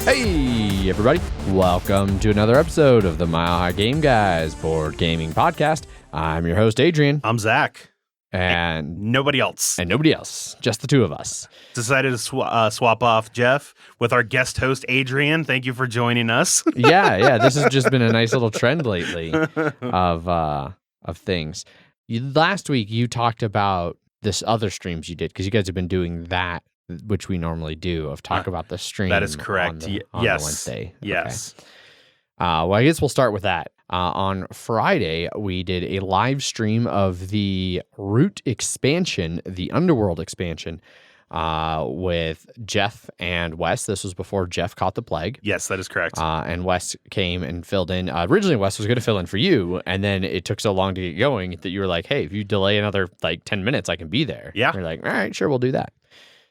Hey, everybody. Welcome to another episode of the Mile High Game Guys Board Gaming Podcast. I'm your host, Adrian. I'm Zach. And nobody else. And nobody else. Just the two of us. Decided to swap off Jeff with our guest host, Adrian. Thank you for joining us. Yeah. This has just been a nice little trend lately of things. Last week, you talked about this other streams you did, because you guys have been doing that, which we normally do, of talk about the stream. That is correct. On the Wednesday. Yes. Okay. Well, I guess we'll start with that. On Friday, we did a live stream of the Root expansion, the Underworld expansion, with Jeff and Wes. This was before Jeff caught the plague. Yes, that is correct. And Wes came and filled in. Originally, Wes was going to fill in for you, and then it took so long to get going that you were like, hey, if you delay another 10 minutes, I can be there. Yeah. And you're like, all right, sure, we'll do that.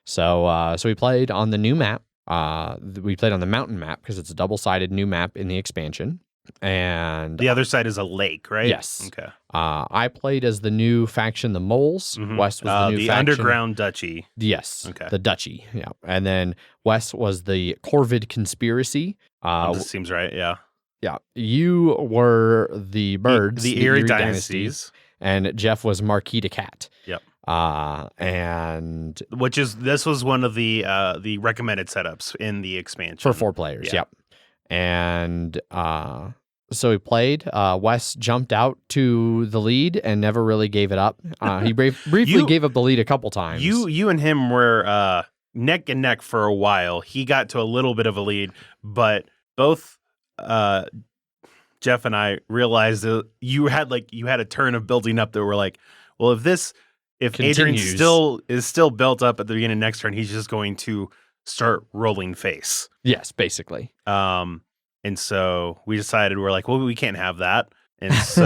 So we played on the new map. We played on the mountain map because it's a double-sided new map in the expansion. And the other side is a lake, right? Yes. Okay. I played as the new faction, the Moles. Mm-hmm. Wes was the new faction. Underground Duchy. Yes. Okay. The Duchy. Yeah. And then Wes was the Corvid Conspiracy. This seems right. Yeah. Yeah. You were the Birds. The Eerie Dynasties. And Jeff was Marquis de Cat. Yep. And this was one of the recommended setups in the expansion for 4 players. Yeah. Yep. And so we played. Wes jumped out to the lead and never really gave it up. He briefly gave up the lead a couple times. You and him were neck and neck for a while. He got to a little bit of a lead, but both Jeff and I realized that you had a turn of building up that were like, well, if Adrian is still built up at the beginning of next turn, he's just going to start rolling face. Yes, basically. And so we decided, we're like, well, we can't have that. And so,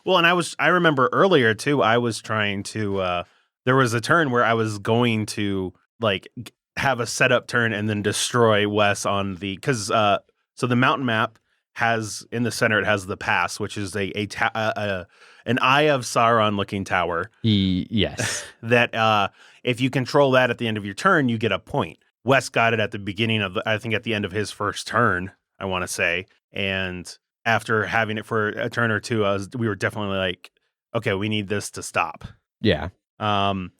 well, and I remember earlier too, I was trying to, there was a turn where I was going to have a setup turn and then destroy Wes on so the mountain map has in the center, it has the pass, which is an Eye of Sauron looking tower. Yes. That if you control that at the end of your turn, you get a point. Wes got it at the beginning of I think at the end of his first turn, I want to say. And after having it for a turn or two, we were definitely like, okay, we need this to stop. Yeah. And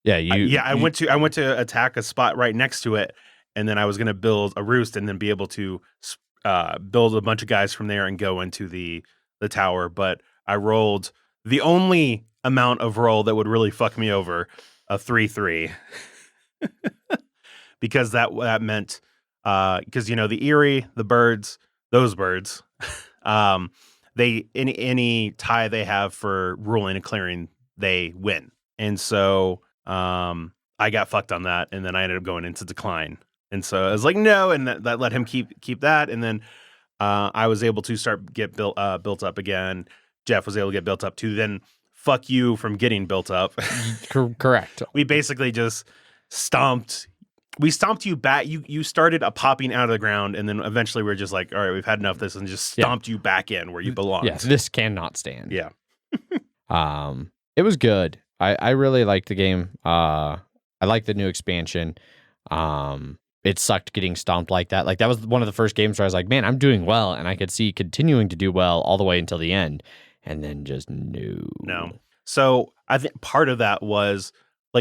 I went to attack a spot right next to it, and then I was going to build a roost and then be able to build a bunch of guys from there and go into the tower. But I rolled the only amount of roll that would really fuck me over, a 3-3. Because that meant because the Eerie, the Birds, those birds, they any tie they have for ruling and clearing, they win. And so I got fucked on that, and then I ended up going into decline. And so I was like, no, and that let him keep that, and then I was able to get built up again. Jeff was able to get built up too. Then fuck you from getting built up. Correct. We basically just stomped you back. You started popping out of the ground, and then eventually we're just like, all right, we've had enough of this, and just stomped you back in where you belong. Yes, this cannot stand. Yeah. It was good. I really liked the game. I liked the new expansion. It sucked getting stomped like that. That was one of the first games where I was like, man, I'm doing well, and I could see continuing to do well all the way until the end, and then just no. So I think part of that was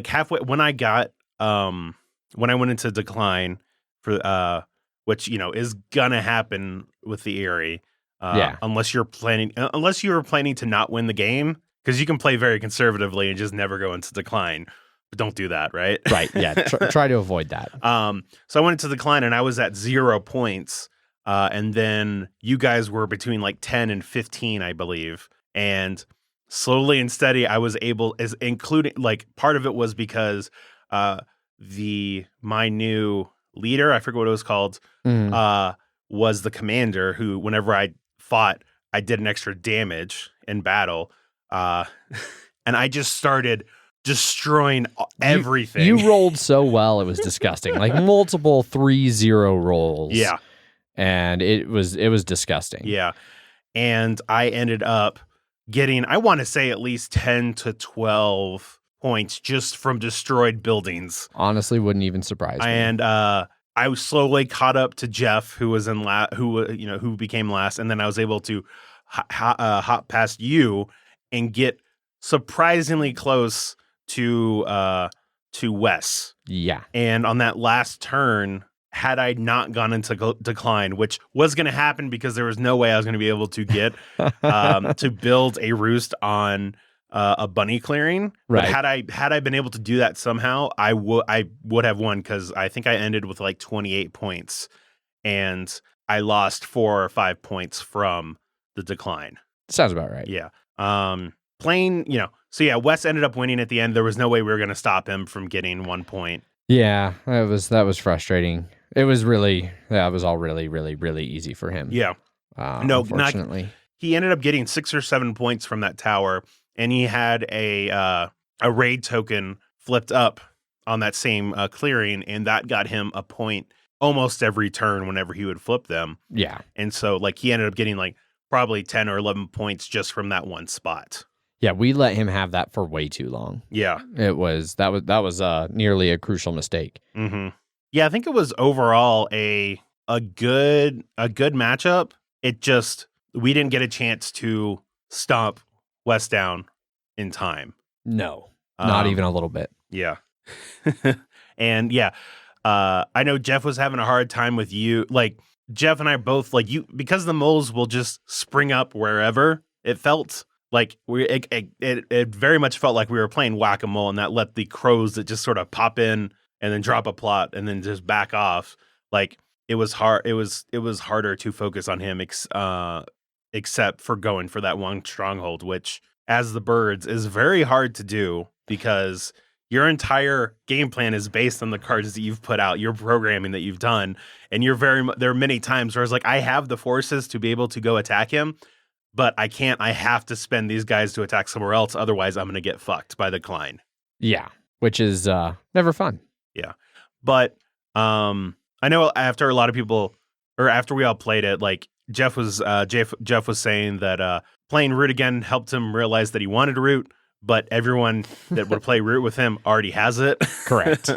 halfway when I got when I went into decline for which is gonna happen with the Eerie, unless you were planning to not win the game, because you can play very conservatively and just never go into decline. But don't do that, right? Right. Yeah. Try to avoid that. So I went into decline and I was at 0 points, and then you guys were between 10 and 15, I believe, and slowly and steady, I was able, including part of it was because my new leader, I forget what it was called, was the commander who, whenever I fought, I did an extra damage in battle, and I just started destroying everything. You rolled so well, it was disgusting. Multiple 3-0 rolls. Yeah, and it was disgusting. Yeah, and I ended up getting, I want to say, at least 10 to 12 points just from destroyed buildings. Honestly, wouldn't even surprise me. And I was slowly caught up to Jeff, who was who became last, and then I was able to hop past you and get surprisingly close to Wes. Yeah. And on that last turn, had I not gone into decline, which was going to happen because there was no way I was going to be able to get to build a roost on a bunny clearing. Right. But had I been able to do that somehow, I would have won, because I think I ended with like 28 points, and I lost 4 or 5 points from the decline. Sounds about right. Yeah. Playing, so yeah, Wes ended up winning at the end. There was no way we were going to stop him from getting 1 point. Yeah, that was frustrating. It was all really, really, really easy for him. Yeah. No, unfortunately. He ended up getting 6 or 7 points from that tower, and he had a raid token flipped up on that same clearing, and that got him a point almost every turn whenever he would flip them. Yeah. And so like he ended up getting like probably 10 or 11 points just from that one spot. Yeah, we let him have that for way too long. Yeah. That was nearly a crucial mistake. Mm-hmm. Yeah, I think it was overall a good matchup. It just, we didn't get a chance to stomp West down in time. No, not even a little bit. Yeah. And yeah, I know Jeff was having a hard time with you. Like Jeff and I both, like, you, because the moles will just spring up wherever. It felt like it very much felt like we were playing whack-a-mole, and that let the crows that just sort of pop in and then drop a plot and then just back off. Like it was hard. It was harder to focus on him, except for going for that one stronghold, which, as the birds, is very hard to do because your entire game plan is based on the cards that you've put out, your programming that you've done, and there are many times where it's like, I have the forces to be able to go attack him, but I can't. I have to spend these guys to attack somewhere else. Otherwise, I'm going to get fucked by the decline. Yeah, which is never fun. Yeah, but I know after a lot of people, or after we all played it, like Jeff was saying that playing root again helped him realize that he wanted to root, but everyone that would play root with him already has it. Correct.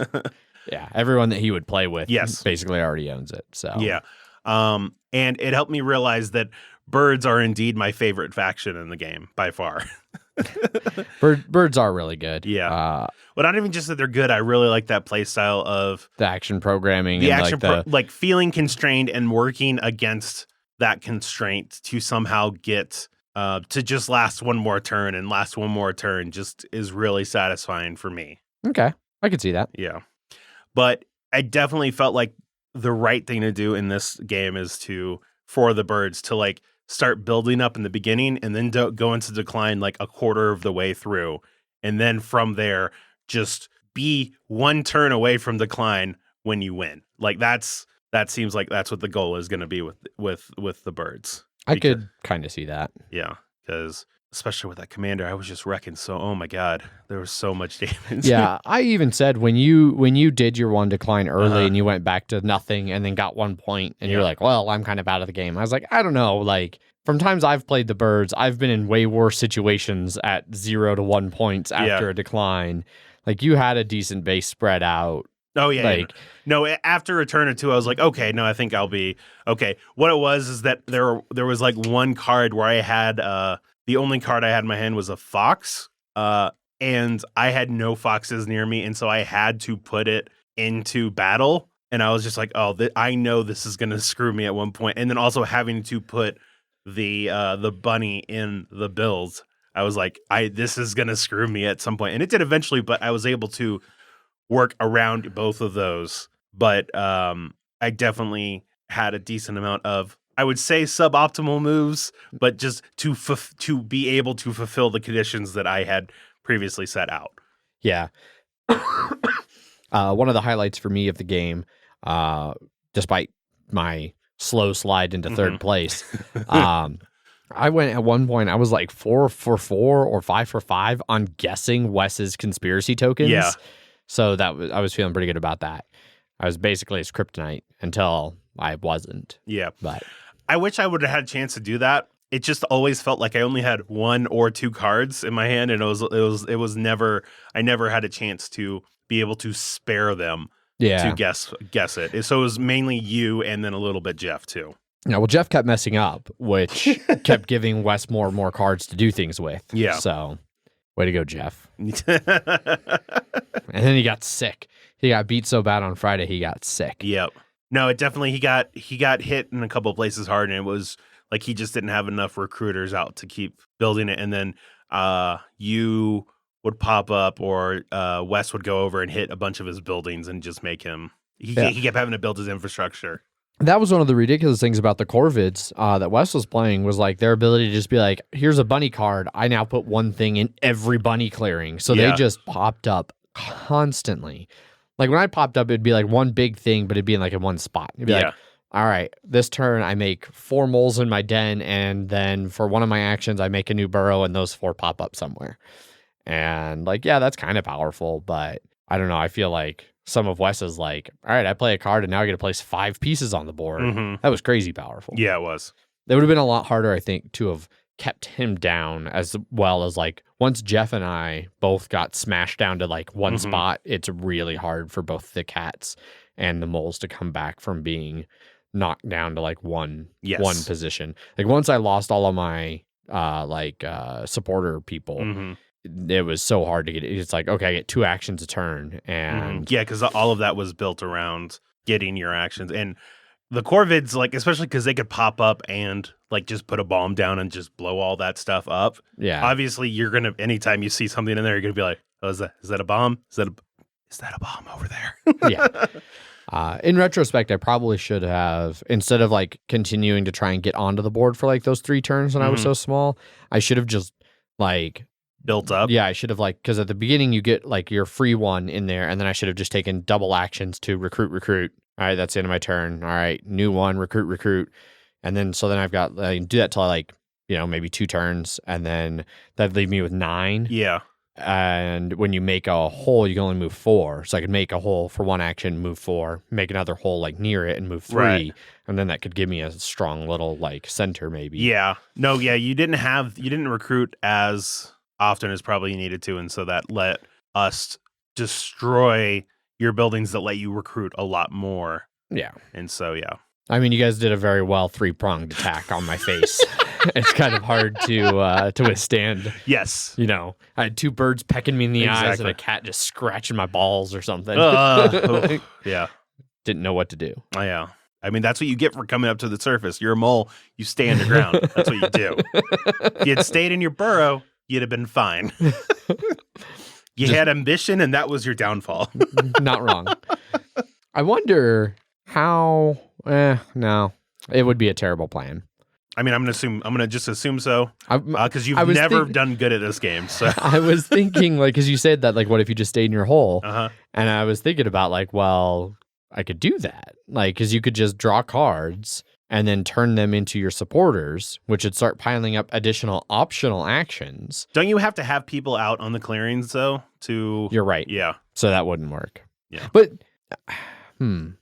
Yeah, everyone that he would play with, yes, basically already owns it. So yeah, and it helped me realize that birds are indeed my favorite faction in the game by far. Birds are really good. Yeah. Well, not even just that they're good. I really like that play style of the action programming, the and action, like feeling constrained and working against that constraint to somehow get to just last one more turn and last one more turn just is really satisfying for me. Okay, I could see that. Yeah, but I definitely felt like the right thing to do in this game is for the birds to like start building up in the beginning and then go into decline like a quarter of the way through. And then from there, just be one turn away from decline when you win. Like that seems like that's what the goal is going to be with the birds. I could kind of see that. Yeah. Because especially with that commander, I was just wrecking. So, oh my God, there was so much damage. Yeah. I even said when you did your one decline early and you went back to nothing and then got 1 point and you're like, well, I'm kind of out of the game. I was like, I don't know. Like, from times I've played the birds, I've been in way worse situations at 0 to 1 points after a decline. Like, you had a decent base spread out. Oh, yeah. No, after a turn or two, I was like, okay, no, I think I'll be okay. What it was is that there was like one card where I had the only card I had in my hand was a fox, and I had no foxes near me, and so I had to put it into battle. And I was just like, oh, I know this is going to screw me at one point. And then also having to put the bunny in the build, I was like, this is going to screw me at some point. And it did eventually, but I was able to work around both of those. But I definitely had a decent amount of, I would say, suboptimal moves, but just to be able to fulfill the conditions that I had previously set out. Yeah. One of the highlights for me of the game, despite my slow slide into third place, I went at one point, I was like 4 for 4 or 5 for 5 on guessing Wes's conspiracy tokens. Yeah. So I was feeling pretty good about that. I was basically his kryptonite until I wasn't. Yeah. But I wish I would have had a chance to do that. it just always felt like I only had 1 or 2 cards in my hand, and it was never, I never had a chance to be able to spare them to guess it. So it was mainly you and then a little bit Jeff too. Yeah, well, Jeff kept messing up, which kept giving Wes more and more cards to do things with. Yeah. So, way to go, Jeff. And then he got sick. He got beat so bad on Friday, he got sick. Yep. No, it definitely, he got hit in a couple of places hard, and it was like he just didn't have enough recruiters out to keep building it. And then you would pop up, or Wes would go over and hit a bunch of his buildings and just make him, he kept having to build his infrastructure. That was one of the ridiculous things about the Corvids that Wes was playing, was like their ability to just be like, here's a bunny card. I now put one thing in every bunny clearing. So they just popped up constantly. Like when I popped up, it'd be like one big thing, but it'd be in like in one spot. It'd be like, all right, this turn I make 4 moles in my den, and then for one of my actions, I make a new burrow, and those 4 pop up somewhere. And like, yeah, that's kind of powerful, but I don't know. I feel like some of Wes's like, all right, I play a card and now I get to place 5 pieces on the board. Mm-hmm. That was crazy powerful. Yeah, it was. It would have been a lot harder, I think, to have kept him down, as well as like once Jeff and I both got smashed down to like one spot, it's really hard for both the cats and the moles to come back from being knocked down to like one position. Like once I lost all of my supporter people, it was so hard to get it. It's like, okay, I get 2 actions a turn, and because all of that was built around getting your actions. And the Corvids, like, especially because they could pop up and like just put a bomb down and just blow all that stuff up. Yeah, obviously you're gonna, anytime you see something in there, you're gonna be like, oh, is that a bomb? Is that a bomb over there? Yeah. In retrospect, I probably should have, instead of like continuing to try and get onto the board for like those 3 turns when I was so small, I should have just like built up. Yeah, I should have like, because at the beginning you get like your free 1 in there, and then I should have just taken double actions to recruit. All right, that's the end of my turn. All right, new 1, recruit. And then, so then I've got, I can do that till I like, maybe 2 turns, and then that'd leave me with 9. Yeah. And when you make a hole, you can only move 4. So I could make a hole for 1 action, move 4, make another hole like near it and move 3. Right. And then that could give me a strong little like center maybe. Yeah. No, yeah, you didn't recruit as often as probably you needed to. And so that let us destroy your buildings that let you recruit a lot more. Yeah. And so, yeah. I mean, you guys did a very well 3-pronged attack on my face. It's kind of hard to withstand. Yes. I had 2 birds pecking me in the eyes and a cat just scratching my balls or something. Yeah. Didn't know what to do. Oh, yeah. I mean, that's what you get for coming up to the surface. You're a mole. You stay underground. That's what you do. If you had stayed in your burrow, you'd have been fine. You had ambition, and that was your downfall. Not wrong. I wonder how... no. It would be a terrible plan. I mean, I'm gonna just assume so, because you've never done good at this game. So I was thinking, like, because you said that, like, what if you just stayed in your hole? And I was thinking about, like, well, I could do that, like, because you could just draw cards and then turn them into your supporters, which would start piling up additional optional actions. Don't you have to have people out on the clearings though? You're right. Yeah. So that wouldn't work. Yeah. But I don't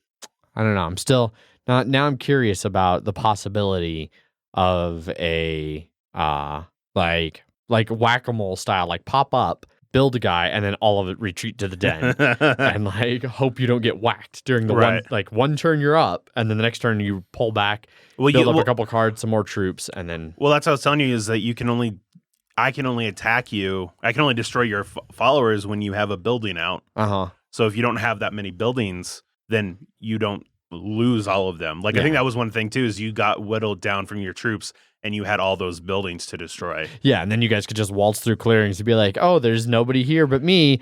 know. I'm still not. Now I'm curious about the possibility of a like whack-a-mole style, like pop up, build a guy, and then all of it retreat to the den and like hope you don't get whacked during the one turn you're up, and then the next turn you pull back, build up a couple cards, some more troops, and then that's what I was telling you, is that I can only attack you. I can only destroy your followers when you have a building out. So if you don't have that many buildings, then you don't lose all of them. Like, I think that was one thing too, is you got whittled down from your troops and you had all those buildings to destroy. Yeah, and then you guys could just waltz through clearings and be like, oh, there's nobody here but me.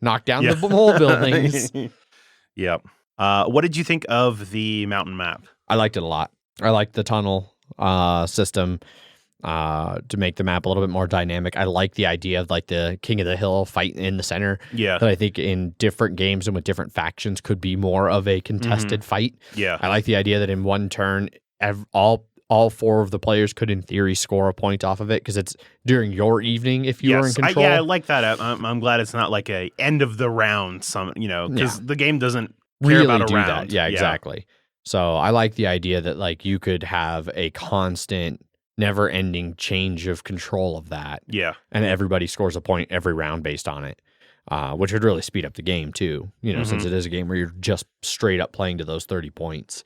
Knock down the whole buildings. Yep. What did you think of the mountain map? I liked it a lot. I liked the tunnel system to make the map a little bit more dynamic. I like the idea of like the King of the Hill fight in the center. Yeah. That I think in different games and with different factions could be more of a contested fight. Yeah. I like the idea that in one turn, all 4 of the players could in theory score a point off of it, because it's during your evening if you were in control. I like that. I'm glad it's not like a end of the round, because the game doesn't care really about a do round. That. Yeah, exactly. So I like the idea that like you could have a constant never-ending change of control of that. Yeah. And everybody scores a point every round based on it, which would really speed up the game too, since it is a game where you're just straight up playing to those 30 points.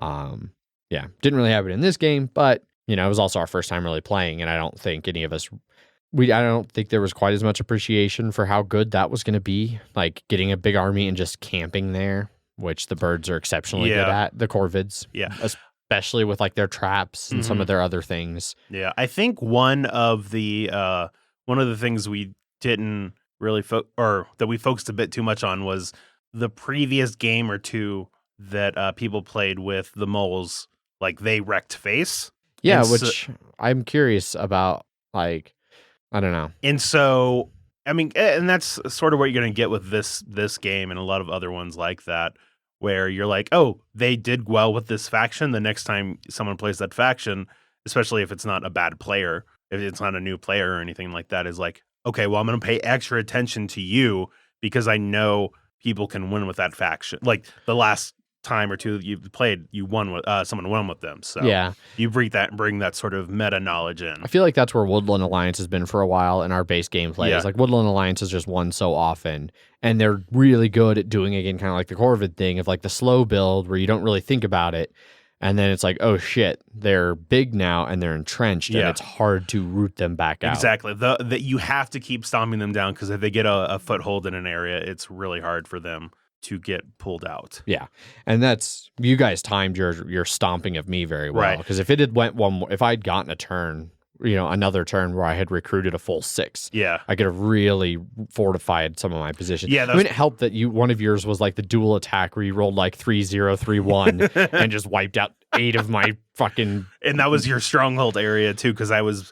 Yeah, didn't really happen in this game, but, it was also our first time really playing, and I don't think any of us... I don't think there was quite as much appreciation for how good that was going to be, like getting a big army and just camping there, which the birds are exceptionally good at, the corvids. Yeah. Especially with like their traps and some of their other things. Yeah. I think one of the things we didn't really or that we focused a bit too much on was the previous game or two that people played with the moles, like they wrecked face. Yeah, which I'm curious about, like, I don't know. And so, I mean, and that's sort of what you're going to get with this game and a lot of other ones like that, where you're like, oh, they did well with this faction. The next time someone plays that faction, especially if it's not a bad player, if it's not a new player or anything like that, is like, okay, well, I'm going to pay extra attention to you because I know people can win with that faction. Like the last time or two you played, you won with someone won with them. So yeah, you bring that sort of meta knowledge in. I feel like that's where Woodland Alliance has been for a while in our base gameplay. Yeah. It's like Woodland Alliance has just won so often, and they're really good at doing, again, kind of like the Corvid thing of like the slow build where you don't really think about it, and then it's like, oh shit, they're big now and they're entrenched, and it's hard to root them back out. Exactly. That you have to keep stomping them down, because if they get a foothold in an area, it's really hard for them to get pulled out. Yeah. And that's, you guys timed your stomping of me very well. Because if it had went one more, if I'd gotten a turn, another turn where I had recruited a full 6, I could have really fortified some of my positions. Yeah, it helped that one of yours was like the dual attack where you rolled like 3-0-3-1 and just wiped out 8 of my fucking. And that was your stronghold area too, because I was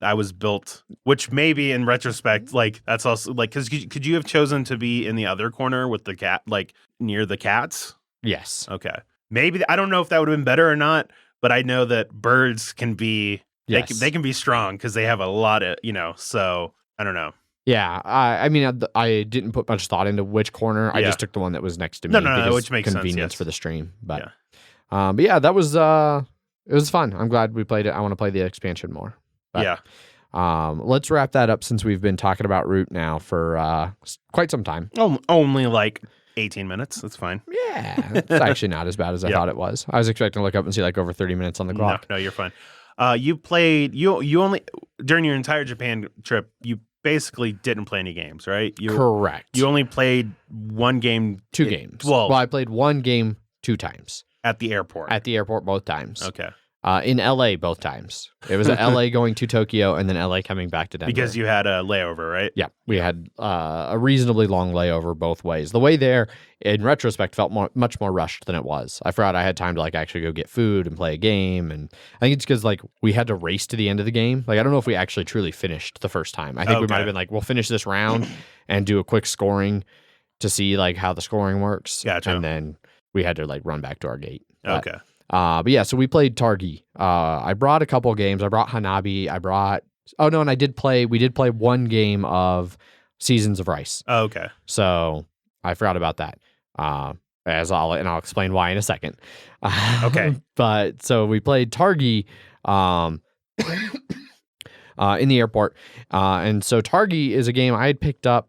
I was built, which maybe in retrospect, like that's also like, because could you have chosen to be in the other corner with the cat, like near the cats? Yes. Okay. Maybe, I don't know if that would have been better or not, but I know that birds can be, they can be strong because they have a lot of, so I don't know. Yeah. I mean, I didn't put much thought into which corner. I just took the one that was next to me. No, which makes convenience sense, for the stream. But yeah, that was, it was fun. I'm glad we played it. I want to play the expansion more. But, let's wrap that up since we've been talking about Root now for quite some time. Only like 18 minutes. That's fine. Yeah, it's actually not as bad as I thought it was. I was expecting to look up and see like over 30 minutes on the clock. No, you're fine. You played. You only during your entire Japan trip. You basically didn't play any games, right? Correct. You only played one game. 2 games. Well, I played one game 2 times at the airport. At the airport both times. Okay. In LA both times. It was LA going to Tokyo and then LA coming back to Denver. Because you had a layover, right? Yeah, we had a reasonably long layover both ways. The way there, in retrospect, felt much more rushed than it was. I forgot I had time to like actually go get food and play a game, and I think it's because like we had to race to the end of the game. Like I don't know if we actually truly finished the first time. I think we might have been like, we'll finish this round and do a quick scoring to see like how the scoring works. Gotcha. And then we had to like run back to our gate. But, okay. But yeah, so we played Targi. I brought a couple games. I brought Hanabi. We did play one game of Seasons of Rice. Oh, okay. So I forgot about that. I'll explain why in a second. Okay. But so we played Targi, in the airport. And so Targi is a game I had picked up,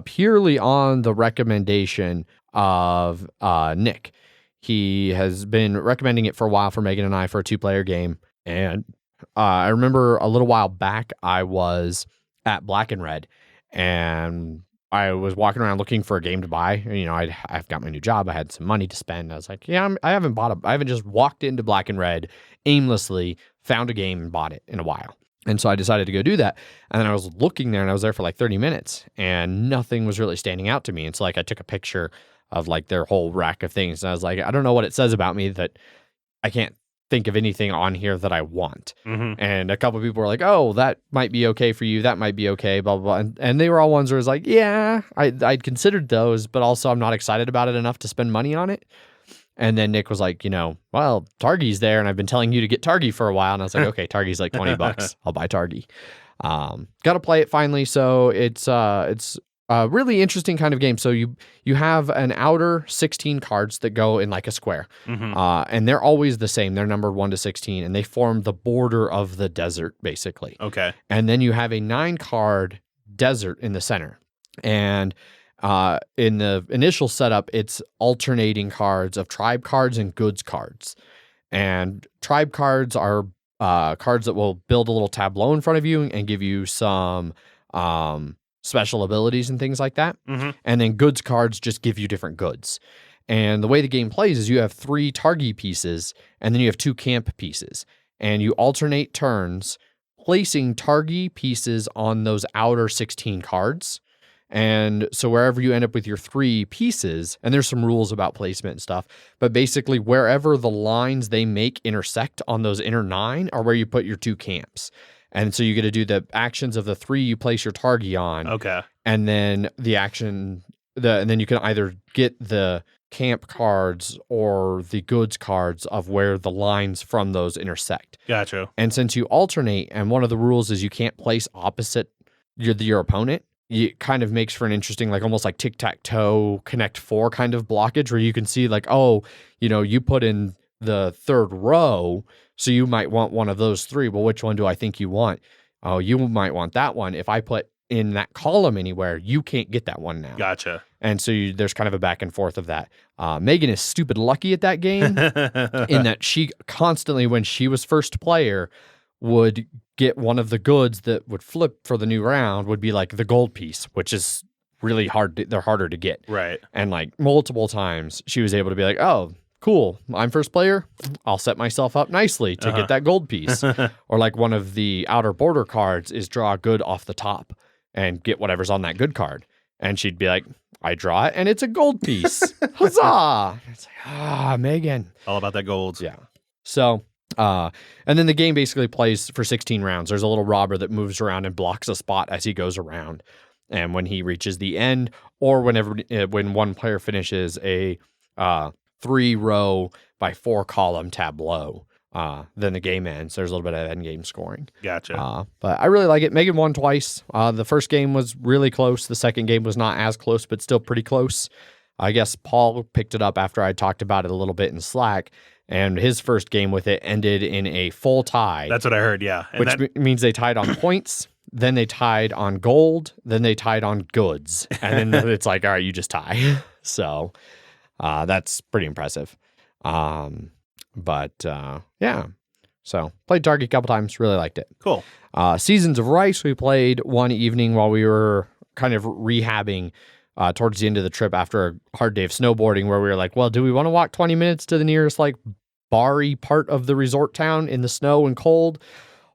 purely on the recommendation of, Nick. He has been recommending it for a while for Megan and I for a 2-player game. And I remember a little while back, I was at Black and Red and I was walking around looking for a game to buy. I've got my new job. I had some money to spend. I was like, I haven't just walked into Black and Red aimlessly, found a game and bought it in a while. And so I decided to go do that. And then I was looking there and I was there for like 30 minutes and nothing was really standing out to me. And so like I took a picture of like their whole rack of things. And I was like, I don't know what it says about me that I can't think of anything on here that I want. Mm-hmm. And a couple of people were like, oh, that might be okay for you. That might be okay, blah, blah, blah. And they were all ones where I was like, yeah, I'd considered those, but also I'm not excited about it enough to spend money on it. And then Nick was like, well, Targi's there. And I've been telling you to get Targi for a while. And I was like, okay, Targi's like $20. I'll buy Targi. Got to play it finally. So it's really interesting kind of game. So you have an outer 16 cards that go in like a square, and they're always the same. They're numbered 1 to 16, and they form the border of the desert, basically. Okay. And then you have a 9-card desert in the center. And in the initial setup, it's alternating cards of tribe cards and goods cards. And tribe cards are cards that will build a little tableau in front of you and give you some special abilities and things like that. And then goods cards just give you different goods. And the way the game plays is you have 3 Targi pieces, and then you have 2 camp pieces. And you alternate turns placing Targi pieces on those outer 16 cards. And so wherever you end up with your 3 pieces, and there's some rules about placement and stuff, but basically wherever the lines they make intersect on those inner 9 are where you put your 2 camps. And so you get to do the actions of the 3 you place your Targi on. Okay. And then and then you can either get the camp cards or the goods cards of where the lines from those intersect. Gotcha. And since you alternate, and one of the rules is you can't place opposite your opponent, it kind of makes for an interesting, like almost like tic-tac-toe Connect 4 kind of blockage where you can see like, oh, you put in the 3rd row, so you might want one of those 3. Well, which one do I think you want? Oh, you might want that one. If I put in that column anywhere, you can't get that one now. Gotcha. And so there's kind of a back and forth of that. Megan is stupid lucky at that game in that she constantly, when she was first player, would get one of the goods that would flip for the new round would be like the gold piece, which is really hard. They're harder to get. Right. And like multiple times she was able to be like, oh, cool, I'm first player. I'll set myself up nicely to get that gold piece. Or like one of the outer border cards is draw a good off the top and get whatever's on that good card. And she'd be like, I draw it and it's a gold piece. Huzzah. It's like, Megan. All about that gold. Yeah. So, and then the game basically plays for 16 rounds. There's a little robber that moves around and blocks a spot as he goes around. And when he reaches the end, or when one player finishes a 3-row by 4-column tableau, then the game ends. There's a little bit of end game scoring. Gotcha. But I really like it. Megan won twice. The first game was really close. The second game was not as close, but still pretty close. I guess Paul picked it up after I talked about it a little bit in Slack, and his first game with it ended in a full tie. That's what I heard, yeah. And which means they tied on points, then they tied on gold, then they tied on goods. And then it's like, all right, you just tie. So that's pretty impressive. Yeah. So played Targi a couple times, really liked it. Cool. Seasons of Rice, we played one evening while we were kind of rehabbing towards the end of the trip after a hard day of snowboarding, where we were like, well, do we want to walk 20 minutes to the nearest like bar-y part of the resort town in the snow and cold?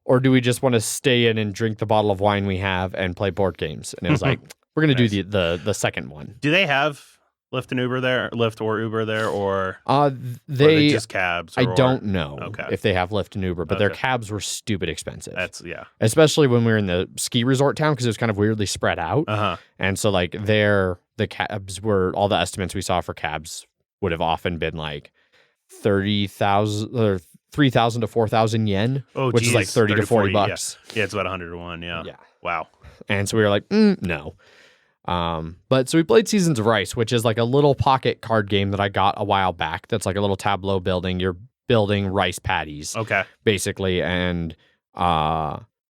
Or do we just want to stay in and drink the bottle of wine we have and play board games? And it was like, we're going to do the second one. Do they have Lyft and Uber there, Lyft or Uber there, or they just cabs? I don't know if they have Lyft and Uber, but their cabs were stupid expensive. Especially when we were in the ski resort town, because it was kind of weirdly spread out. And so like the cabs were, all the estimates we saw for cabs would have often been like 30,000 or 3,000 to 4,000 yen, which is like 30 to 40 bucks. Yeah, it's about 100 to 1. Yeah. Wow. And so we were like, no. But so we played Seasons of Rice, which is like a little pocket card game that I got a while back. That's like a little tableau building. You're building rice patties, basically. And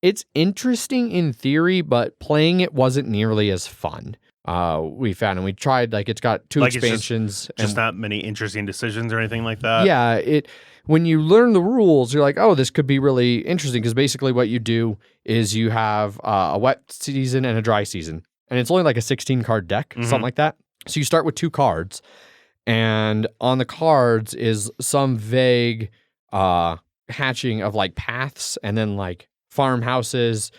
it's interesting in theory, but playing it wasn't nearly as fun. We found, and we tried, like, it's got 2 expansions. Just not many interesting decisions or anything like that. Yeah, when you learn the rules, you're like, oh, this could be really interesting, because basically what you do is you have a wet season and a dry season. And it's only like a 16-card deck, something like that. So you start with 2 cards, and on the cards is some vague hatching of like paths, and then like farmhouses,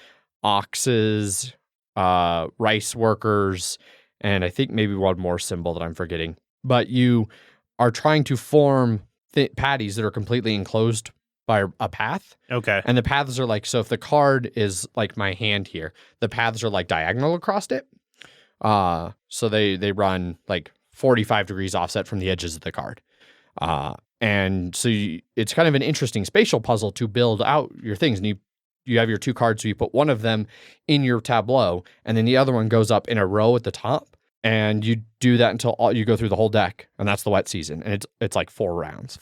oxes, rice workers, and I think maybe one more symbol that I'm forgetting. But you are trying to form patties that are completely enclosed by a path. And the paths are like, so if the card is like my hand here, the paths are like diagonal across it. So they run like 45 degrees offset from the edges of the card. And so it's kind of an interesting spatial puzzle to build out your things. And you you have your two cards, so you put one of them in your tableau, and then the other one goes up in a row at the top. And you do that until you go through the whole deck, and that's the wet season. And it's like 5 rounds.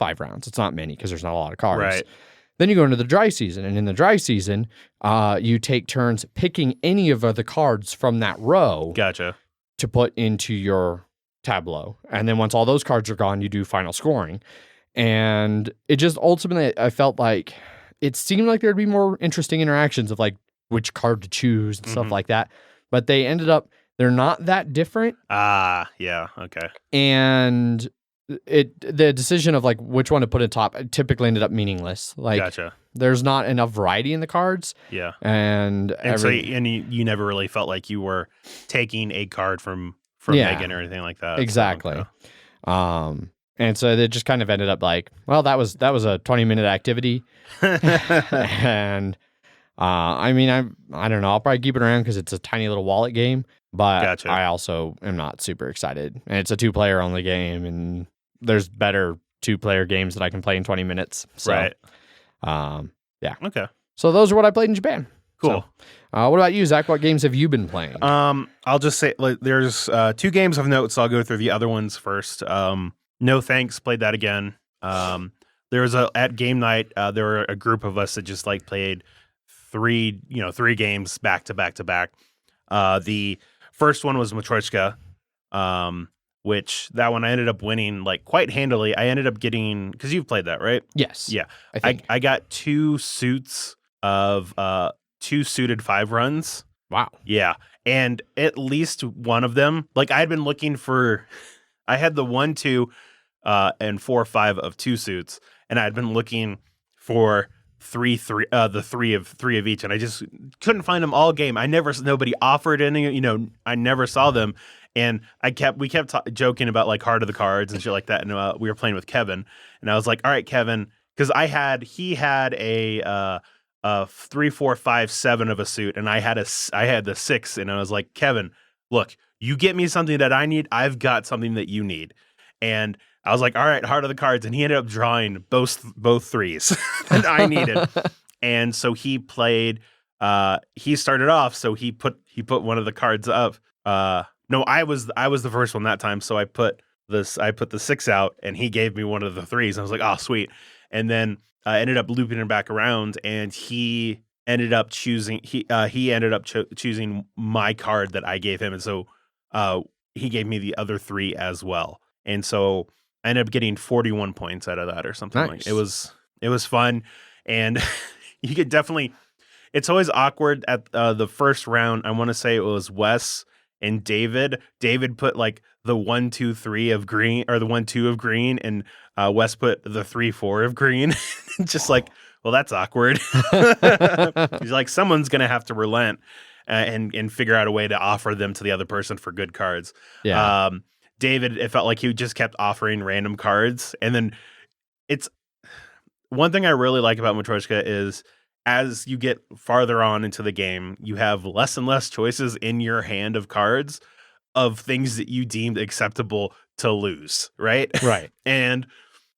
It's not many because there's not a lot of cards. Right. Then you go into the dry season, and in the dry season, you take turns picking any of the cards from that row. Gotcha. To put into your tableau. And then once all those cards are gone, you do final scoring. And it just ultimately, I felt like it seemed like there'd be more interesting interactions of like which card to choose and stuff like that. But they ended up, they're not that different. Yeah. Okay. And the decision of like which one to put at top typically ended up meaningless. Like, gotcha. There's not enough variety in the cards. Yeah. And you never really felt like you were taking a card from Megan or anything like that. Exactly. So, yeah. And so they just kind of ended up like, well, that was a 20-minute activity. And I mean, I don't know. I'll probably keep it around because it's a tiny little wallet game. But Gotcha. I also am not super excited. And it's a 2-player only game, and there's better 2-player games that I can play in 20 minutes. So, right. Yeah. Okay. So those are what I played in Japan. Cool. So, what about you, Zach? What games have you been playing? I'll just say there's 2 games of note, so I'll go through the other ones first. No Thanks, played that again. There was at game night, there were a group of us that just like played 3 games back to back to back. The first one was Matryoshka, which that one I ended up winning like quite handily. I ended up getting, because you've played that, right? Yes. Yeah. I got 2 suits of 2 suited 5 runs. Wow. Yeah. And at least one of them, like I had been looking for, I had the 1, 2, and 4, 5 of 2 suits, and I had been looking for the 3 of each, and I just couldn't find them all game. Nobody offered any, I never saw them. And we kept joking about like Heart of the Cards and shit like that. And we were playing with Kevin, and I was like, all right, Kevin, because he had a 3, 4, 5, 7 of a suit, and I had the 6, and I was like, Kevin, look, you get me something that I need, I've got something that you need. And I was like, all right, Heart of the Cards, and he ended up drawing both 3s that I needed. And so he played. He started off, so he put one of the cards up. No, I was the first one that time, so I put the 6 out, and he gave me one of the 3s. I was like, oh, sweet. And then I ended up looping it back around, and he ended up choosing choosing my card that I gave him, and so he gave me the other 3 as well. And so I ended up getting 41 points out of that or something. Nice. Like it was fun. And you could definitely, it's always awkward at the first round. I want to say it was Wes and David. David put like the 1, 2, 3 of green, or the 1, 2 of green, and Wes put the 3, 4 of green. Just like, well, that's awkward. He's like, someone's going to have to relent and figure out a way to offer them to the other person for good cards. Yeah. David, it felt like he just kept offering random cards. And then it's one thing I really like about Matryoshka is as you get farther on into the game, you have less and less choices in your hand of cards of things that you deemed acceptable to lose, right? Right. And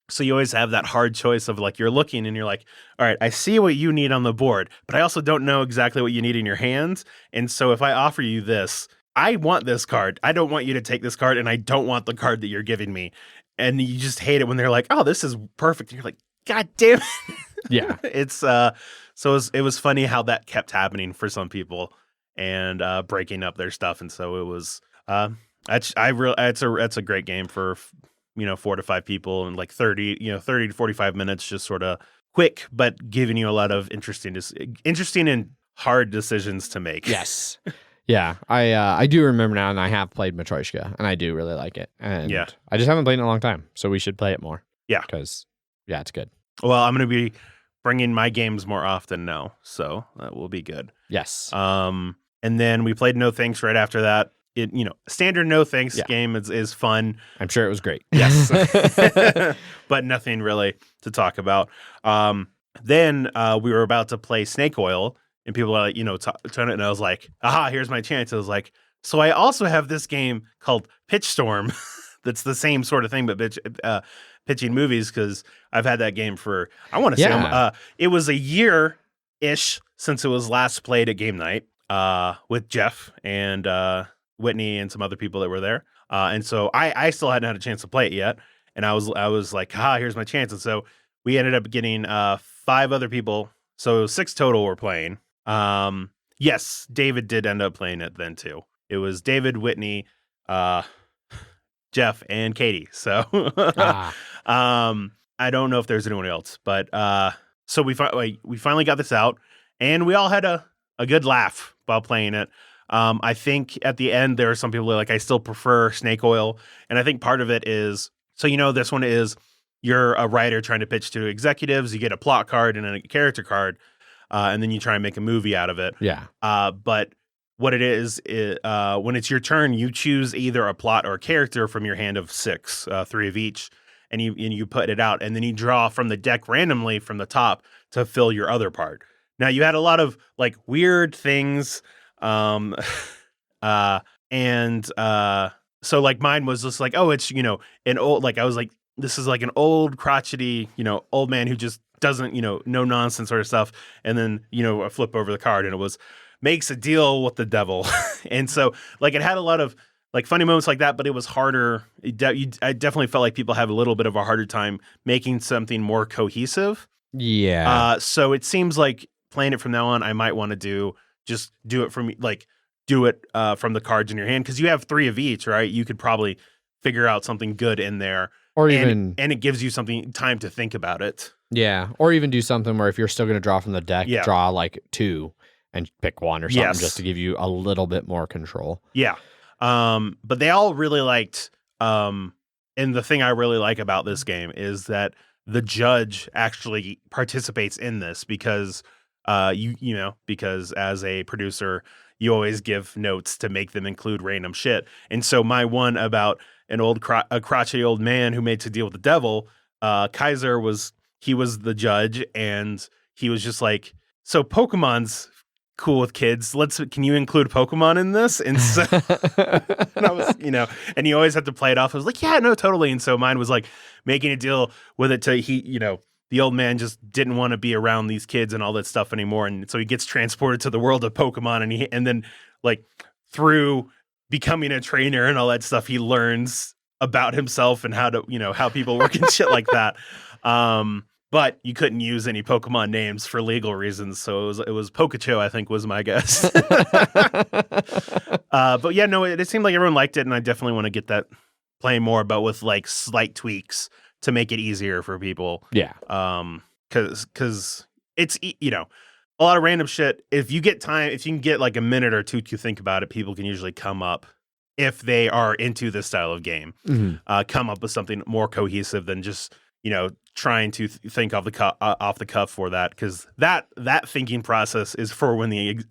so you always have that hard choice of like, you're looking and you're like, all right, I see what you need on the board, but I also don't know exactly what you need in your hands. And so if I offer you this, I want this card. I don't want you to take this card, and I don't want the card that you're giving me. And you just hate it when they're like, oh, this is perfect. And you're like, God damn it. Yeah. It's so it was funny how that kept happening for some people and breaking up their stuff. And so it was it's a great game for 4 to 5 people, and like 30 to 45 minutes, just sort of quick, but giving you a lot of interesting and hard decisions to make. Yes. Yeah, I do remember now, and I have played Matryoshka, and I do really like it. And yeah, I just haven't played it in a long time, so we should play it more. Yeah, because it's good. Well, I'm going to be bringing my games more often now, so that will be good. Yes. And then we played No Thanks right after that. Standard No Thanks game is fun. I'm sure it was great. Yes, but nothing really to talk about. Then we were about to play Snake Oil. And people are like, trying to, and I was like, aha, here's my chance. I was like, so I also have this game called Pitchstorm that's the same sort of thing, but pitching movies, because I've had that game for, I want to say, it was a year ish since it was last played at game night with Jeff and Whitney and some other people that were there. And so I still hadn't had a chance to play it yet. And I was like, here's my chance. And so we ended up getting 5 other people. So 6 total were playing. Yes, David did end up playing it then too. It was David, Whitney, Jeff, and Katie. So I don't know if there's anyone else, but so we finally got this out, and we all had a good laugh while playing it. I think at the end there are some people who are like, I still prefer Snake Oil, and I think part of it is, so this one is you're a writer trying to pitch to executives. You get a plot card and a character card, and then you try and make a movie out of it. Yeah. But what it is when it's your turn, you choose either a plot or a character from your hand of 6, 3 of each, and you put it out, and then you draw from the deck randomly from the top to fill your other part. Now you had a lot of like weird things, and so like mine was just like, it's an old, like I was like, this is like an old crotchety old man who just doesn't no nonsense sort of stuff, and then I flip over the card and it was makes a deal with the devil, and so like it had a lot of like funny moments like that, but it was harder. I definitely felt like people have a little bit of a harder time making something more cohesive. Yeah. So it seems like playing it from now on, I might want to do it from from the cards in your hand, because you have 3 of each, right? You could probably figure out something good in there, or and it gives you something time to think about it. Yeah, or even do something where if you're still going to draw from the deck, draw like 2 and pick 1 or something, just to give you a little bit more control. Yeah. But they all really liked, and the thing I really like about this game is that the judge actually participates in this, because because as a producer, you always give notes to make them include random shit. And so my one about a crotchety old man who made to deal with the devil, Kaiser was the judge, and he was just like, so Pokemon's cool with kids. Can you include Pokemon in this? And so and I was, and you always have to play it off. I was like, yeah, no, totally. And so mine was like making a deal with it to the old man just didn't want to be around these kids and all that stuff anymore. And so he gets transported to the world of Pokemon, and then like through becoming a trainer and all that stuff, he learns about himself and how to, how people work and shit like that. But you couldn't use any Pokemon names for legal reasons, so it was Pikachu, I think, was my guess. But yeah, no, it seemed like everyone liked it, and I definitely want to get that playing more, but with like slight tweaks to make it easier for people. Yeah. Because it's a lot of random shit. If you can get like a minute or 2 to think about it, people can usually come up, if they are into this style of game, come up with something more cohesive than just trying to think off the cuff for that, because that thinking process is for when the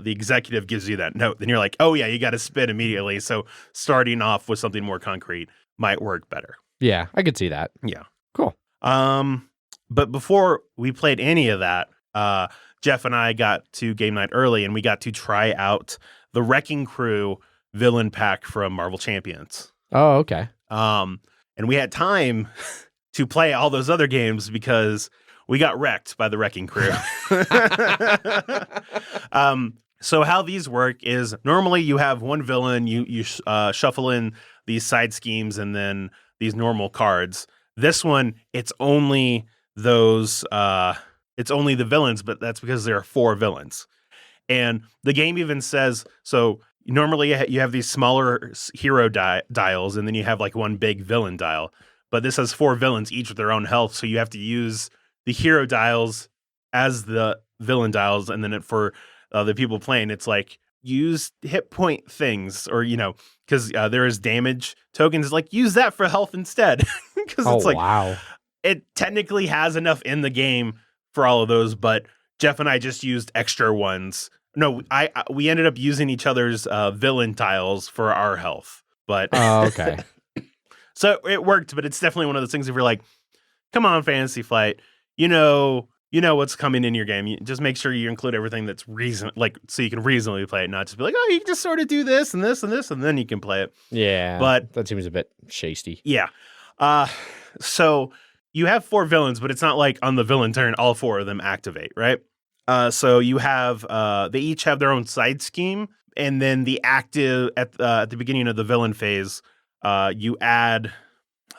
executive gives you that note. Then you're like, oh yeah, you got to spit immediately. So starting off with something more concrete might work better. Yeah, I could see that. Yeah, cool. But before we played any of that, Jeff and I got to game night early, and we got to try out the Wrecking Crew villain pack from Marvel Champions. Oh, okay. And we had time to play all those other games because we got wrecked by the Wrecking Crew. So how these work is normally you have one villain, you shuffle in these side schemes and then these normal cards. This one, it's only those, it's only the villains, but that's because there are 4 villains. And the game even says, so normally you have these smaller hero dials, and then you have like one big villain dial. But this has 4 villains, each with their own health. So you have to use the hero dials as the villain dials. And then for the people playing, it's like use hit point things, or, because there is damage tokens, like use that for health instead. Because it's like, wow, it technically has enough in the game for all of those. But Jeff and I just used extra ones. No, we ended up using each other's villain tiles for our health. But okay. So it worked, but it's definitely one of those things if you're like, come on, Fantasy Flight, you know what's coming in your game. You just make sure you include everything that's so you can reasonably play it, not just be like, oh, you can just sort of do this and this and this, and then you can play it. Yeah, but that seems a bit shasty. Yeah. So you have 4 villains, but it's not like on the villain turn, all 4 of them activate, right? So you have they each have their own side scheme, and then the active at the beginning of the villain phase, you add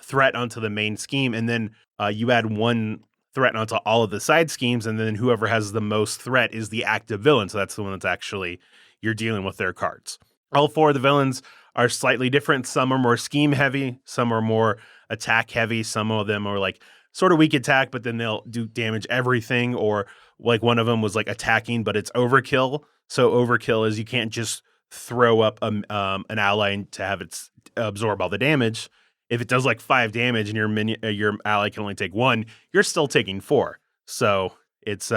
threat onto the main scheme, and then you add one threat onto all of the side schemes, and then whoever has the most threat is the active villain. So that's the one that's actually you're dealing with their cards. All 4 of the villains are slightly different. Some are more scheme heavy, some are more attack heavy, some of them are like sort of weak attack, but then they'll do damage everything, or like one of them was like attacking, but it's overkill. So overkill is you can't just throw up an ally to have it absorb all the damage. If it does like 5 damage and your ally can only take 1, you're still taking 4. So it's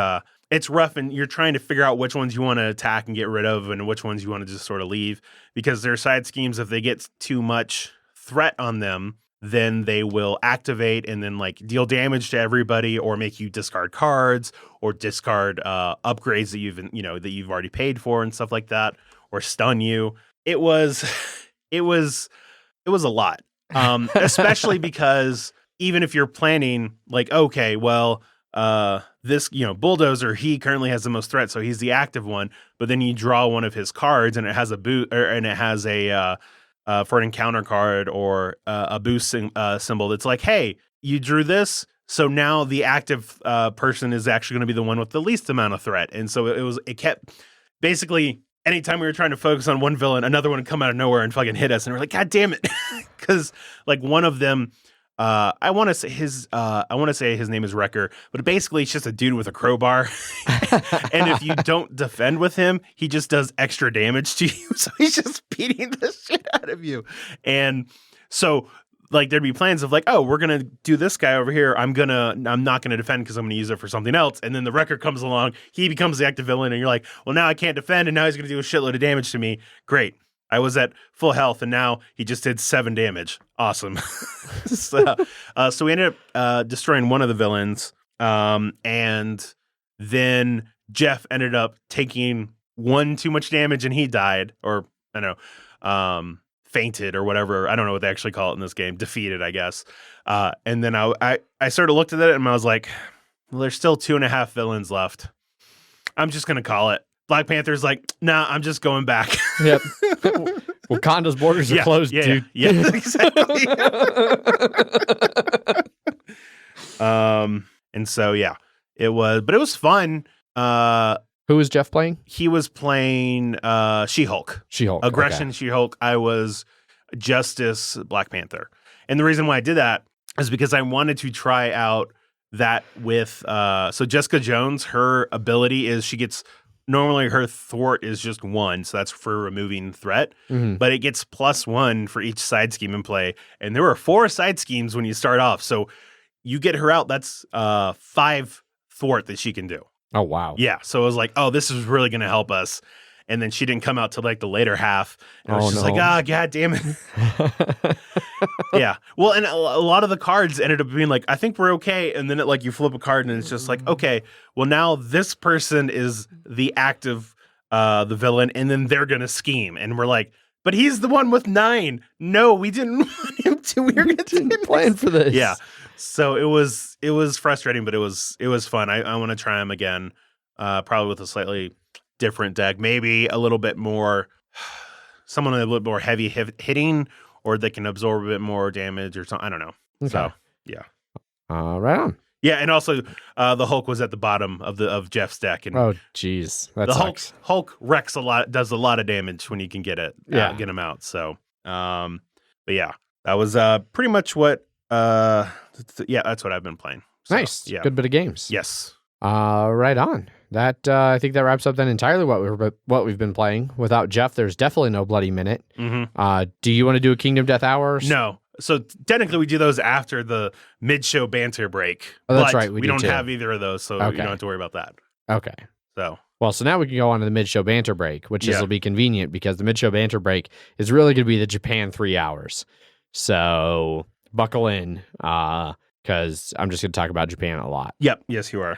rough, and you're trying to figure out which ones you want to attack and get rid of, and which ones you want to just sort of leave, because their side schemes, if they get too much threat on them, then they will activate and then like deal damage to everybody, or make you discard cards, or discard upgrades that you've already paid for and stuff like that, or stun you. It was a lot. Especially because even if you're planning like, okay, well, this, Bulldozer, he currently has the most threat, so he's the active one, but then you draw one of his cards and it has and it has a for an encounter card or a boost symbol that's like, hey, you drew this, so now the active person is actually going to be the one with the least amount of threat. And so it kept basically, anytime we were trying to focus on one villain, another one would come out of nowhere and fucking hit us, and we're like, God damn it. Because like one of them, I want to say his name is Wrecker, but basically it's just a dude with a crowbar. And if you don't defend with him, he just does extra damage to you. So he's just beating the shit out of you. And so like there'd be plans of like, oh, we're gonna do this guy over here. I'm not gonna defend because I'm gonna use it for something else. And then the Wrecker comes along, he becomes the active villain, and you're like, well, now I can't defend, and now he's gonna do a shitload of damage to me. Great. I was at full health, and now he just did 7 damage. Awesome. So we ended up destroying one of the villains, and then Jeff ended up taking 1 too much damage, and he died, or I don't know, fainted or whatever. I don't know what they actually call it in this game. Defeated, I guess. And then I sort of looked at it, and I was like, well, there's still 2.5 villains left. I'm just going to call it. Black Panther's like, nah, I'm just going back. Yep. Wakanda's borders are closed, dude. Yeah, exactly. And so, yeah, it was fun. Who was Jeff playing? He was playing She-Hulk. She-Hulk. Aggression, okay. She-Hulk. I was Justice, Black Panther. And the reason why I did that is because I wanted to try out that with so Jessica Jones, her ability is she gets normally her thwart is just 1, so that's for removing threat, but it gets +1 for each side scheme in play. And there were 4 side schemes when you start off. So you get her out, that's 5 thwart that she can do. Oh, wow. Yeah. So I was like, oh, this is really going to help us. And then she didn't come out till like the later half. And I was just like, God damn it. Yeah. Well, and a lot of the cards ended up being like, I think we're okay. And then you flip a card and it's just like, okay, well, now this person is the active, the villain, and then they're going to scheme. And we're like, but he's the one with 9. No, we didn't want him to. We were going to plan for this. Yeah. So it was frustrating, but it was fun. I want to try him again, probably with a slightly different deck, maybe a little bit more, someone a little bit more heavy hitting, or they can absorb a bit more damage or something. I don't know. Okay. So yeah. Right on. Yeah, and also the Hulk was at the bottom of Jeff's deck, and oh geez, that the sucks. Hulk wrecks a lot, does a lot of damage when you can get it, get him out. So, but yeah, that was pretty much what. That's what I've been playing. So, nice, yeah, good bit of games. Yes. Right on. That I think that wraps up then entirely what we've been playing. Without Jeff, there's definitely no Bloody Minute. Mm-hmm. Do you want to do a Kingdom Death Hour? No. So technically, we do those after the mid-show banter break. Oh, that's but right. We don't have either of those, so you don't have to worry about that. Okay. So now we can go on to the mid-show banter break, which will be convenient because the mid-show banter break is really going to be the Japan 3 hours. So buckle in, because I'm just going to talk about Japan a lot. Yep. Yes, you are.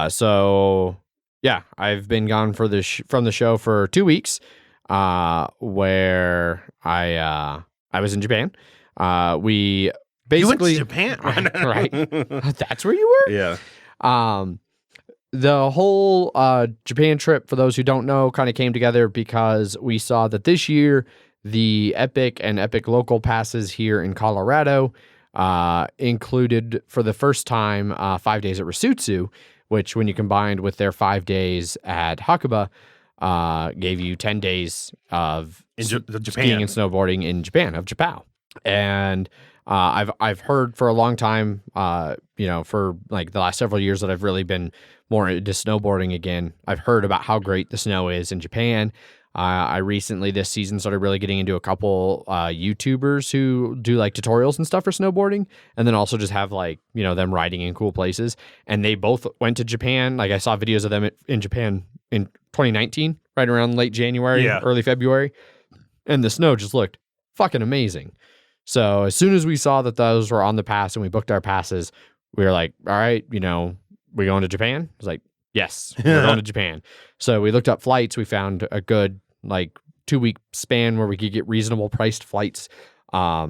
So yeah, I've been gone from the show for 2 weeks, where I was in Japan. We basically you went to Japan, right? That's where you were. Yeah. the whole Japan trip, for those who don't know, kind of came together because we saw that this year the Epic and Epic local passes here in Colorado included for the first time 5 days at Risutsu, which when you combined with their 5 days at Hakuba, gave you 10 days of skiing and snowboarding in Japan, of Japao. And I've heard for a long time, for like the last several years that I've really been more into snowboarding again. I've heard about how great the snow is in Japan. I recently this season started really getting into a couple YouTubers who do like tutorials and stuff for snowboarding, and then also just have like, them riding in cool places. And they both went to Japan. Like I saw videos of them in Japan in 2019, right around late January, early February, and the snow just looked fucking amazing. So as soon as we saw that those were on the pass and we booked our passes, we were like, all right, we going to Japan? I was like, yes, we're going to Japan. So we looked up flights. We found a good 2-week span where we could get reasonable priced flights. How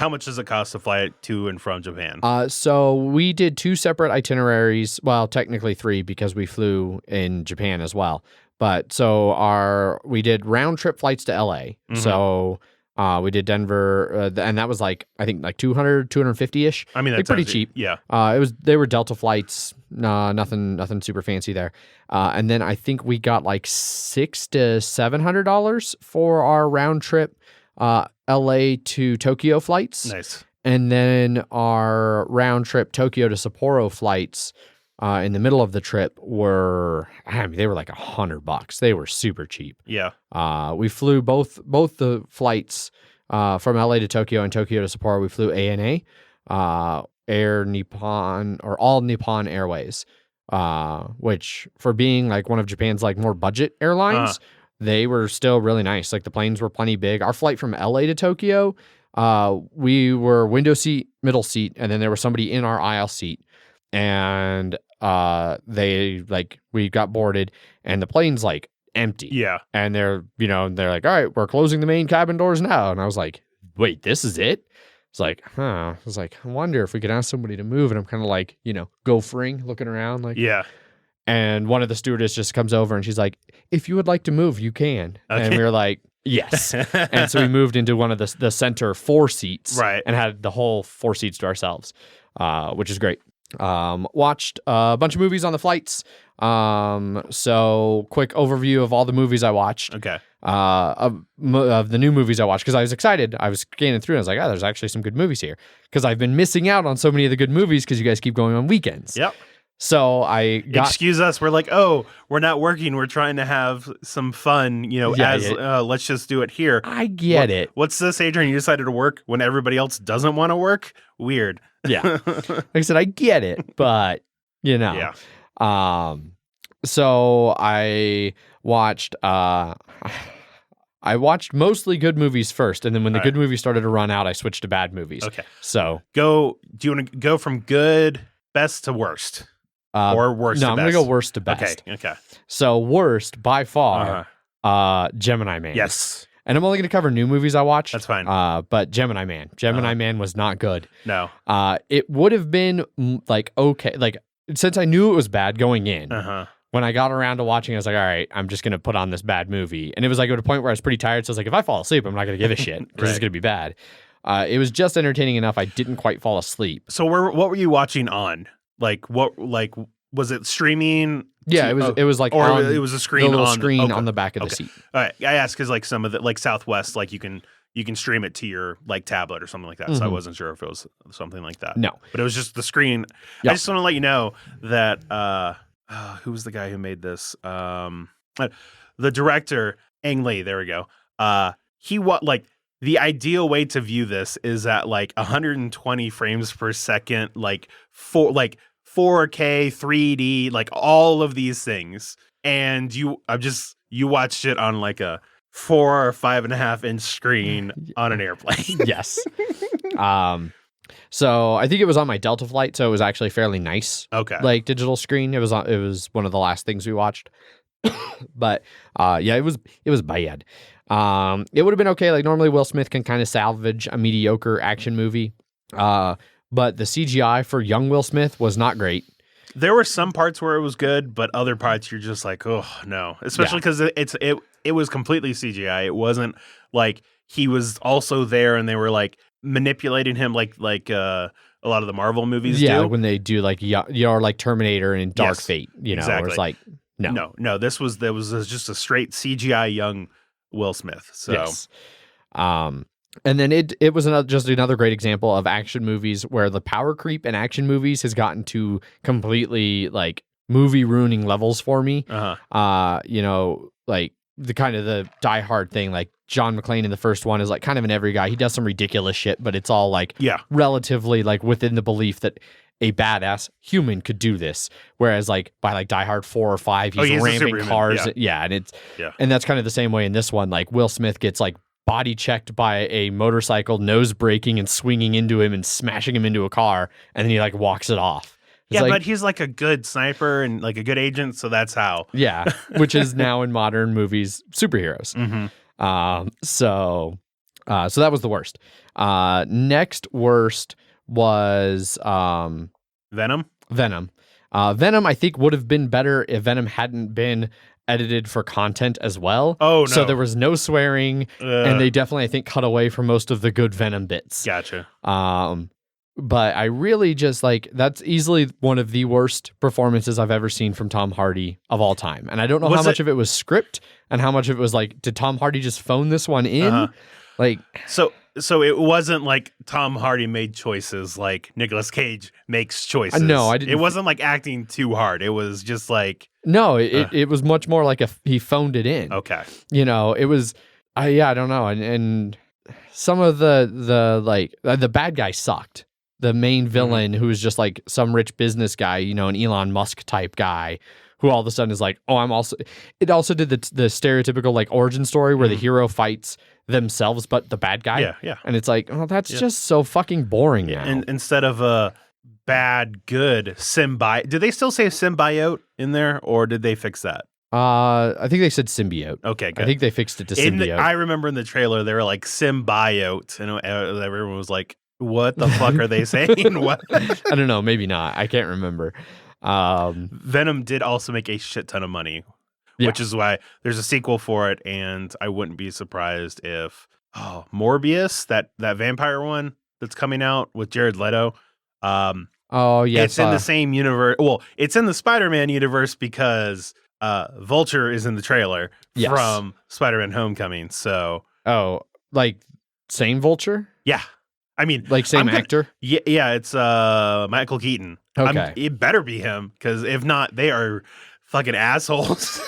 much does it cost to fly to and from Japan? So we did 2 separate itineraries. Well, technically 3 because we flew in Japan as well. But so we did round trip flights to LA. Mm-hmm. So we did Denver, and that was I think 200, 250-ish. I mean, that's pretty cheap. Yeah. They were Delta flights. Nothing super fancy there. And then I think we got $600 to $700 for our round trip, LA to Tokyo flights. Nice. And then our round trip Tokyo to Sapporo flights, in the middle of the trip they were like $100. They were super cheap. Yeah. We flew both the flights from LA to Tokyo and Tokyo to Sapporo. We flew ANA, Air Nippon, or All Nippon Airways, which for being one of Japan's more budget airlines, they were still really nice. The planes were plenty big. Our flight from LA to Tokyo, we were window seat, middle seat, and then there was somebody in our aisle seat. And we got boarded and the plane's empty. Yeah. And they're like, all right, we're closing the main cabin doors now. And I was like, wait, this is it? It's like, huh. I was like, I wonder if we could ask somebody to move. And I'm kind of gophering, looking around yeah. And one of the stewardess just comes over and she's like, if you would like to move, you can. Okay. And we were like, yes. And so we moved into one of the center 4 seats. Right. And had the whole 4 seats to ourselves, which is great. Watched a bunch of movies on the flights. So quick overview of all the movies I watched. Okay. Of the new movies I watched, because I was excited. I was scanning through and I was like, there's actually some good movies here. Because I've been missing out on so many of the good movies because you guys keep going on weekends. Yep. So I got... Excuse us. We're like, we're not working. We're trying to have some fun, let's just do it here. I get it. What's this, Adrian? You decided to work when everybody else doesn't want to work? Weird. Yeah. Like I said, I get it, but Yeah. So I watched mostly good movies first, and then when the good movies started to run out, I switched to bad movies. Okay. So do you want to go from good best to worst? Or worst to best? No, I'm going to go worst to best. Okay. So worst by far, Gemini Man. Yes. And I'm only going to cover new movies I watched. That's fine. But Gemini Man. Man was not good. No. It would have been okay. Since I knew it was bad going in, when I got around to watching, I was like, all right, I'm just going to put on this bad movie. And it was at a point where I was pretty tired. So I was like, if I fall asleep, I'm not going to give a shit because it's going to be bad. It was just entertaining enough. I didn't quite fall asleep. So what were you watching on? Was it streaming? Yeah, it was it was a screen the little on screen on the back of the seat. All right, I asked because some of the Southwest, you can stream it to your tablet or something like that. Mm-hmm. So I wasn't sure if it was something like that. No, but it was just the screen. Yep. I just want to let you know that who was the guy who made this? The director, Ang Lee. There we go. The ideal way to view this is at 120 frames per second, 4K, 3D, all of these things. And you watched it on a 4 or 5.5 inch screen on an airplane. Yes. So I think it was on my Delta flight, so it was actually fairly nice. Okay. Digital screen. It was one of the last things we watched. But it was bad. It would have been okay. Normally Will Smith can kind of salvage a mediocre action movie. But the CGI for young Will Smith was not great. There were some parts where it was good, but other parts you're just like, oh no. Especially because it was completely CGI. It wasn't like he was also there and they were like manipulating him like a lot of the Marvel movies do. When they do like you're like Terminator and Dark Yes, Fate, you know, exactly. where it's like no. There was just a straight CGI young Will Smith. So yes. And then it was just another great example of action movies where the power creep in action movies has gotten to completely like movie ruining levels for me. You know, like the kind of the Die Hard thing, like John McClane in the first one is like kind of an every guy. He does some ridiculous shit, but it's all like relatively like within the belief that a badass human could do this. Whereas like by like Die Hard 4 or 5, he's ramming cars. And that's kind of the same way in this one. Like Will Smith gets like body checked by a motorcycle, nose braking and swinging into him and smashing him into a car, and then he like walks it off. It's but he's like a good sniper and like a good agent, so that's how. Yeah, which is now in modern movies superheroes. So that was the worst. Next worst was Venom. Venom, I think would have been better if Venom hadn't been edited for content as well. Oh, no. So there was no swearing, and they definitely, I think, cut away from most of the good Venom bits. Gotcha. But I really just like, that's easily one of the worst performances I've ever seen from Tom Hardy of all time. And I don't know how much of it was script and how much of it was like, did Tom Hardy just phone this one in? Like, so it wasn't like Tom Hardy made choices like Nicolas Cage makes choices. No, I didn't. It wasn't like acting too hard. It was just like, no, it was much more like he phoned it in. Okay. You know, it was, I don't know. And some of the like, the bad guy sucked. The main villain who was just like some rich business guy, you know, an Elon Musk type guy who all of a sudden is like, oh, it also did the stereotypical like origin story where the hero fights themselves, but the bad guy. Yeah. And it's like, oh, that's just so fucking boring now. And instead of a bad, good symbiote, did they still say symbiote in there or did they fix that? I think they said symbiote. Okay, good. I think they fixed it to symbiote. I remember in the trailer, they were like symbiote and everyone was like, what the fuck are they saying? What? I don't know. Maybe not. I can't remember. Venom did also make a shit ton of money, which is why there's a sequel for it. And I wouldn't be surprised if Morbius, that vampire one that's coming out with Jared Leto. It's in the same universe. Well, it's in the Spider-Man universe because Vulture is in the trailer from Spider-Man Homecoming. So, like same Vulture? Yeah. I mean, like same actor? Yeah, it's Michael Keaton. Okay. It better be him, because if not, they are fucking assholes.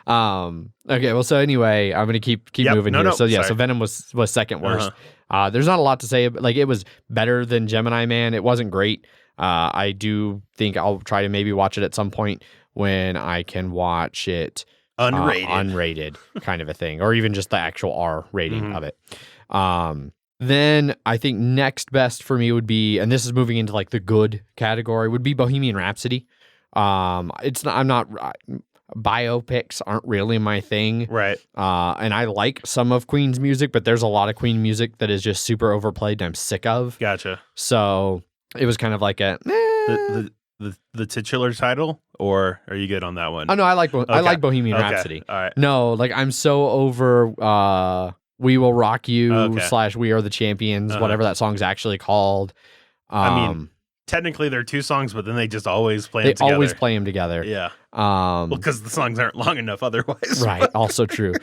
Okay, well, so anyway, I'm gonna keep moving here. So so Venom was second worst. There's not a lot to say, but like it was better than Gemini Man. It wasn't great. I do think I'll try to maybe watch it at some point when I can watch it unrated kind of a thing, or even just the actual R rating of it. Then I think next best for me would be, and this is moving into like the good category, would be Bohemian Rhapsody. Biopics aren't really my thing. Right. And I like some of Queen's music, but there's a lot of Queen music that is just super overplayed and I'm sick of. Gotcha. So it was kind of like a the titular title, or are you good on that one? Oh no, I like Bohemian Rhapsody. All right. No, like I'm so over We Will Rock You / We Are the Champions, whatever that song's actually called. I mean, technically they're two songs, but then they just always play them together. They always play them together. Yeah. Well, because the songs aren't long enough otherwise. Right. Also true.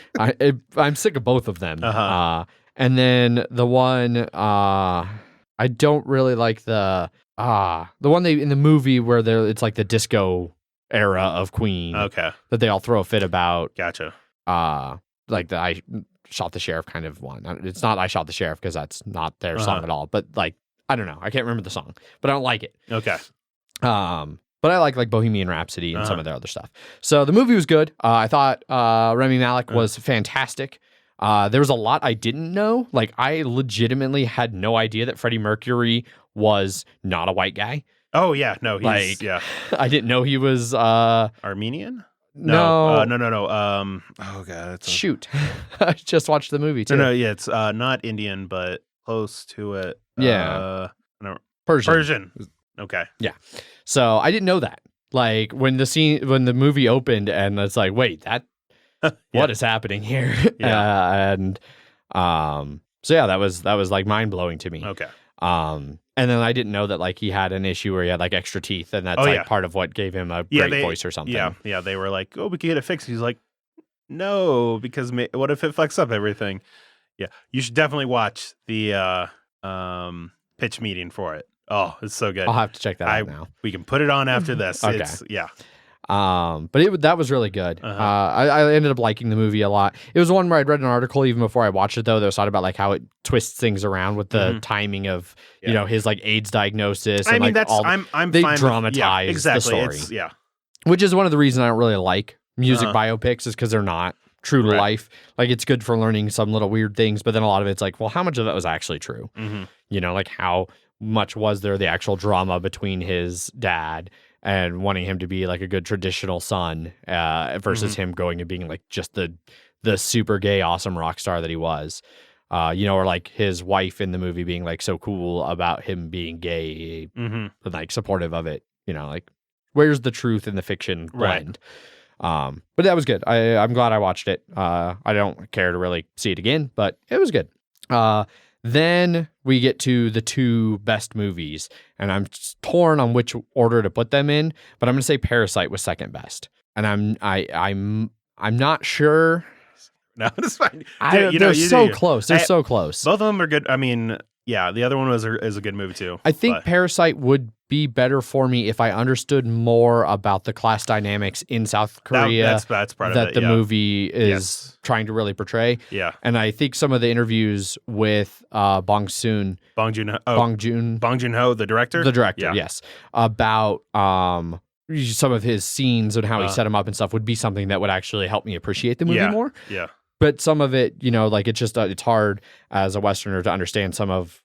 I'm sick of both of them. And then the one I don't really like the one they in the movie where it's like the disco era of Queen. Okay. That they all throw a fit about. Gotcha. Like the I Shot the Sheriff kind of one. It's not I Shot the Sheriff because that's not their song at all. But like, I don't know. I can't remember the song, but I don't like it. Okay. But I like Bohemian Rhapsody and some of their other stuff. So the movie was good. I thought Rami Malek was fantastic. There was a lot I didn't know. Like I legitimately had no idea that Freddie Mercury was not a white guy. Oh yeah, no, he's I didn't know he was Armenian. No. Oh god, shoot. I just watched the movie too. No, yeah, it's not Indian, but close to it. Yeah. Persian. Okay. Yeah. So I didn't know that. Like when the movie opened and it's like, wait, that what is happening here? So yeah, that was like mind blowing to me. Okay. And then I didn't know that like he had an issue where he had like extra teeth, and that's part of what gave him a great voice or something. Yeah. They were like, oh, we can get it fixed. He's like, no, because what if it fucks up everything? Yeah, you should definitely watch the pitch meeting for it. Oh, it's so good. I'll have to check that out now. We can put it on after this. Okay. But that was really good. I ended up liking the movie a lot. It was one where I'd read an article even before I watched it, though, that was thought about like how it twists things around with the timing of you know, his like AIDS diagnosis. I and, mean, like, they dramatize the story. Which is one of the reasons I don't really like music biopics, is because they're not true to life. Like, it's good for learning some little weird things, but then a lot of it's like, well, how much of that was actually true? You know, like how much was there the actual drama between his dad and wanting him to be like a good traditional son versus him going and being like just the super gay awesome rock star that he was, you know, or like his wife in the movie being like so cool about him being gay and like supportive of it, you know, like where's the truth in the fiction blend? But that was good. I'm glad I watched it. I don't care to really see it again, but it was good. Then we get to the two best movies, and I'm torn on which order to put them in, but I'm going to say Parasite was second best. And I'm not sure. No, it's fine. They're so close. They're so close. Both of them are good. I mean, yeah, the other one is a good movie too. I think Parasite would be better for me if I understood more about the class dynamics in South Korea. That's part of that it, the movie is trying to really portray. Yeah, and I think some of the interviews with Bong Joon-ho, the director, yes, about some of his scenes and how he set him up and stuff would be something that would actually help me appreciate the movie more. Yeah. But some of it, you know, like it's just it's hard as a Westerner to understand some of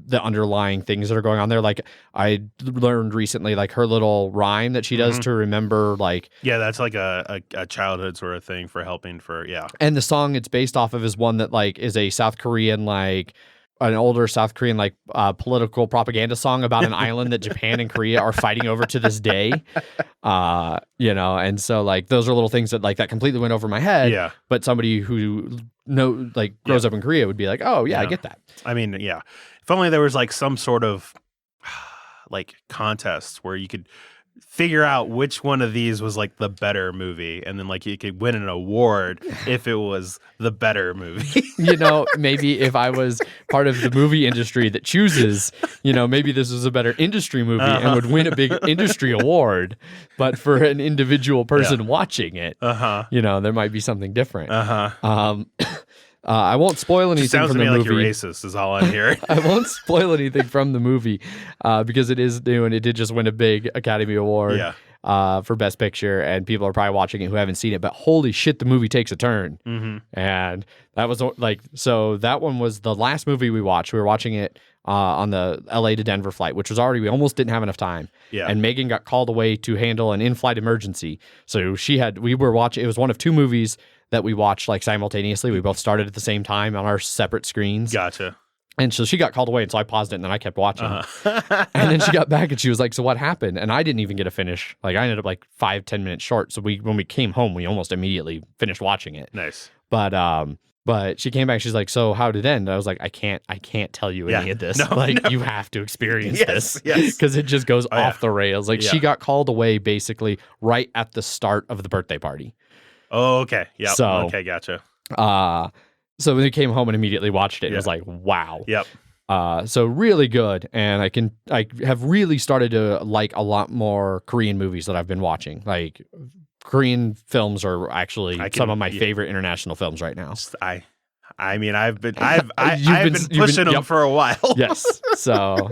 the underlying things that are going on there. Like I learned recently, like her little rhyme that she does to remember, like that's like a childhood sort of thing for helping for And the song it's based off of is one that like is a South Korean like. An older South Korean like political propaganda song about an island that Japan and Korea are fighting over to this day, you know, and so like those are little things that like that completely went over my head. Yeah, but somebody who grows up in Korea would be like, oh yeah, I get that. I mean, yeah, if only there was like some sort of like contest where you could figure out which one of these was like the better movie, and then like you could win an award if it was the better movie. You know, maybe if I was part of the movie industry that chooses, you know, maybe this was a better industry movie and would win a big industry award, but for an individual person watching it, you know, there might be something different. I won't spoil anything sounds from to the me movie. Like you're racist is all I'm hearing. I won't spoil anything from the movie because it is new and it did just win a big Academy Award for Best Picture, and people are probably watching it who haven't seen it. But holy shit, the movie takes a turn. And that was like, so that one was the last movie we watched. We were watching it on the LA to Denver flight, which was we almost didn't have enough time. Yeah. And Megan got called away to handle an in-flight emergency. So we were watching, it was one of two movies that we watched like simultaneously. We both started at the same time on our separate screens. Gotcha. And so she got called away, and so I paused it, and then I kept watching. And then she got back, and she was like, so what happened? And I didn't even get a finish. Like, I ended up like 5-10 minutes short. So when we came home, we almost immediately finished watching it. Nice. But she came back, she's like, so how did it end? I was like, I can't tell you any of this. You have to experience this. Yes. Because it just goes off the rails. Like, she got called away basically right at the start of the birthday party. Oh, okay. Yeah. So, okay, gotcha. So when we came home and immediately watched it, it was like, wow. Yep. So really good, and I have really started to like a lot more Korean movies that I've been watching. Like Korean films are actually some of my favorite international films right now. I mean, I've been pushing them for a while. Yes. So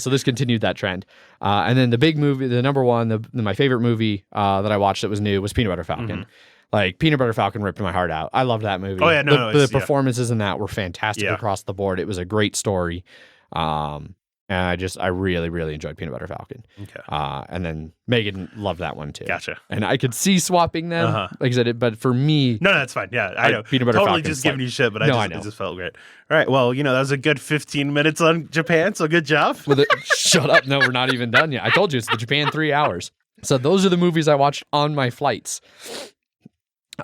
this continued that trend. And then the big movie, the number one, my favorite movie that I watched that was new was Peanut Butter Falcon. Like, Peanut Butter Falcon ripped my heart out. I loved that movie. Oh, yeah, the performances in that were fantastic across the board. It was a great story. And And I really, really enjoyed Peanut Butter Falcon. Okay. And then Megan loved that one too. Gotcha. And I could see swapping them, like I said, but for me, no, that's fine. Yeah, I know. Peanut Butter totally Falcon's just giving like, you shit, but no, I just felt great. All right, well, that was a good 15 minutes on Japan, so good job. Shut up! No, we're not even done yet. I told you it's the Japan 3 hours. So those are the movies I watched on my flights.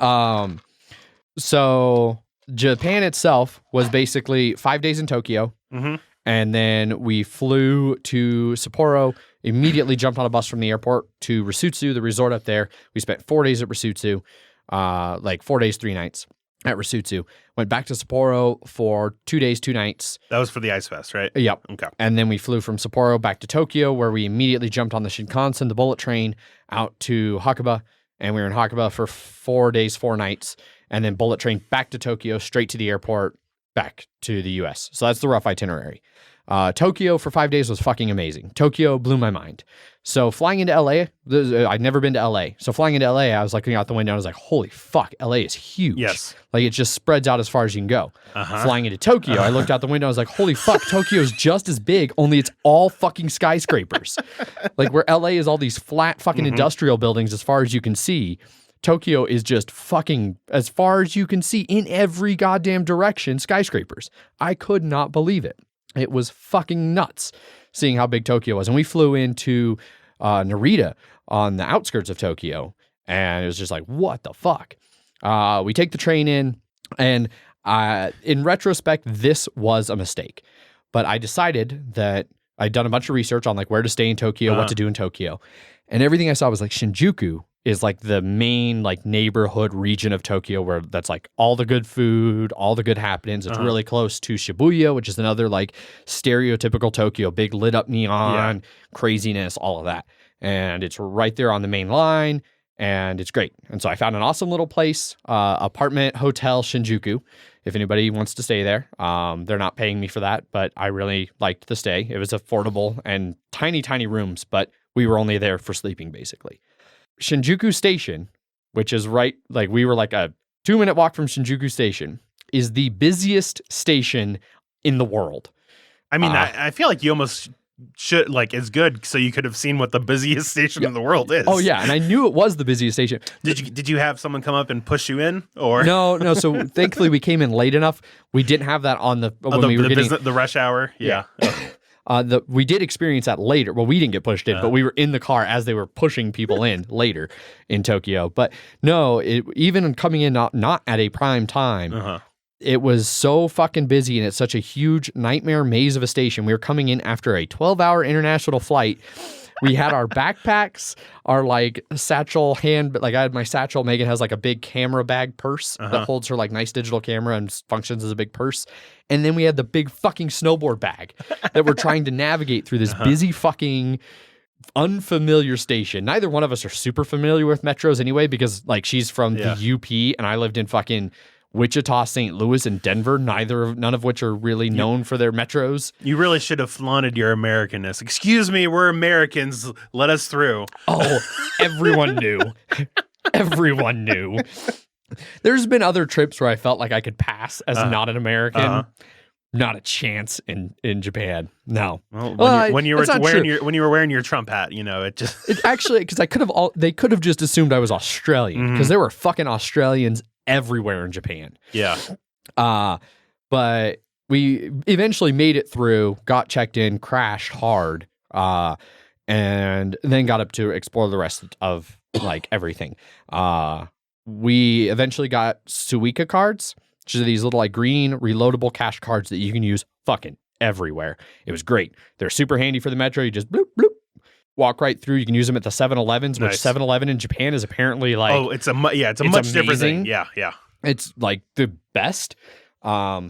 So Japan itself was basically 5 days in Tokyo. Mm-hmm. And then we flew to Sapporo, immediately jumped on a bus from the airport to Risutsu, the resort up there. We spent 4 days at Risutsu, 4 days, 3 nights at Risutsu. Went back to Sapporo for 2 days, 2 nights. That was for the Ice Fest, right? Yep. Okay. And then we flew from Sapporo back to Tokyo, where we immediately jumped on the Shinkansen, the bullet train, out to Hakuba. And we were in Hakuba for 4 days, 4 nights. And then bullet train back to Tokyo, straight to the airport, back to the US. So that's the rough itinerary. Tokyo for 5 days was fucking amazing. Tokyo blew my mind. So flying into LA, I'd never been to LA. So flying into LA, I was looking out the window and I was like, holy fuck, LA is huge. Yes. Like it just spreads out as far as you can go. Flying into Tokyo, I looked out the window, I was like, holy fuck, Tokyo is just as big, only it's all fucking skyscrapers. Like where LA is all these flat fucking industrial buildings as far as you can see, Tokyo is just fucking, as far as you can see, in every goddamn direction, skyscrapers. I could not believe it. It was fucking nuts seeing how big Tokyo was. And we flew into Narita on the outskirts of Tokyo. And it was just like, what the fuck? We take the train in. And in retrospect, this was a mistake. But I decided that I'd done a bunch of research on like where to stay in Tokyo, what to do in Tokyo. And everything I saw was like Shinjuku is like the main like neighborhood region of Tokyo where that's like all the good food, all the good happenings. It's really close to Shibuya, which is another like stereotypical Tokyo, big lit up neon, craziness, all of that. And it's right there on the main line and it's great. And so I found an awesome little place, apartment, hotel, Shinjuku, if anybody wants to stay there. They're not paying me for that, but I really liked the stay. It was affordable and tiny, tiny rooms, but we were only there for sleeping basically. Shinjuku Station, which is right, like we were like a 2-minute walk from Shinjuku Station, is the busiest station in the world. I mean, I feel like you almost should, like, it's good so you could have seen what the busiest station in the world is. Oh, yeah, and I knew it was the busiest station. Did you have someone come up and push you in? Or No, so thankfully we came in late enough. We didn't have that on the, the rush hour? Yeah. We did experience that later. Well, we didn't get pushed in, but we were in the car as they were pushing people in later in Tokyo. But no, even coming in not at a prime time, it was so fucking busy and it's such a huge nightmare maze of a station. We were coming in after a 12-hour international flight. We had our backpacks, our like satchel like I had my satchel. Megan has like a big camera bag purse that holds her like nice digital camera and functions as a big purse. And then we had the big fucking snowboard bag that we're trying to navigate through this busy fucking unfamiliar station. Neither one of us are super familiar with metros anyway, because like she's from the UP and I lived in fucking Wichita, St. Louis, and Denver, none of which are really known for their metros. You really should have flaunted your Americanness. Excuse me, we're Americans. Let us through. Oh, everyone knew. Everyone knew. There's been other trips where I felt like I could pass as not an American. Not a chance in Japan. No. Well, when you were wearing your Trump hat, it actually, because they could have just assumed I was Australian, because there were fucking Australians everywhere in Japan. Yeah. But we eventually made it through, got checked in, crashed hard, and then got up to explore the rest of like everything. We eventually got Suica cards, which are these little like green reloadable cash cards that you can use fucking everywhere. It was great. They're super handy for the metro. You just bloop, bloop, walk right through. You can use them at the 7-Elevens, which 7-Eleven in Japan is apparently like... Oh, it's a much different thing. Yeah. It's like the best. Yeah,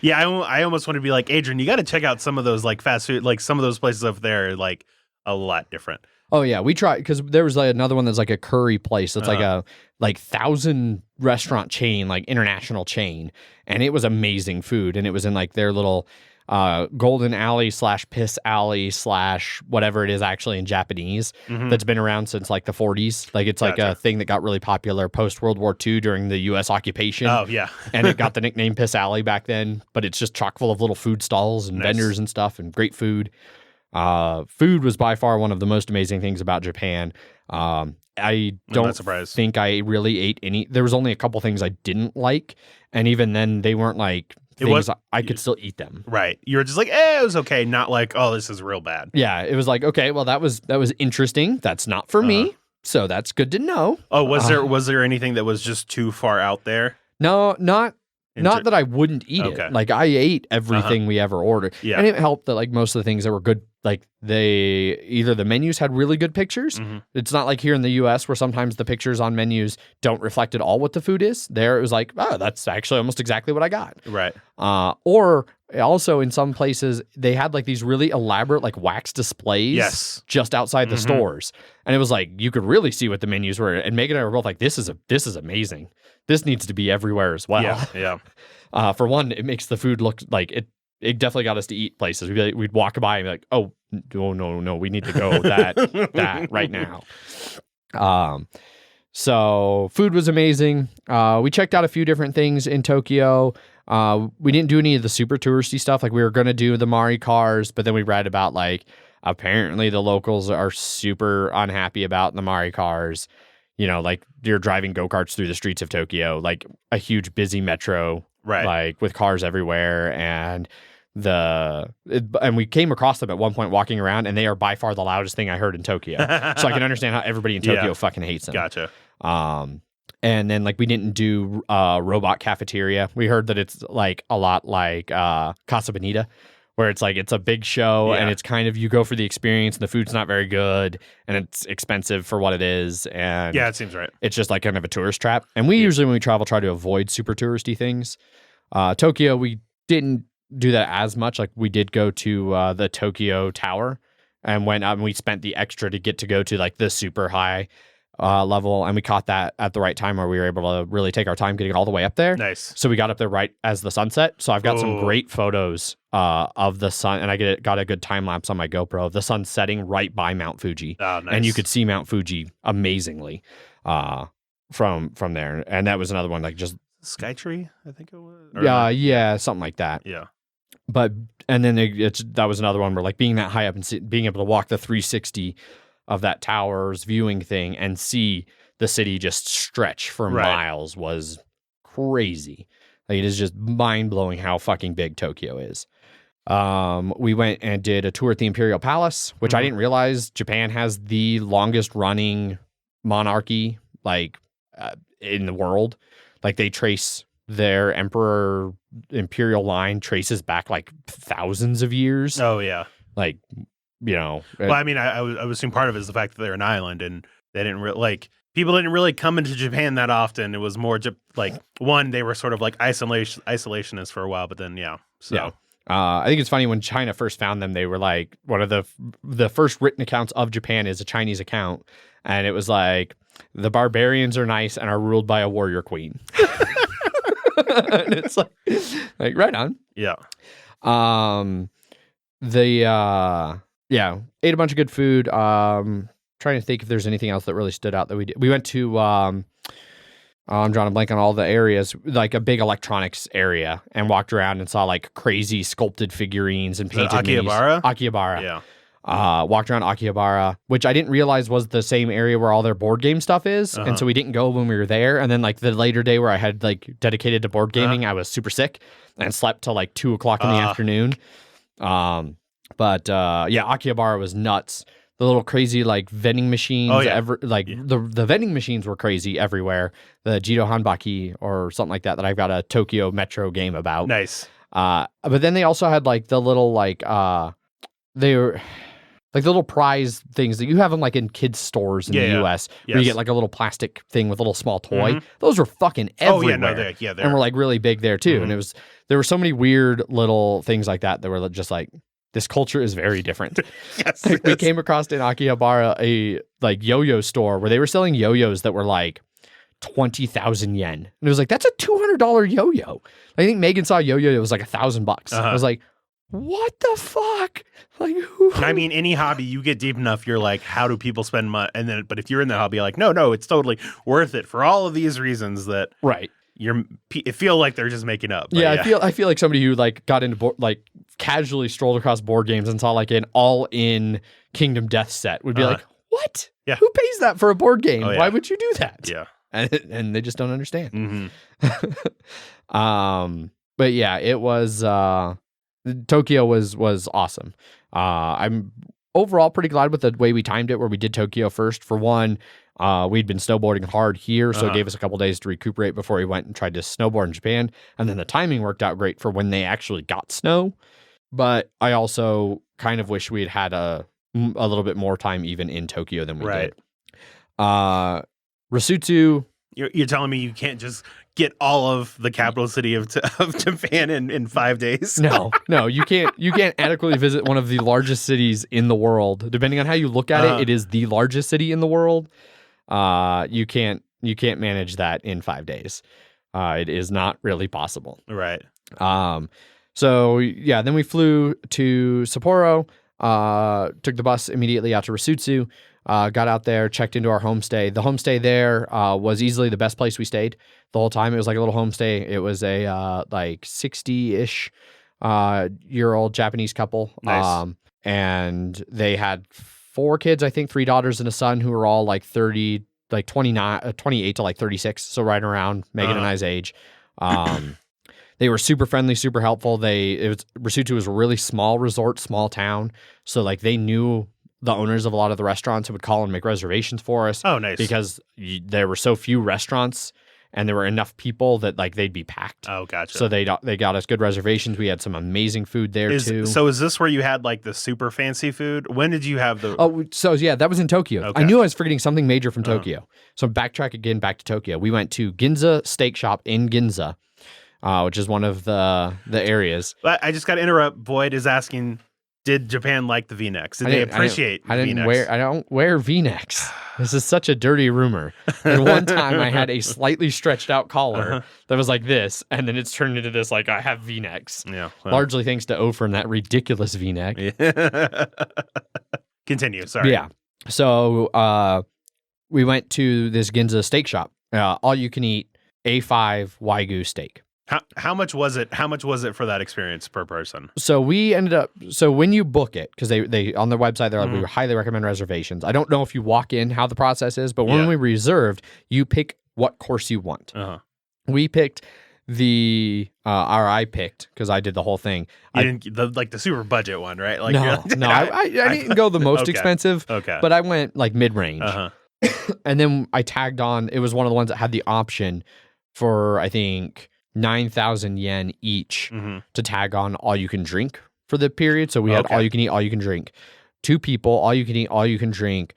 I almost want to be like, Adrian, you got to check out some of those like fast food, like some of those places up there are like a lot different. Oh yeah, we tried, because there was like another one that's like a curry place. It's like a 1,000 restaurant chain, like international chain, and it was amazing food. And it was in like their little Golden Alley / Piss Alley / whatever it is actually in Japanese that's been around since like the 40s. Like it's like a thing that got really popular post World War II during the U.S. occupation. Oh, yeah. And it got the nickname Piss Alley back then, but it's just chock full of little food stalls and vendors and stuff and great food. Food was by far one of the most amazing things about Japan. I don't think I really ate any. There was only a couple things I didn't like, and even then they weren't like things I could still eat them. Right. You were just like, it was okay. Not like, oh, this is real bad. Yeah. It was like, okay, well, that was interesting. That's not for me. So that's good to know. Oh, was there anything that was just too far out there? No, not that I wouldn't eat it. Like I ate everything we ever ordered. Yeah. And it helped that like most of the things that were good, like either the menus had really good pictures. It's not like here in the US where sometimes the pictures on menus don't reflect at all what the food is. There it was like, oh, that's actually almost exactly what I got. Right. Or also in some places they had like these really elaborate like wax displays just outside the stores. And it was like you could really see what the menus were. And Megan and I were both like, this is amazing. This needs to be everywhere as well. Yeah. For one, it makes the food look like it definitely got us to eat places. We'd walk by and be like, oh no, we need to go that right now. So food was amazing. We checked out a few different things in Tokyo. We didn't do any of the super touristy stuff. Like we were going to do the Mari cars, but then we read about like apparently the locals are super unhappy about the Mari cars. You know, like you're driving go-karts through the streets of Tokyo, like a huge busy metro, like with cars everywhere. And we came across them at one point walking around, and they are by far the loudest thing I heard in Tokyo. So I can understand how everybody in Tokyo fucking hates them. Gotcha. And then like we didn't do robot cafeteria. We heard that it's like a lot like Casa Bonita, where it's like it's a big show and it's kind of you go for the experience and the food's not very good and it's expensive for what it is. And it seems right. It's just like kind of a tourist trap. And we usually when we travel try to avoid super touristy things. Tokyo, we didn't do that as much. Like we did go to the Tokyo Tower and we spent the extra to get to go to like the super high level, and we caught that at the right time where we were able to really take our time getting all the way up there. Nice. So we got up there right as the sunset. So I've got some great photos of the sun, and I got a good time lapse on my GoPro of the sun setting right by Mount Fuji. Oh, nice. And you could see Mount Fuji amazingly from there. And that was another one like just Skytree, I think it was. Yeah, something like that. Yeah. But and then that was another one where like being that high up and being able to walk the 360 of that tower's viewing thing and see the city just stretch for miles was crazy. Like it is just mind blowing how fucking big Tokyo is. We went and did a tour at the Imperial Palace, which I didn't realize Japan has the longest running monarchy like in the world. Like they trace their emperor imperial line traces back like thousands of years. Oh yeah. Like, you know, well, I mean, I would assume part of it is the fact that they're an island and they didn't people didn't really come into Japan that often. It was more like one, they were sort of like isolationists for a while, but then I think it's funny when China first found them, they were like one of the first written accounts of Japan is a Chinese account, and it was like the barbarians are nice and are ruled by a warrior queen. And it's like right on. Yeah. Ate a bunch of good food. Trying to think if there's anything else that really stood out that we did. We went to I'm drawing a blank on all the areas, like a big electronics area, and walked around and saw like crazy sculpted figurines and painted Akihabara? Akihabara. Yeah. Walked around Akihabara, which I didn't realize was the same area where all their board game stuff is. And so we didn't go when we were there. And then like the later day where I had like dedicated to board gaming, I was super sick and slept till like 2:00 in the afternoon. But Akihabara was nuts. The little crazy like vending machines, the vending machines were crazy everywhere. The Jido Hanbaki or something like that I've got a Tokyo Metro game about. Nice. But then they also had like the little they were like the little prize things that you have them like in kids stores in the US where you get like a little plastic thing with a little small toy. Those were fucking everywhere. And were like really big there too. And there were so many weird little things like that were just like, this culture is very different. We came across in Akihabara a like yo-yo store where they were selling yo-yos that were like 20,000 yen. And it was like, that's a $200 yo-yo. I think Megan saw a yo-yo that was like $1,000. I was like, what the fuck? Like, who? I mean, any hobby, you get deep enough, you're like, how do people spend money? And then, but if you're in the hobby, like, no, it's totally worth it for all of these reasons that Right. it feel like they're just making up. Yeah, I feel like somebody who like got into like casually strolled across board games and saw like an all-in Kingdom Death set would be like, what? Yeah. Who pays that for a board game? Oh, yeah. Why would you do that? Yeah. And they just don't understand. Mm-hmm. But yeah, it was Tokyo was awesome. I'm overall pretty glad with the way we timed it, where we did Tokyo first. For one, we'd been snowboarding hard here, so it gave us a couple days to recuperate before we went and tried to snowboard in Japan. And then the timing worked out great for when they actually got snow. But I also kind of wish we'd had a little bit more time even in Tokyo than we did. Rasutsu. You're telling me you can't just get all of the capital city of Japan in 5 days? No, you can't adequately visit one of the largest cities in the world. Depending on how you look at it is the largest city in the world. You can't manage that in 5 days. It is not really possible. Right. So yeah, then we flew to Sapporo, took the bus immediately out to Rasutsu, got out there, checked into our homestay. The homestay there was easily the best place we stayed the whole time. It was like a little homestay. It was a like 60-ish year old Japanese couple. Nice. And they had 4 kids, I think 3 daughters and a son, who were all like 30, like 28 to like 36. So right around Megan and I's age. They were super friendly, super helpful. Rasutsu was a really small resort, small town. So like they knew the owners of a lot of the restaurants who would call and make reservations for us. Oh, nice. Because there were so few restaurants and there were enough people that like they'd be packed. Oh, gotcha. So they got us good reservations. We had some amazing food there too. So is this where you had like the super fancy food? When did you have the... Oh, so yeah, that was in Tokyo. Okay. I knew I was forgetting something major from Tokyo. So backtrack again back to Tokyo. We went to Ginza Steak Shop in Ginza, which is one of the areas. I just got to interrupt. Boyd is asking, did Japan like the V-necks? Did they appreciate V-necks? I don't wear V-necks. This is such a dirty rumor. And one time I had a slightly stretched out collar that was like this, and then it's turned into this like I have V-necks. Yeah. Well. Largely thanks to Ofer and that ridiculous V-neck. Yeah. Continue. Sorry. Yeah. So we went to this Ginza steak shop. All you can eat A5 Wagyu steak. How much was it? How much was it for that experience per person? So we ended up. So when you book it, because they on their website they're like, we highly recommend reservations. I don't know if you walk in how the process is, but when we reserved, you pick what course you want. We picked I picked because I did the whole thing. You didn't like the super budget one, right? Like no, I didn't go the most expensive. Okay, but I went like mid range, and then I tagged on. It was one of the ones that had the option for I think 9,000 yen each to tag on all you can drink for the period. So we had all you can eat, all you can drink. 2 people, all you can eat, all you can drink,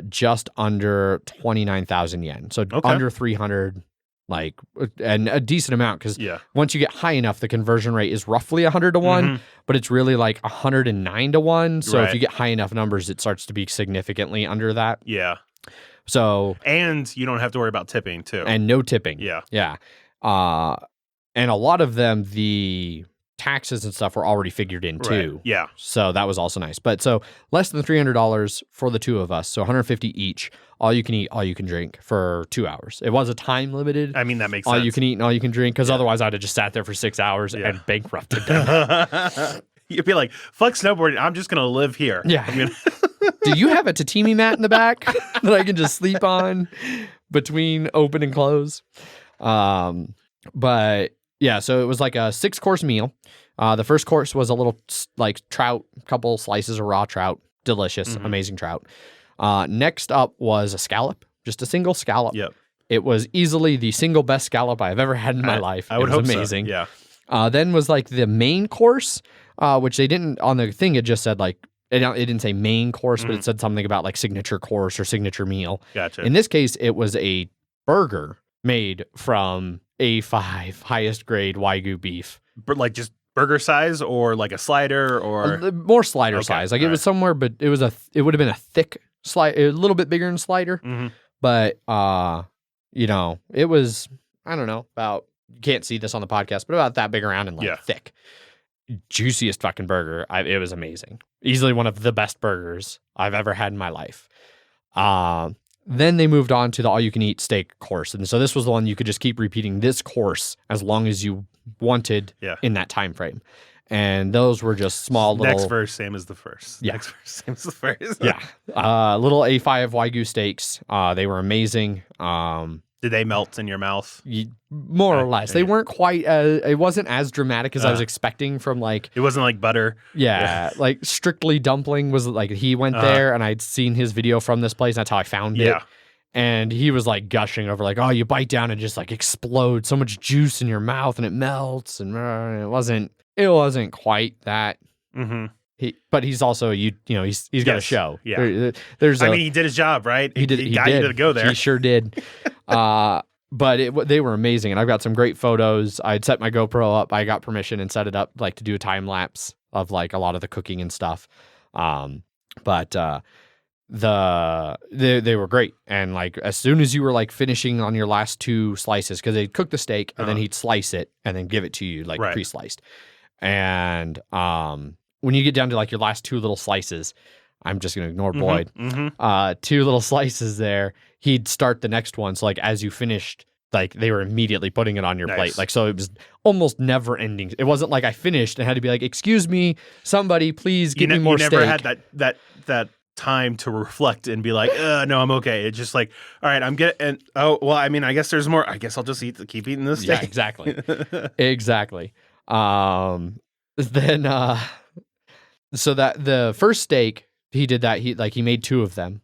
just under 29,000 yen. So under 300, like, and a decent amount because once you get high enough, the conversion rate is roughly 100 to 1, but it's really like 109 to 1. So if you get high enough numbers, it starts to be significantly under that. Yeah. So. And you don't have to worry about tipping too. And no tipping. Yeah. Yeah. And a lot of them, the taxes and stuff were already figured in too. Right. Yeah. So that was also nice. But so less than $300 for the 2 of us. So 150 each. All you can eat, all you can drink for 2 hours. It was a time limited. I mean, that makes sense. All you can eat and all you can drink. Because otherwise I'd have just sat there for 6 hours and bankrupted them. You'd be like, fuck snowboarding. I'm just going to live here. Yeah. Do you have a tatami mat in the back that I can just sleep on between open and close? But yeah, so it was like a 6-course meal. The first course was a little like trout, couple slices of raw trout, delicious, amazing trout. Next up was a scallop, just a single scallop. Yep. It was easily the single best scallop I've ever had in my life. I would hope amazing. So. Yeah. Then was like the main course, which they didn't on the thing. It just said like it didn't say main course, but it said something about like signature course or signature meal. Gotcha. In this case, it was a burger made from A5 highest grade Wagyu beef. But like just burger size or like a slider or more slider size. Like it was somewhere, but it would have been a thick slide, a little bit bigger than slider. But it was, I don't know, about, you can't see this on the podcast, but about that big around and like thick. juiciest fucking burger. It was amazing. Easily one of the best burgers I've ever had in my life. Then they moved on to the all-you-can-eat steak course. And so this was the one you could just keep repeating this course as long as you wanted in that time frame. And those were just small little... Next verse, same as the first. Yeah. Next verse, same as the first. Yeah. Little A5 Wagyu steaks. They were amazing. Did they melt in your mouth? More or less. They weren't quite... it wasn't as dramatic as I was expecting from like... It wasn't like butter? Yeah. Like Strictly Dumpling was like... He went there and I'd seen his video from this place. And that's how I found it. And he was like gushing over like, oh, you bite down and just like explodes. So much juice in your mouth and it melts. And it wasn't quite that. Mm-hmm. But he's also he's got a show. Yeah. I mean, he did his job, right? He got you to go there. He sure did. But they were amazing, and I've got some great photos. I'd set my GoPro up. I got permission and set it up like to do a time lapse of like a lot of the cooking and stuff. But they were great, and like as soon as you were like finishing on your last 2 slices, because they'd cook the steak and then he'd slice it and then give it to you like pre-sliced. And when you get down to like your last 2 little slices, I'm just going to ignore Boyd. 2 little slices there, he'd start the next one. So like as you finished, like they were immediately putting it on your plate. Like, so it was almost never ending. It wasn't like I finished and had to be like, excuse me, somebody please give me more steak. You never had that time to reflect and be like, no, I'm okay. It's just like, all right, I'm getting, I mean, I guess there's more. I guess I'll just keep eating this steak. Yeah, exactly. Exactly. Then, so that the first steak, he did that. He made 2 of them,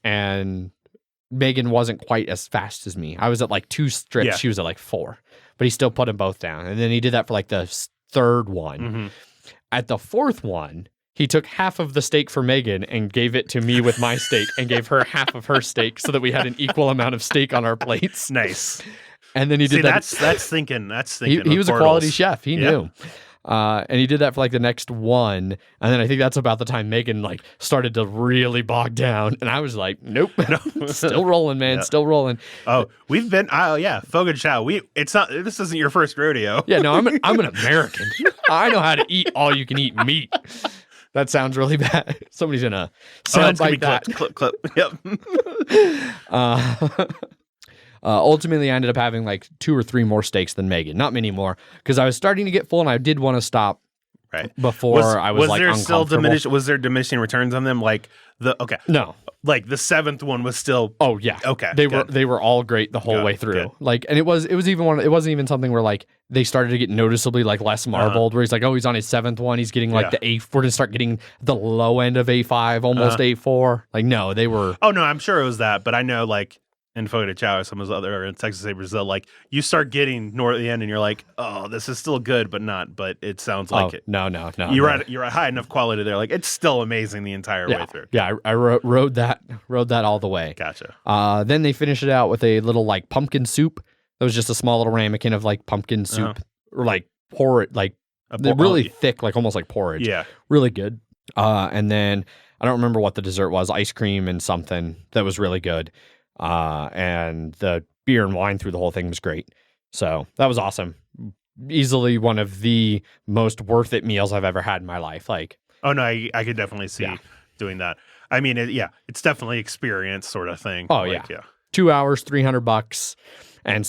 and Megan wasn't quite as fast as me. I was at like 2 strips. Yeah. She was at like 4, but he still put them both down. And then he did that for like the 3rd one. At the 4th one, he took half of the steak for Megan and gave it to me with my steak and gave her half of her steak so that we had an equal amount of steak on our plates. Nice. And then he did that. That's thinking. He was a quality chef. He knew. And he did that for like the next one. And then I think that's about the time Megan like started to really bog down. And I was like, nope, still rolling, man. Still rolling. Oh, we've been, Fogo Chow. This isn't your first rodeo. Yeah, no, I'm an American. I know how to eat all you can eat meat. That sounds really bad. Somebody's gonna sound like that. Clip. Yep. Ultimately, I ended up having like 2 or 3 more steaks than Megan. Not many more, because I was starting to get full, and I did want to stop. Right. Before I was like there uncomfortable. still was there diminishing returns on them? Like no, like the 7th one was still. Oh yeah. Okay. They were all great the whole way through. Good. Like, and it was even one. It wasn't even something where like they started to get noticeably like less marbled. Where he's like, oh, he's on his 7th one. He's getting like the A. We're gonna start getting the low end of A5, almost A4. Like no, they were. Oh no, I'm sure it was that, but I know like. In Fogo de Chao, some of those other in Texas A Brazil, like you start getting north at the end, and you're like, "Oh, this is still good, but not." But it sounds like it. No. You're at high enough quality there. Like it's still amazing the entire way through. Yeah, I rode that all the way. Gotcha. Then they finished it out with a little like pumpkin soup. That was just a small little ramekin of like pumpkin soup, or like porridge, like really thick, like almost like porridge. Yeah, really good. And then I don't remember what the dessert was, ice cream and something that was really good. And the beer and wine through the whole thing was great. So that was awesome. Easily one of the most worth it meals I've ever had in my life. Like, oh no, I could definitely see doing that. I mean, it's definitely experience sort of thing. Oh yeah. 2 hours, $300, and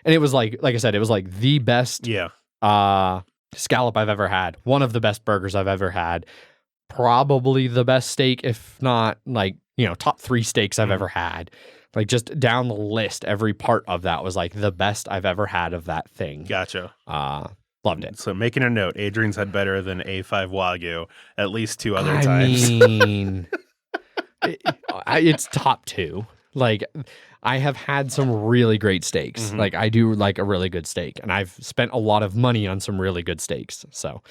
it was like I said, it was like the best, scallop I've ever had. One of the best burgers I've ever had. Probably the best steak, if not like, top 3 steaks I've ever had. Like just down the list, every part of that was like the best I've ever had of that thing. Gotcha. Loved it. So making a note, Adrian's had better than A5 Wagyu at least 2 other times. I mean, it's top 2. Like I have had some really great steaks. Like I do like a really good steak, and I've spent a lot of money on some really good steaks. So,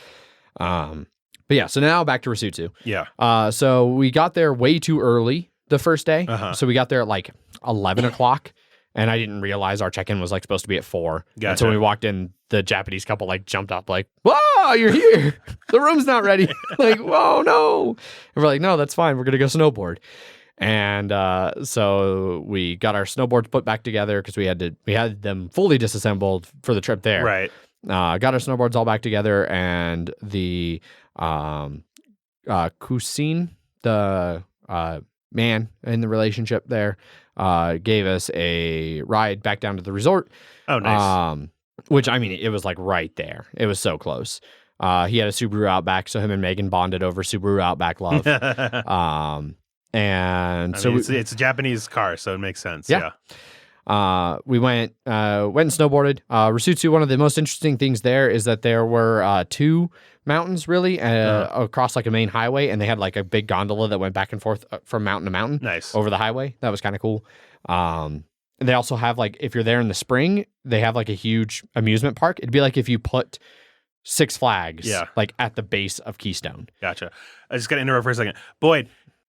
but yeah, so now back to Risutsu. Yeah. So we got there way too early the first day. So we got there at like 11 o'clock, and I didn't realize our check-in was like supposed to be at 4. Gotcha. And so when we walked in, the Japanese couple like jumped up like, "Whoa, you're here. The room's not ready." Like, "Whoa, no." And we're like, "No, that's fine. We're going to go snowboard." And so we got our snowboards put back together because we had them fully disassembled for the trip there. Right. got our snowboards all back together, and the Kusin, the man in the relationship there, gave us a ride back down to the resort. Oh, nice. Which, I mean, it was like right there. It was so close. He had a Subaru Outback, so him and Megan bonded over Subaru Outback love. And so it's a Japanese car, so it makes sense. Yeah. We went and snowboarded. Risutsu, one of the most interesting things there is that there were 2 mountains really across like a main highway, and they had like a big gondola that went back and forth from mountain to mountain. Nice. Over the highway. That was kind of cool. And they also have like, if you're there in the spring, they have like a huge amusement park. It'd be like if you put Six Flags like at the base of Keystone. Gotcha. I just got to interrupt for a second. Boyd,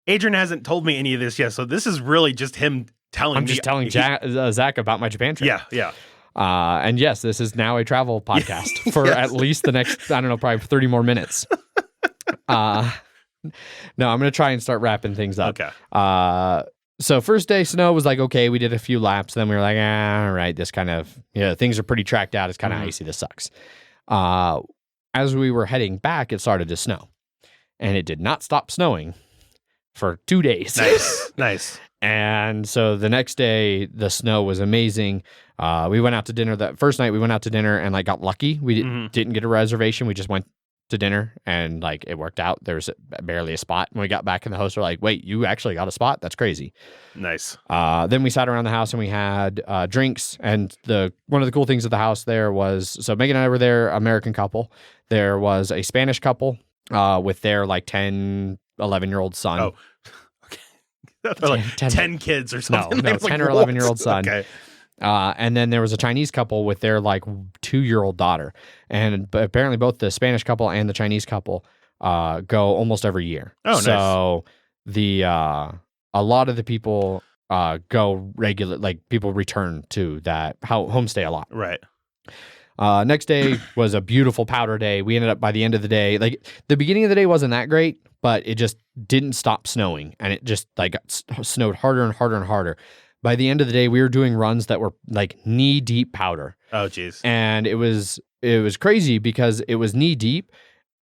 Adrian hasn't told me any of this yet, so this is really just him telling me. I'm just telling Zach about my Japan trip. Yeah. And yes, this is now a travel podcast for at least the next, I don't know, probably 30 more minutes. No, I'm going to try and start wrapping things up. Okay. So first day snow was like, okay, we did a few laps. Then we were like, all right, this kind of, things are pretty tracked out. It's kind of icy. This sucks. As we were heading back, it started to snow, and it did not stop snowing for 2 days. Nice. And so the next day, the snow was amazing. We went out to dinner. That first night, we went out to dinner and like got lucky. We didn't get a reservation. We just went to dinner, and like it worked out. There was barely a spot. When we got back in the host, we're like, wait, you actually got a spot? That's crazy. Nice. Then we sat around the house and we had drinks. And one of the cool things at the house there was, so Megan and I were there, American couple. There was a Spanish couple with their like 10, 11-year-old son. Oh, okay. Like 10 kids or something. No, 10 or 11-year-old son. Okay. And then there was a Chinese couple with their like 2-year-old daughter. And apparently both the Spanish couple and the Chinese couple go almost every year. Oh, nice. So a lot of the people go regular, like people return to that homestay a lot. Right. Next day was a beautiful powder day. We ended up by the end of the day, like the beginning of the day wasn't that great, but it just didn't stop snowing, and it just like snowed harder and harder and harder. By the end of the day, we were doing runs that were like knee deep powder. Oh, geez. And it was crazy because it was knee deep,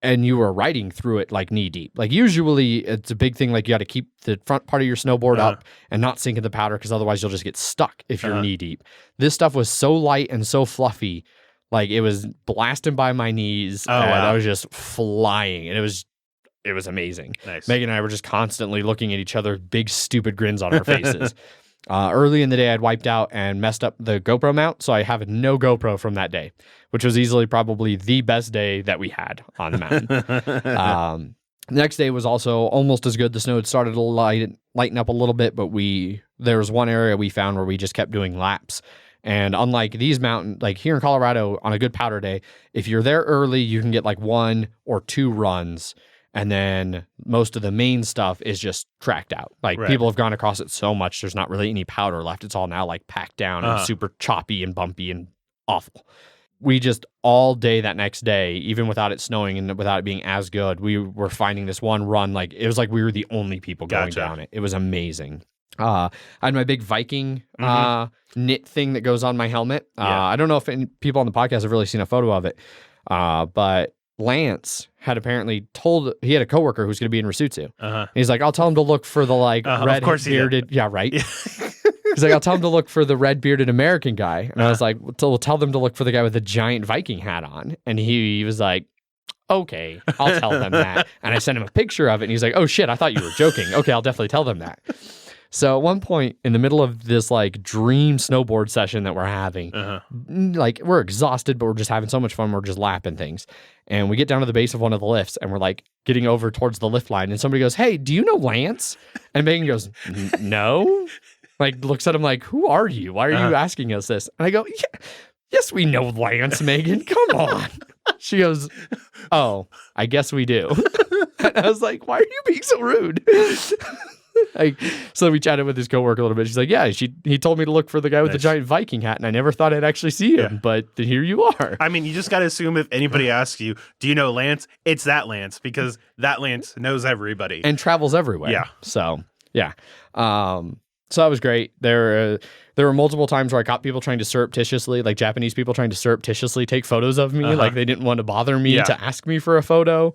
and you were riding through it like knee deep. Like usually it's a big thing. Like you got to keep the front part of your snowboard up and not sink in the powder, because otherwise you'll just get stuck if you're knee deep. This stuff was so light and so fluffy. Like it was blasting by my knees, and I was just flying, and it was amazing. Nice. Megan and I were just constantly looking at each other, big stupid grins on our faces. Early in the day, I'd wiped out and messed up the GoPro mount, so I have no GoPro from that day, which was easily probably the best day that we had on the mountain. The next day was also almost as good. The snow had started to lighten up a little bit, but there was one area we found where we just kept doing laps. And unlike these mountains, like here in Colorado on a good powder day, if you're there early, you can get like 1 or 2 runs. And then most of the main stuff is just tracked out. Like people have gone across it so much, there's not really any powder left. It's all now like packed down and super choppy and bumpy and awful. We just all day that next day, even without it snowing and without it being as good, we were finding this one run. Like it was like we were the only people going down it. It was amazing. I had my big Viking knit thing that goes on my helmet. I don't know if any people on the podcast have really seen a photo of it, but Lance had apparently told, he had a coworker who's going to be in Risutsu. He's like, I'll tell him to look for the like red bearded. Yeah, right. He's like, I'll tell him to look for the red bearded American guy. And I was like, we'll tell them to look for the guy with the giant Viking hat on. And he was like, okay, I'll tell them that. And I sent him a picture of it, and he's like, oh shit, I thought you were joking. Okay, I'll definitely tell them that. So at one point in the middle of this like dream snowboard session that we're having, like we're exhausted, but we're just having so much fun. We're just lapping things. And we get down to the base of one of the lifts, and we're like getting over towards the lift line, and somebody goes, hey, do you know Lance? And Megan goes, no. Like looks at him like, who are you? Why are you asking us this? And I go, yes, we know Lance, Megan. Come on. She goes, oh, I guess we do. And I was like, why are you being so rude? So we chatted with his coworker a little bit. She's like, yeah, he told me to look for the guy with the giant Viking hat, and I never thought I'd actually see him, but here you are. I mean, you just got to assume if anybody asks you, do you know Lance? It's that Lance, because that Lance knows everybody. And travels everywhere. Yeah. So, yeah. So that was great. There were multiple times where I caught people trying to surreptitiously, like Japanese people trying to surreptitiously take photos of me. Like they didn't want to bother me to ask me for a photo.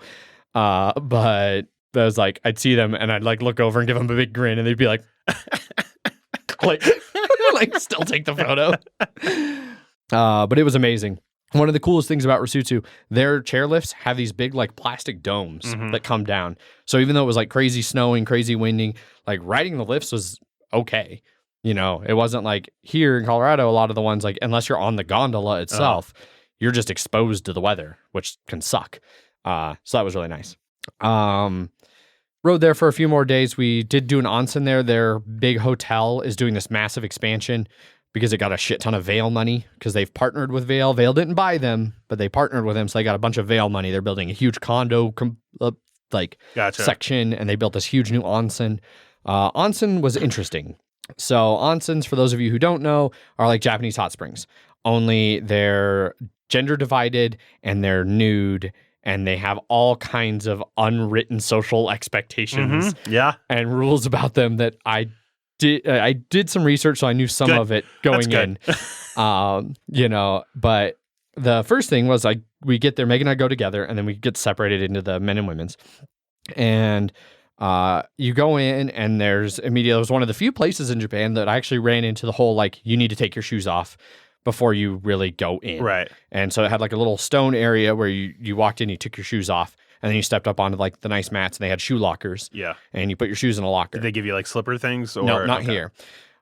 But I was like, I'd see them and I'd like look over and give them a big grin and they'd be like, like still take the photo. But it was amazing. One of the coolest things about Risutsu, their chairlifts have these big like plastic domes that come down. So even though it was like crazy snowing, crazy winding, like riding the lifts was okay. You know, it wasn't like here in Colorado, a lot of the ones like, unless you're on the gondola itself, you're just exposed to the weather, which can suck. So that was really nice. Rode there for a few more days. We did do an onsen there. Their big hotel is doing this massive expansion because it got a shit ton of Vail money because they've partnered with Vail. Vail didn't buy them, but they partnered with them. So they got a bunch of Vail money. They're building a huge condo section, and they built this huge new onsen. Onsen was interesting. So onsens, for those of you who don't know, are like Japanese hot springs, only they're gender divided and they're nude and they have all kinds of unwritten social expectations and rules about them that I did some research, so I knew some of it going in. You know, but the first thing was we get there, Meg and I go together, and then we get separated into the men and women's. And you go in, and it was one of the few places in Japan that I actually ran into the whole, like, you need to take your shoes off before you really go in. Right. And so it had like a little stone area where you walked in, you took your shoes off, and then you stepped up onto like the nice mats, and they had shoe lockers. Yeah. And you put your shoes in a locker. Did they give you like slipper things? Or? No, not here.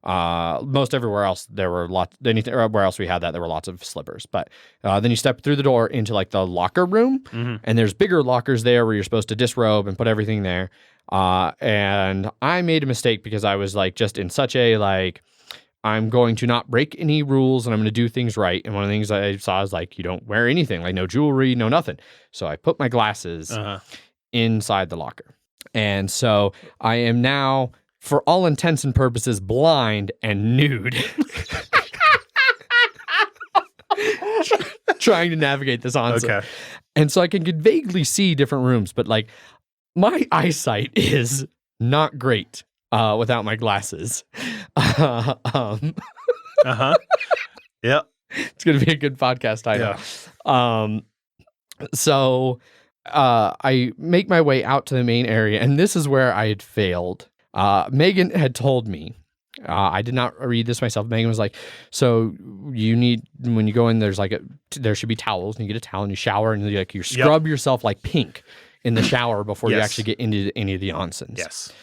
Most everywhere else, there were lots. Everywhere else we had that, there were lots of slippers. But then you step through the door into like the locker room, and there's bigger lockers there where you're supposed to disrobe and put everything there. And I made a mistake because I was like just in such a like, I'm going to not break any rules and I'm going to do things right. And one of the things I saw is like, you don't wear anything, like no jewelry, no nothing. So I put my glasses inside the locker. And so I am now, for all intents and purposes, blind and nude. Trying to navigate this onsen. Okay. And so I can vaguely see different rooms, but like my eyesight is not great without my glasses. Yep. It's going to be a good podcast title. Yeah. So I make my way out to the main area, and this is where I had failed. Megan had told me, I did not read this myself. Megan was like, so you need, when you go in, there should be towels, and you get a towel and you shower and you scrub yourself like pink in the shower before you actually get into any of the onsens. Yes.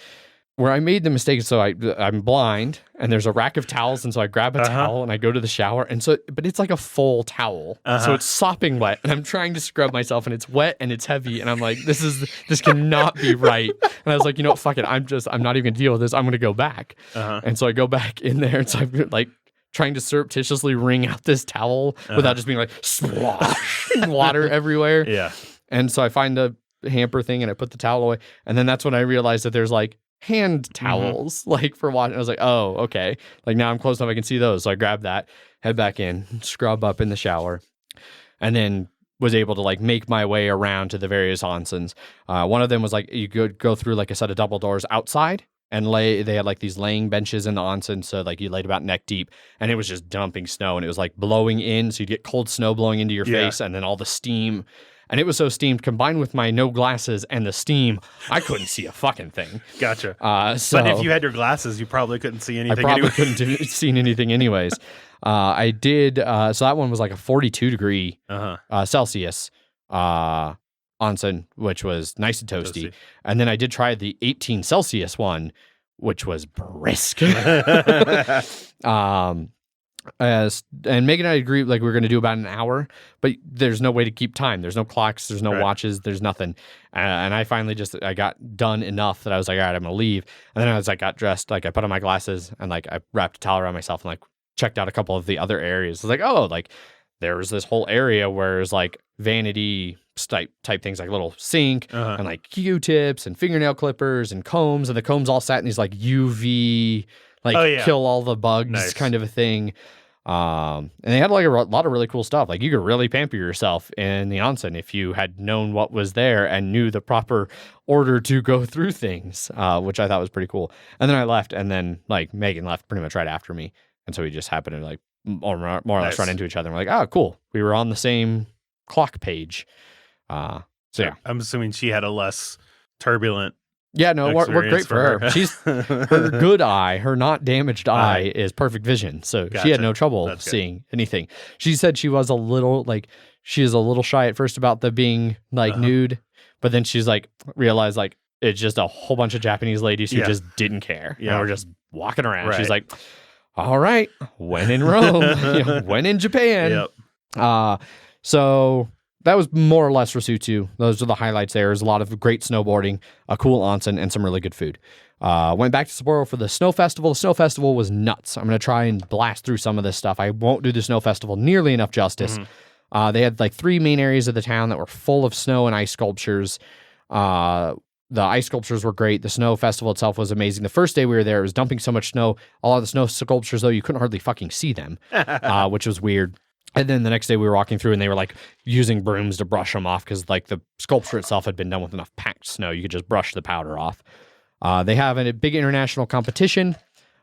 Where I made the mistake, so I'm blind, and there's a rack of towels, and so I grab a towel and I go to the shower, but it's like a full towel, so it's sopping wet, and I'm trying to scrub myself, and it's wet and it's heavy, and I'm like, this cannot be right. And I was like, you know what, fuck it, I'm not even gonna deal with this. I'm gonna go back, and so I go back in there, and so I'm like trying to surreptitiously wring out this towel without just being like splosh water everywhere. Yeah, and so I find the hamper thing and I put the towel away, and then that's when I realized that there's like hand towels like for washing. I was like, oh, okay. Like now I'm close enough I can see those. So I grabbed that, head back in, scrub up in the shower, and then was able to like make my way around to the various onsens. One of them was like you could go through like a set of double doors outside and they had like these laying benches in the onsen. So like you laid about neck deep and it was just dumping snow and it was like blowing in. So you'd get cold snow blowing into your face and then all the steam. And it was so steamed, combined with my no glasses and the steam, I couldn't see a fucking thing. Gotcha. But if you had your glasses, you probably couldn't see anything. I probably couldn't have seen anything anyways. I did. So that one was like a 42 degree Celsius onsen, which was nice and toasty. And then I did try the 18 Celsius one, which was brisk. And Megan and I agreed like we were going to do about an hour, but there's no way to keep time. There's no clocks, there's no watches, there's nothing. And I finally I got done enough that I was like, all right, I'm going to leave. And then as I got dressed, like I put on my glasses and like I wrapped a towel around myself and like checked out a couple of the other areas. I was like, oh, like there was this whole area where it's like vanity type things like little sink and like Q-tips and fingernail clippers and combs, and the combs all sat in these like UV kill all the bugs kind of a thing. And they had like a lot of really cool stuff. Like you could really pamper yourself in the onsen if you had known what was there and knew the proper order to go through things, which I thought was pretty cool. And then I left, and then like Megan left pretty much right after me. And so we just happened to like more or less run into each other. And we're like, oh, cool. We were on the same clock page. So yeah. I'm assuming she had a less turbulent. Yeah, no, worked great for her. She's her good eye, her not damaged eye is perfect vision. So she had no trouble seeing anything. She said she was a little shy at first about the being like nude, but then she's like realized like it's just a whole bunch of Japanese ladies who just didn't care. Yeah. And we're just walking around. Right. She's like, all right, when in Rome, when in Japan. Yep. So that was more or less Rasutu. Those are the highlights there. There's a lot of great snowboarding, a cool onsen, and some really good food. Went back to Sapporo for the snow festival. The snow festival was nuts. I'm going to try and blast through some of this stuff. I won't do the snow festival nearly enough justice. They had like 3 main areas of the town that were full of snow and ice sculptures. The ice sculptures were great. The snow festival itself was amazing. The first day we were there, it was dumping so much snow. A lot of the snow sculptures, though, you couldn't hardly fucking see them, which was weird. And then the next day we were walking through and they were like using brooms to brush them off because like the sculpture itself had been done with enough packed snow. You could just brush the powder off. They have a big international competition.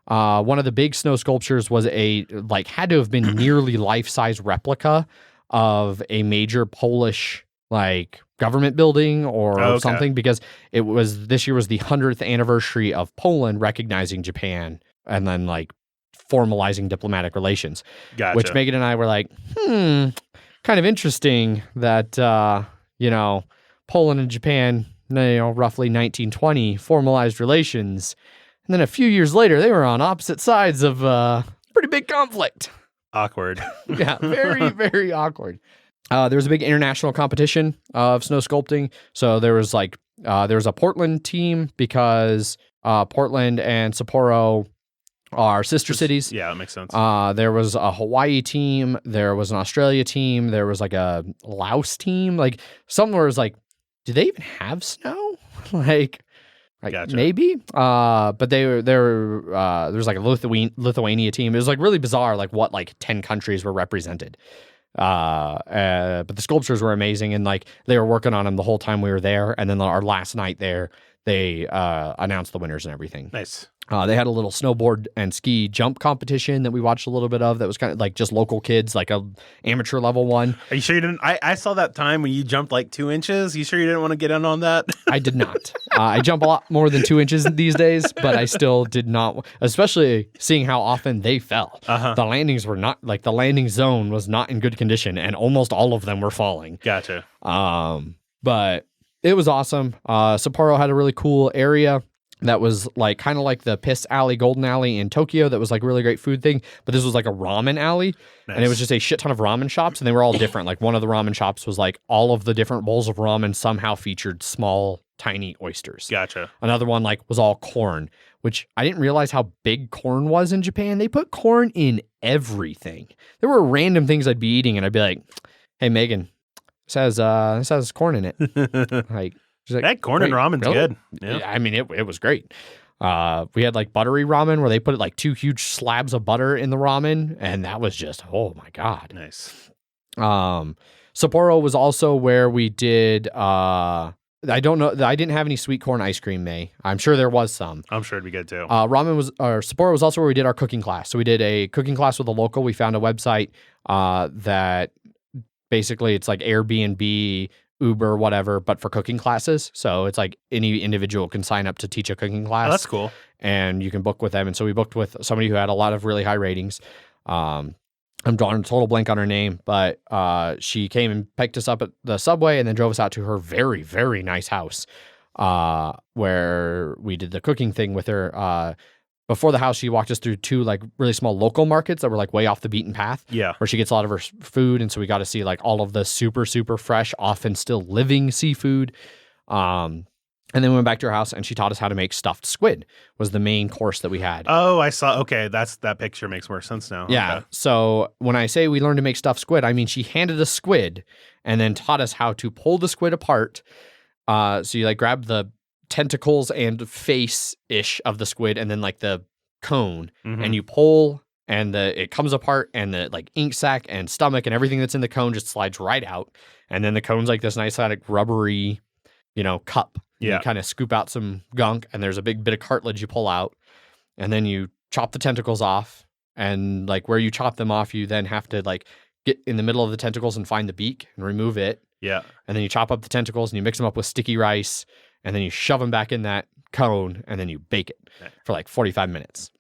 One of the big snow sculptures was had to have been nearly life-size replica of a major Polish like government building or something, because this year was the 100th anniversary of Poland recognizing Japan and then like formalizing diplomatic relations. Gotcha. Which Megan and I were like, kind of interesting that Poland and Japan, roughly 1920 formalized relations, and then a few years later they were on opposite sides of pretty big conflict. Awkward. Yeah, very, very awkward. There was a big international competition of snow sculpting. So there was a Portland team because Portland and Sapporo are sister cities. Yeah, that makes sense. There was a Hawaii team. There was an Australia team. There was like a Laos team. Like somewhere was like, do they even have snow? like gotcha. Maybe. But there was like a Lithuania team. It was like really bizarre, like what like 10 countries were represented. But the sculptures were amazing, and like they were working on them the whole time we were there. And then our last night there, they announced the winners and everything. Nice. They had a little snowboard and ski jump competition that we watched a little bit of. That was kind of like just local kids, like a amateur level one. Are you sure you didn't? I saw that time when you jumped like 2 inches. You sure you didn't want to get in on that? I did not. I jump a lot more than 2 inches these days, but I still did not, especially seeing how often they fell. The landings were not, like the landing zone was not in good condition, and almost all of them were falling. Gotcha. But it was awesome. Sapporo had a really cool area that was like kind of like the Piss Alley, Golden Alley in Tokyo. That was like a really great food thing. But this was like a ramen alley. Nice. And it was just a shit ton of ramen shops. And they were all different. Like one of the ramen shops was like all of the different bowls of ramen somehow featured small, tiny oysters. Gotcha. Another one like was all corn, which I didn't realize how big corn was in Japan. They put corn in everything. There were random things I'd be eating and I'd be like, hey, Megan, this has corn in it. Like, like, that corn and ramen's really good. Yeah. I mean, it was great. We had like buttery ramen where they put like 2 huge slabs of butter in the ramen, and that was just, oh my God. Nice. Sapporo was also where we did, I don't know, I didn't have any sweet corn ice cream, May. I'm sure there was some. I'm sure it'd be good too. Sapporo was also where we did our cooking class. So we did a cooking class with a local. We found a website that basically it's like Airbnb, Uber, whatever, but for cooking classes. So it's like any individual can sign up to teach a cooking class. Oh, that's cool. And you can book with them. And so we booked with somebody who had a lot of really high ratings. I'm drawing a total blank on her name, but she came and picked us up at the subway and then drove us out to her very, very nice house where we did the cooking thing with her. Before the house, she walked us through 2 like really small local markets that were like way off the beaten path. Yeah. Where she gets a lot of her food. And so we got to see like all of the super, super fresh, often still living seafood. And then we went back to her house and she taught us how to make stuffed squid was the main course that we had. Oh, I saw. Okay. That picture makes more sense now. Yeah. Okay. So when I say we learned to make stuffed squid, I mean, she handed us squid and then taught us how to pull the squid apart. So you like grab the tentacles and face-ish of the squid and then like the cone and you pull and it comes apart, and the like ink sac and stomach and everything that's in the cone just slides right out. And then the cone's like this nice like rubbery, cup. Yeah. You kind of scoop out some gunk, and there's a big bit of cartilage you pull out, and then you chop the tentacles off. And like where you chop them off, you then have to like get in the middle of the tentacles and find the beak and remove it. Yeah. And then you chop up the tentacles and you mix them up with sticky rice, and then you shove them back in that cone, and then you bake it for like 45 minutes.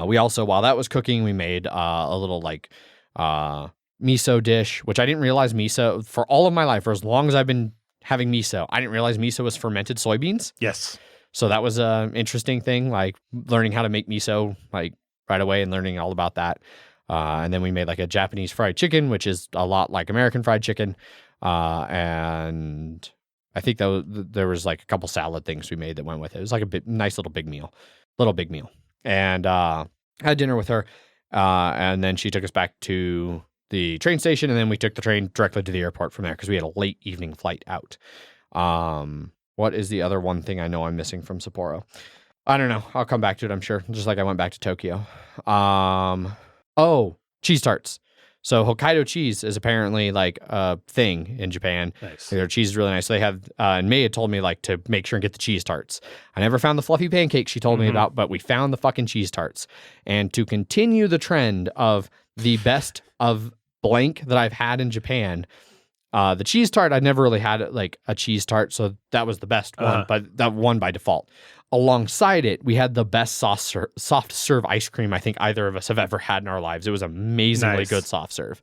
We also, while that was cooking, we made a little like miso dish, which I didn't realize miso for all of my life, for as long as I've been having miso, I didn't realize miso was fermented soybeans. Yes. So that was an interesting thing, like learning how to make miso like right away and learning all about that. And then we made like a Japanese fried chicken, which is a lot like American fried chicken. And I think there was like a couple salad things we made that went with it. It was like a nice little big meal. And had dinner with her. And then she took us back to the train station, and then we took the train directly to the airport from there because we had a late evening flight out. What is the other one thing I know I'm missing from Sapporo? I don't know. I'll come back to it, I'm sure. Just like I went back to Tokyo. Cheese tarts. So Hokkaido cheese is apparently like a thing in Japan. Nice. Their cheese is really nice. So they have, and May had told me like to make sure and get the cheese tarts. I never found the fluffy pancakes she told me about, but we found the fucking cheese tarts. And to continue the trend of the best of blank that I've had in Japan, the cheese tart, I'd never really had like a cheese tart. So that was the best one, but that one by default. Alongside it, we had the best soft serve ice cream I think either of us have ever had in our lives. It was amazingly good soft serve.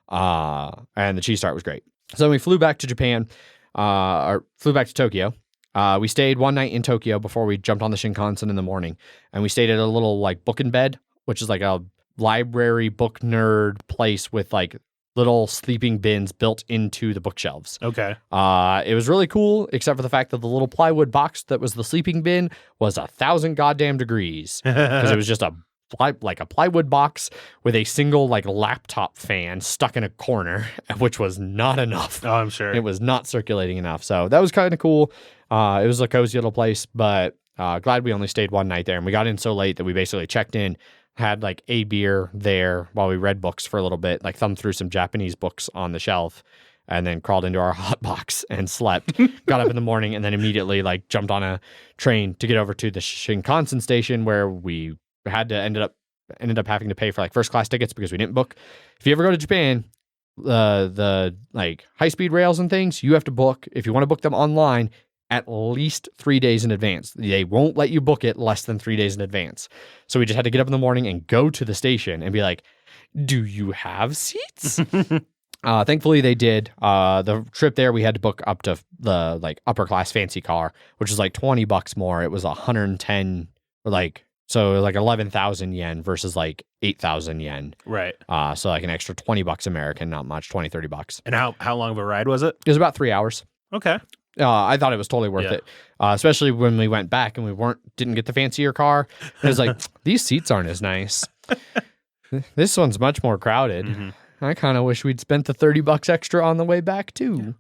And the cheese tart was great. So we flew back to Japan, or flew back to Tokyo. We stayed one night in Tokyo before we jumped on the Shinkansen in the morning. And we stayed at a little like book and bed, which is like a library book nerd place with like little sleeping bins built into the bookshelves. Okay. It was really cool, except for the fact that the little plywood box that was the sleeping bin was 1,000 goddamn degrees because it was just a plywood box with a single like laptop fan stuck in a corner, which was not enough. Oh, I'm sure. It was not circulating enough. So that was kind of cool. It was a cozy little place, but glad we only stayed one night there. And we got in so late that we basically checked in, had like a beer there while we read books for a little bit, like thumbed through some Japanese books on the shelf, and then crawled into our hot box and slept. Got up in the morning and then immediately like jumped on a train to get over to the Shinkansen station, where we had to ended up having to pay for like first class tickets because we didn't book. If you ever go to Japan, the like high speed rails and things, you have to book. If you want to book them online, at least 3 days in advance. They won't let you book it less than 3 days in advance. So we just had to get up in the morning and go to the station and be like, do you have seats? Thankfully they did. The trip there, we had to book up to the like upper class fancy car, which is like $20 more. It was 110, so it was like 11,000 yen versus like 8,000 yen. Right. So like an extra $20 American, not much, $20-$30. And how long of a ride was it? It was about 3 hours. Okay. I thought it was totally worth it, especially when we went back and we didn't get the fancier car. It was like, these seats aren't as nice. This one's much more crowded. Mm-hmm. I kind of wish we'd spent the $30 extra on the way back too.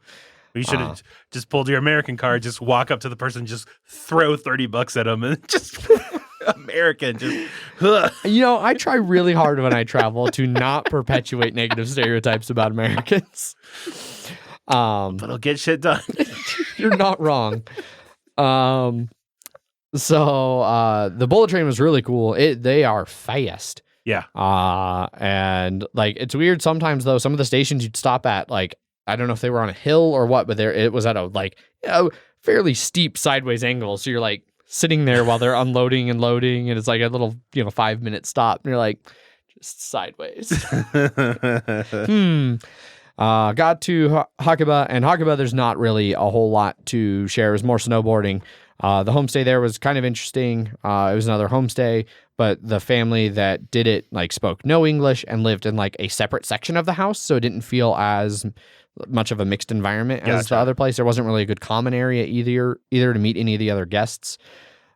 You should have just pulled your American card, just walk up to the person, just throw $30 at them, and just American. Just I try really hard when I travel to not perpetuate negative stereotypes about Americans. But it'll get shit done. You're not wrong. So the bullet train was really cool. They are fast. Yeah. And like it's weird sometimes though. Some of the stations you'd stop at, like I don't know if they were on a hill or what, but it was at a fairly steep sideways angle. So you're like sitting there while they're unloading and loading, and it's like a little 5-minute stop, and you're like just sideways. Got to Hakuba, and Hakuba, there's not really a whole lot to share. It was more snowboarding. The homestay there was kind of interesting. It was another homestay, but the family that did it like spoke no English and lived in like a separate section of the house, so it didn't feel as much of a mixed environment as the other place. There wasn't really a good common area either to meet any of the other guests.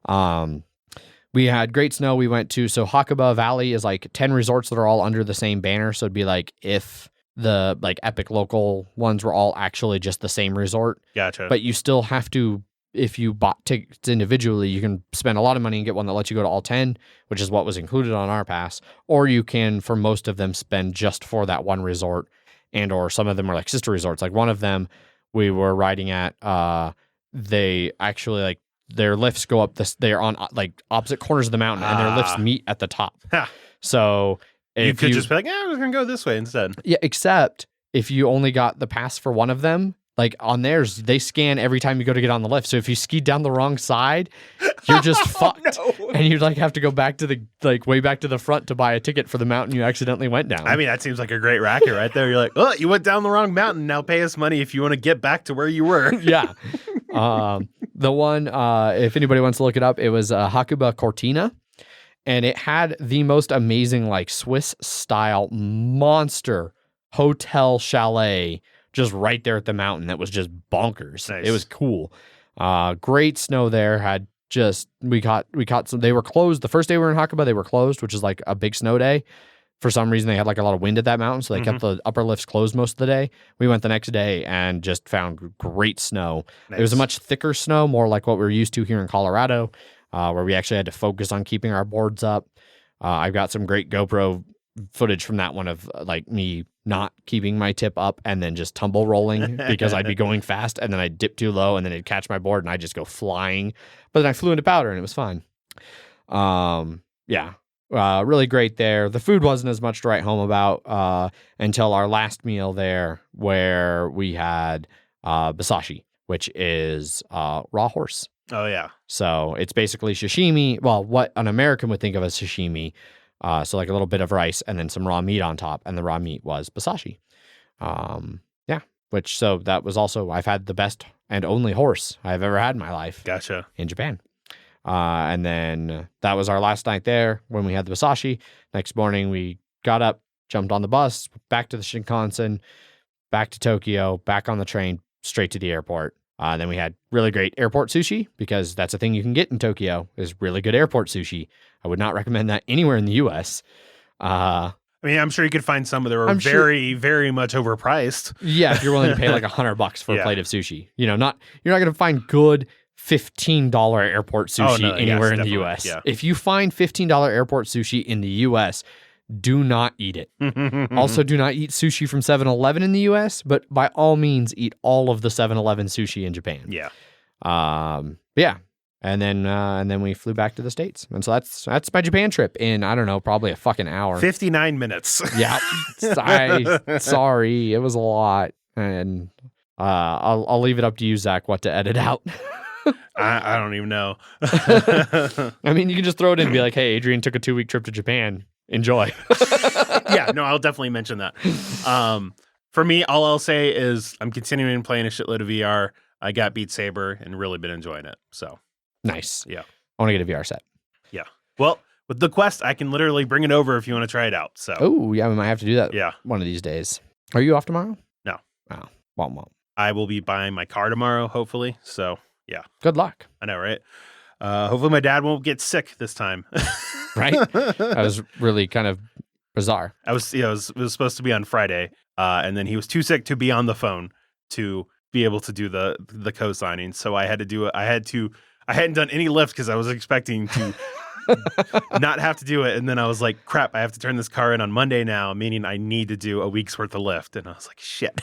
We had great snow. We went to Hakuba Valley is like 10 resorts that are all under the same banner. So it'd be like if the like epic local ones were all actually just the same resort. Gotcha. But you still have to if you bought tickets individually, you can spend a lot of money and get one that lets you go to all 10, which is what was included on our pass. Or you can, for most of them, spend just for that one resort, and or some of them are like sister resorts. Like one of them we were riding at, they actually like their lifts go up this. They're on like opposite corners of the mountain, and their lifts meet at the top. So you could just be like, I'm just gonna go this way instead. Yeah, except if you only got the pass for one of them. Like on theirs, they scan every time you go to get on the lift. So if you ski down the wrong side, you're just fucked. No. And you'd like have to go back to the way back to the front to buy a ticket for the mountain you accidentally went down. I mean, that seems like a great racket right there. You're like, oh, you went down the wrong mountain. Now pay us money if you want to get back to where you were. Yeah. The one, if anybody wants to look it up, it was Hakuba Cortina. And it had the most amazing like Swiss style monster hotel chalet just right there at the mountain. That was just bonkers. Nice. It was cool. Great snow there. We caught some. They were closed the first day we were in Hakuba. They were closed, which is like a big snow day. For some reason, they had like a lot of wind at that mountain, so they kept the upper lifts closed most of the day. We went the next day and just found great snow. Nice. It was a much thicker snow, more like what we're used to here in Colorado, where we actually had to focus on keeping our boards up. I've got some great GoPro footage from that one of like me not keeping my tip up and then just tumble rolling because I'd be going fast and then I'd dip too low and then it'd catch my board and I'd just go flying. But then I flew into powder and it was fine. Really great there. The food wasn't as much to write home about until our last meal there, where we had basashi, which is raw horse. Oh, yeah. So it's basically sashimi. Well, what an American would think of as sashimi. So like a little bit of rice and then some raw meat on top. And the raw meat was basashi. So that was also, I've had the best and only horse I've ever had in my life. Gotcha. In Japan. And then that was our last night there when we had the basashi. Next morning we got up, jumped on the bus, back to the Shinkansen, back to Tokyo, back on the train, straight to the airport. Then we had really great airport sushi, because that's a thing you can get in Tokyo, is really good airport sushi. I would not recommend that anywhere in the U.S. I mean, I'm sure you could find some that were very much overpriced. Yeah, if you're willing to pay like $100 for a plate of sushi. You're not going to find good $15 airport sushi anywhere in the U.S. Yeah. If you find $15 airport sushi in the U.S., do not eat it. Also, do not eat sushi from 7-Eleven in the U.S., but by all means, eat all of the 7-Eleven sushi in Japan. Yeah. Yeah. And then we flew back to the States. And so that's my Japan trip in, I don't know, probably a fucking hour. 59 minutes. Yeah. Sorry. It was a lot. And I'll leave it up to you, Zach, what to edit out. I don't even know. I mean, you can just throw it in and be like, hey, Adrian took a 2-week trip to Japan. Enjoy. Yeah, no, I'll definitely mention that. For me, all I'll say is I'm continuing playing a shitload of VR. I got Beat Saber and really been enjoying it. So nice. Yeah. I want to get a VR set. Yeah. Well, with the Quest, I can literally bring it over if you want to try it out. So. Oh, yeah, we might have to do that. Yeah. One of these days. Are you off tomorrow? No. Oh, won't. I will be buying my car tomorrow, hopefully. So, yeah. Good luck. I know, right? Hopefully my dad won't get sick this time. Right? That was really kind of bizarre. It was supposed to be on Friday, and then he was too sick to be on the phone to be able to do the co-signing. So I had to do it. I hadn't done any lift because I was expecting to not have to do it. And then I was like, crap, I have to turn this car in on Monday now, meaning I need to do a week's worth of lift. And I was like, shit.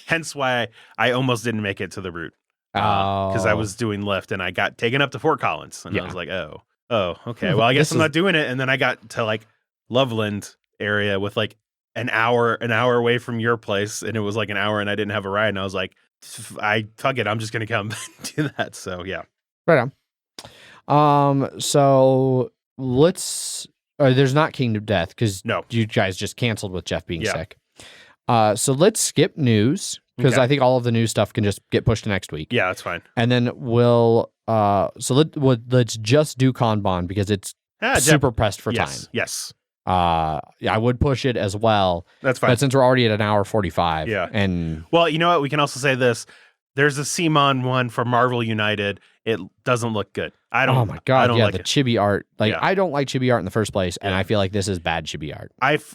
Hence why I almost didn't make it to the route. Because I was doing lift and I got taken up to Fort Collins. And I was like, oh, okay. Well, I guess I'm not doing it. And then I got to like Loveland area with like an hour away from your place. And it was like an hour and I didn't have a ride. And I was like, fuck it. I'm just going to come do that. So, yeah. Right on. So let's, there's not Kingdom Death because you guys just canceled with Jeff being sick. So let's skip news. Because I think all of the new stuff can just get pushed to next week. Yeah, that's fine. And then we'll let's just do Kanban because it's super pressed for time. Yes. I would push it as well. That's fine. But since we're already at an hour 45. Yeah. And well, you know what? We can also say this. There's a CMON one for Marvel United. It doesn't look good. Oh my God. I don't like the chibi art. I don't like chibi art in the first place. And I feel like this is bad chibi art.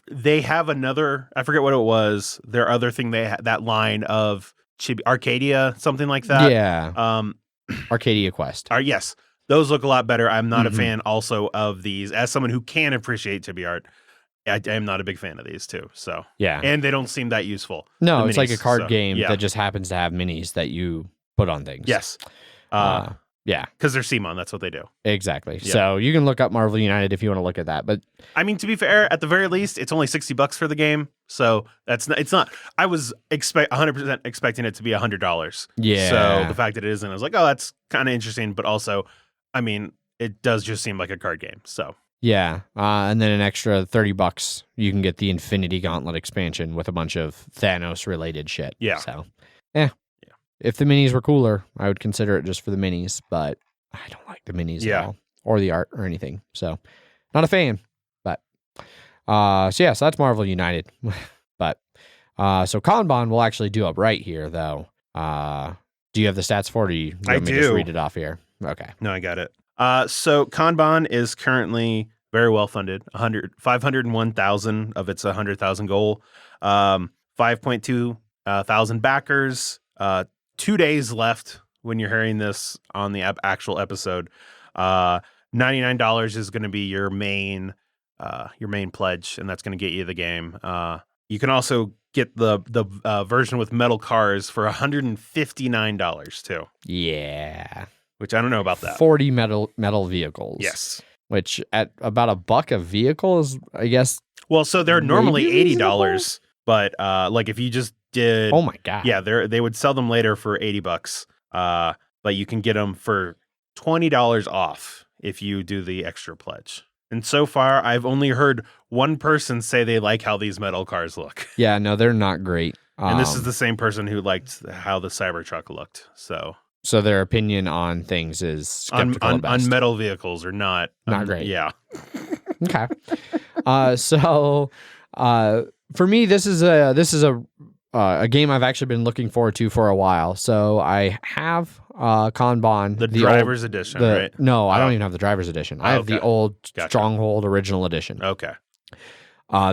They have another, I forget what it was. Their other thing, they had that line of chibi, Arcadia, something like that. Yeah. Arcadia Quest. Yes, those look a lot better. I'm not a Mhm. fan also of these. As someone who can appreciate chibi art, I am not a big fan of these too. So Yeah. and they don't seem that useful. No, the it's like a minis, card so, game yeah. that just happens to have minis that you put on things. Yes. Yeah, Because they're CMON, that's what they do. exactly. Yeah. So you can look up Marvel United if you want to look at that. But I mean, to be fair, at the very least, it's only $60 for the game. So that's not, it's not, I was 100% expecting it to be $100. Yeah. So the fact that it isn't, I was like, oh, that's kind of interesting. But also, I mean, it does just seem like a card game. So yeah, and then an extra $30, you can get the Infinity Gauntlet expansion with a bunch of Thanos related shit. Yeah. So, if the minis were cooler, I would consider it just for the minis. But I don't like the minis at all, or the art or anything. So, not a fan. But so that's Marvel United. But so Kanban will actually do up right here, though. Do you have the stats for it? Or you want me to just read it off here? Okay. No, I got it. So Kanban is currently very well funded. 501,000 of its 100,000 goal. 5.2 thousand backers. 2 days left when you're hearing this on the actual episode. $99 is going to be your main pledge, and that's going to get you the game. You can also get the version with metal cars for $159 too. Yeah. Which I don't know about that. 40 metal vehicles. Yes. Which at about $1 a vehicle is, I guess. Well, so they're normally maybe $80, but like if you just did, oh my god, yeah, they would sell them later for $80. But you can get them for $20 off if you do the extra pledge. And so far, I've only heard one person say they like how these metal cars look. Yeah, no, they're not great. And this is the same person who liked how the Cybertruck looked. So their opinion on things is skeptical on metal vehicles are not great. Yeah. Okay. So for me, this is a game I've actually been looking forward to for a while. So I have Kanban, the driver's edition, right? No, I don't even have the driver's edition. I have the old Stronghold original edition. Okay.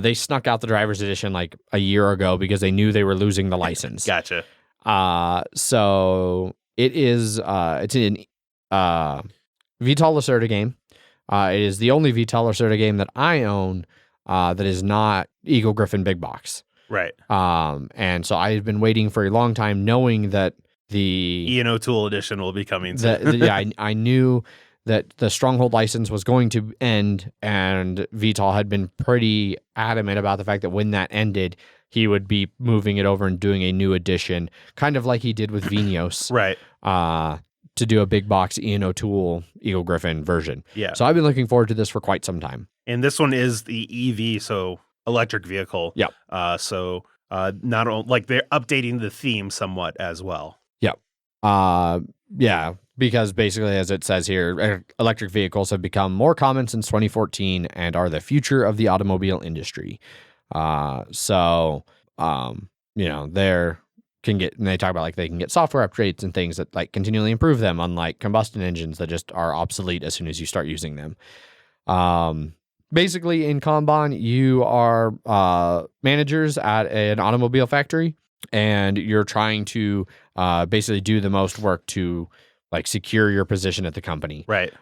They snuck out the driver's edition like a year ago because they knew they were losing the license. Gotcha. So it is it's an VTOL Lacerda game. It is the only VTOL Lacerda game that I own that is not Eagle Griffin Big Box. Right. And so I've been waiting for a long time, knowing that the Ian O'Toole edition will be coming soon. I knew that the Stronghold license was going to end, and VTOL had been pretty adamant about the fact that when that ended, he would be moving it over and doing a new edition, kind of like he did with Vinyos. Right. To do a big box Ian O'Toole Eagle Griffin version. Yeah. So I've been looking forward to this for quite some time. And this one is the EV, so electric vehicle. Yep. So not only like they're updating the theme somewhat as well. Yep. Yeah, because basically, as it says here, electric vehicles have become more common since 2014 and are the future of the automobile industry. They talk about like they can get software upgrades and things that like continually improve them, unlike combustion engines that just are obsolete as soon as you start using them. Basically, in Kanban, you are managers at an automobile factory, and you're trying to basically do the most work to like secure your position at the company. Right.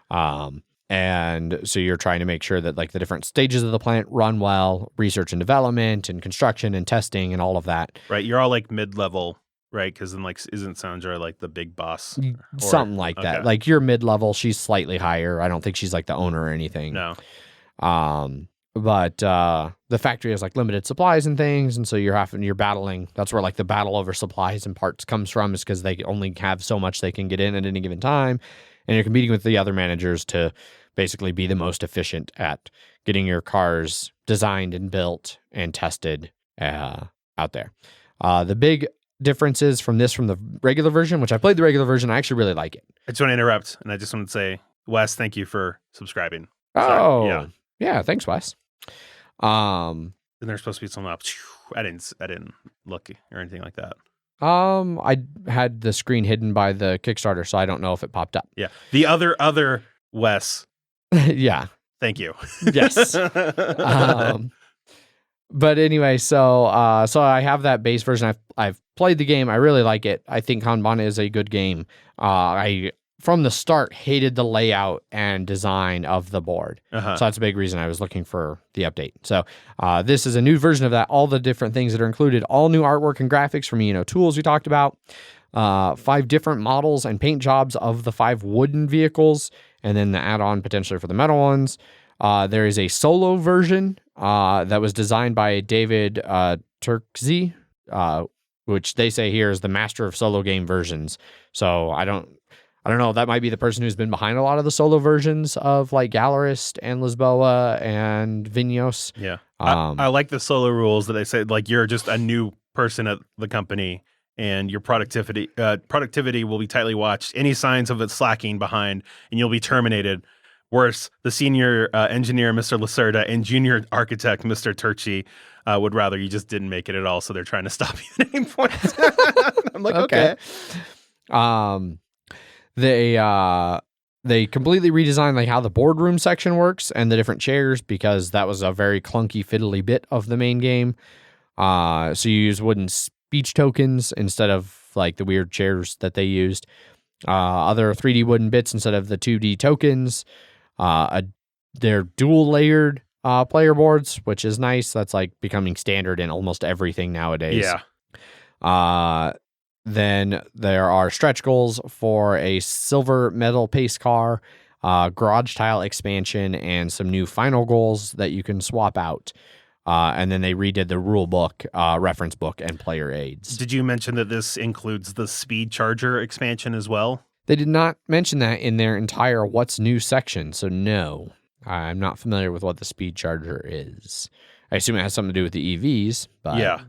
And so you're trying to make sure that like the different stages of the plant run well, research and development and construction and testing and all of that. Right. You're all like mid-level, right? Because then like isn't Sandra like the big boss? Something like that. Okay. Like you're mid-level, she's slightly higher. I don't think she's like the owner or anything. No. But the factory has like limited supplies and things, and so you're battling. That's where like the battle over supplies and parts comes from, is because they only have so much they can get in at any given time, and you're competing with the other managers to basically be the most efficient at getting your cars designed and built and tested out there. The big differences from the regular version, which I played the regular version, I actually really like it. I just want to interrupt, and I just want to say, Wes, thank you for subscribing. Oh, yeah. Thanks, Wes. And there's supposed to be something up. I didn't look or anything like that. I had the screen hidden by the Kickstarter, so I don't know if it popped up. Yeah. The other Wes. Yeah. Thank you. Yes. But anyway, so I have that base version. I've played the game. I really like it. I think Kanban is a good game. I from the start hated the layout and design of the board. Uh-huh. So that's a big reason I was looking for the update. So this is a new version of that. All the different things that are included, all new artwork and graphics from tools we talked about, 5 different models and paint jobs of the 5 wooden vehicles, and then the add-on potentially for the metal ones. There is a solo version that was designed by David Turkzy, which they say here is the master of solo game versions. So I don't know. That might be the person who's been behind a lot of the solo versions of like Galerist and Lisboa and Vinyos. Yeah. I like the solo rules that they say, like, you're just a new person at the company and your productivity will be tightly watched. Any signs of it slacking behind and you'll be terminated. Worse, the senior engineer, Mr. Lacerda, and junior architect, Mr. Turchi, would rather you just didn't make it at all, so they're trying to stop you at any point. I'm like, okay. They completely redesigned like how the boardroom section works and the different chairs, because that was a very clunky, fiddly bit of the main game. So you use wooden speech tokens instead of like the weird chairs that they used. Other 3D wooden bits instead of the 2D tokens. They're dual layered player boards, which is nice. That's like becoming standard in almost everything nowadays. Yeah. Then there are stretch goals for a silver metal pace car, garage tile expansion, and some new final goals that you can swap out. And then they redid the rule book, reference book, and player aids. Did you mention that this includes the speed charger expansion as well? They did not mention that in their entire What's New section, so no. I'm not familiar with what the speed charger is. I assume it has something to do with the EVs, but... Yeah.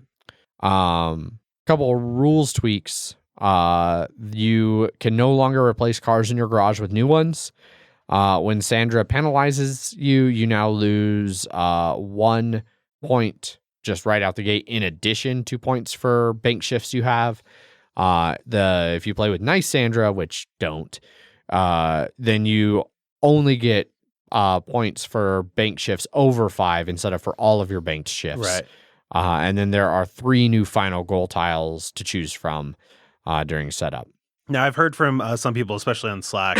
Couple of rules tweaks. You can no longer replace cars in your garage with new ones. When Sandra penalizes you, you now lose 1 point just right out the gate, in addition to points for bank shifts you have. If you play with nice Sandra, which don't, then you only get points for bank shifts over 5 instead of for all of your banked shifts. Right. And then there are 3 new final goal tiles to choose from during setup. Now, I've heard from some people, especially on Slack,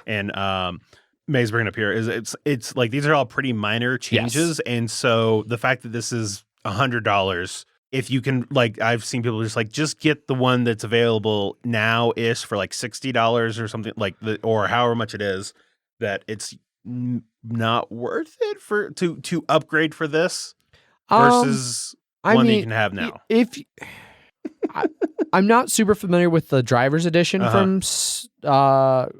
and May's bringing up here, is it's like these are all pretty minor changes. Yes. And so the fact that this is $100, if you can, like, I've seen people just get the one that's available now-ish for like $60 or something, like or however much it is, that it's not worth it to upgrade for this versus one that you can have now. I'm not super familiar with the driver's edition from Stronghold.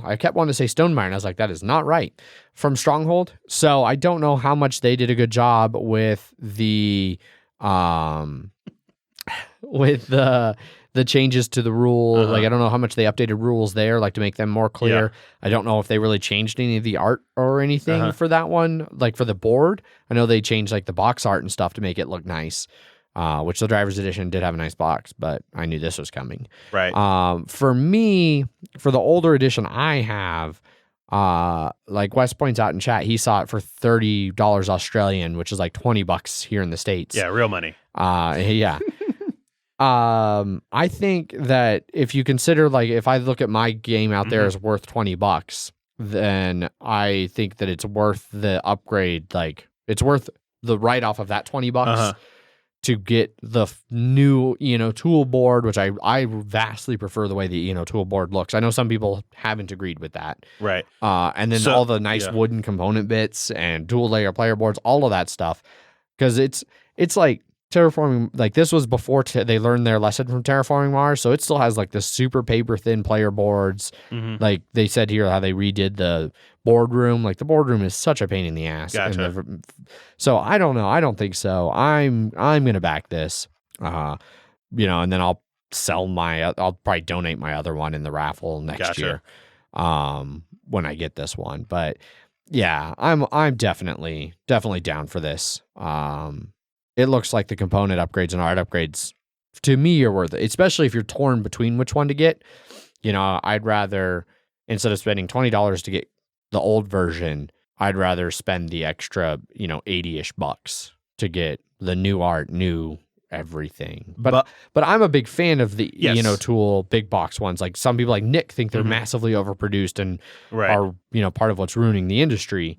I kept wanting to say Stonemaier, and I was like, that is not right. From Stronghold. So I don't know how much they did a good job with the changes to the rule. Like, I don't know how much they updated rules there, like to make them more clear. Yeah. I don't know if they really changed any of the art or anything for that one. Like for the board, I know they changed like the box art and stuff to make it look nice. Which the driver's edition did have a nice box, but I knew this was coming. Right. For me, for the older edition I have, like Wes points out in chat, he saw it for $30 Australian, which is like $20 here in the States. Yeah, real money. Yeah. I think that if you consider, like, if I look at my game out there as worth $20, then I think that it's worth the upgrade. Like, it's worth the write-off of that $20 to get the new tool board, which I vastly prefer the way the tool board looks. I know some people haven't agreed with that. Right. And then all the nice wooden component bits and dual layer player boards, all of that stuff. Because it's like Terraforming, like this was before they learned their lesson from Terraforming Mars, so it still has like the super paper thin player boards. Like they said here, how they redid the boardroom. Like the boardroom is such a pain in the ass. Gotcha. So I don't know. I don't think so. I'm gonna back this. And then I'll I'll probably donate my other one in the raffle next year. When I get this one, but yeah, I'm definitely down for this. It looks like the component upgrades and art upgrades to me are worth it, especially if you're torn between which one to get. I'd rather, instead of spending $20 to get the old version, I'd rather spend the extra, $80-ish bucks to get the new art, new everything. But I'm a big fan of the Tool big box ones. Like some people like Nick think they're massively overproduced and are part of what's ruining the industry.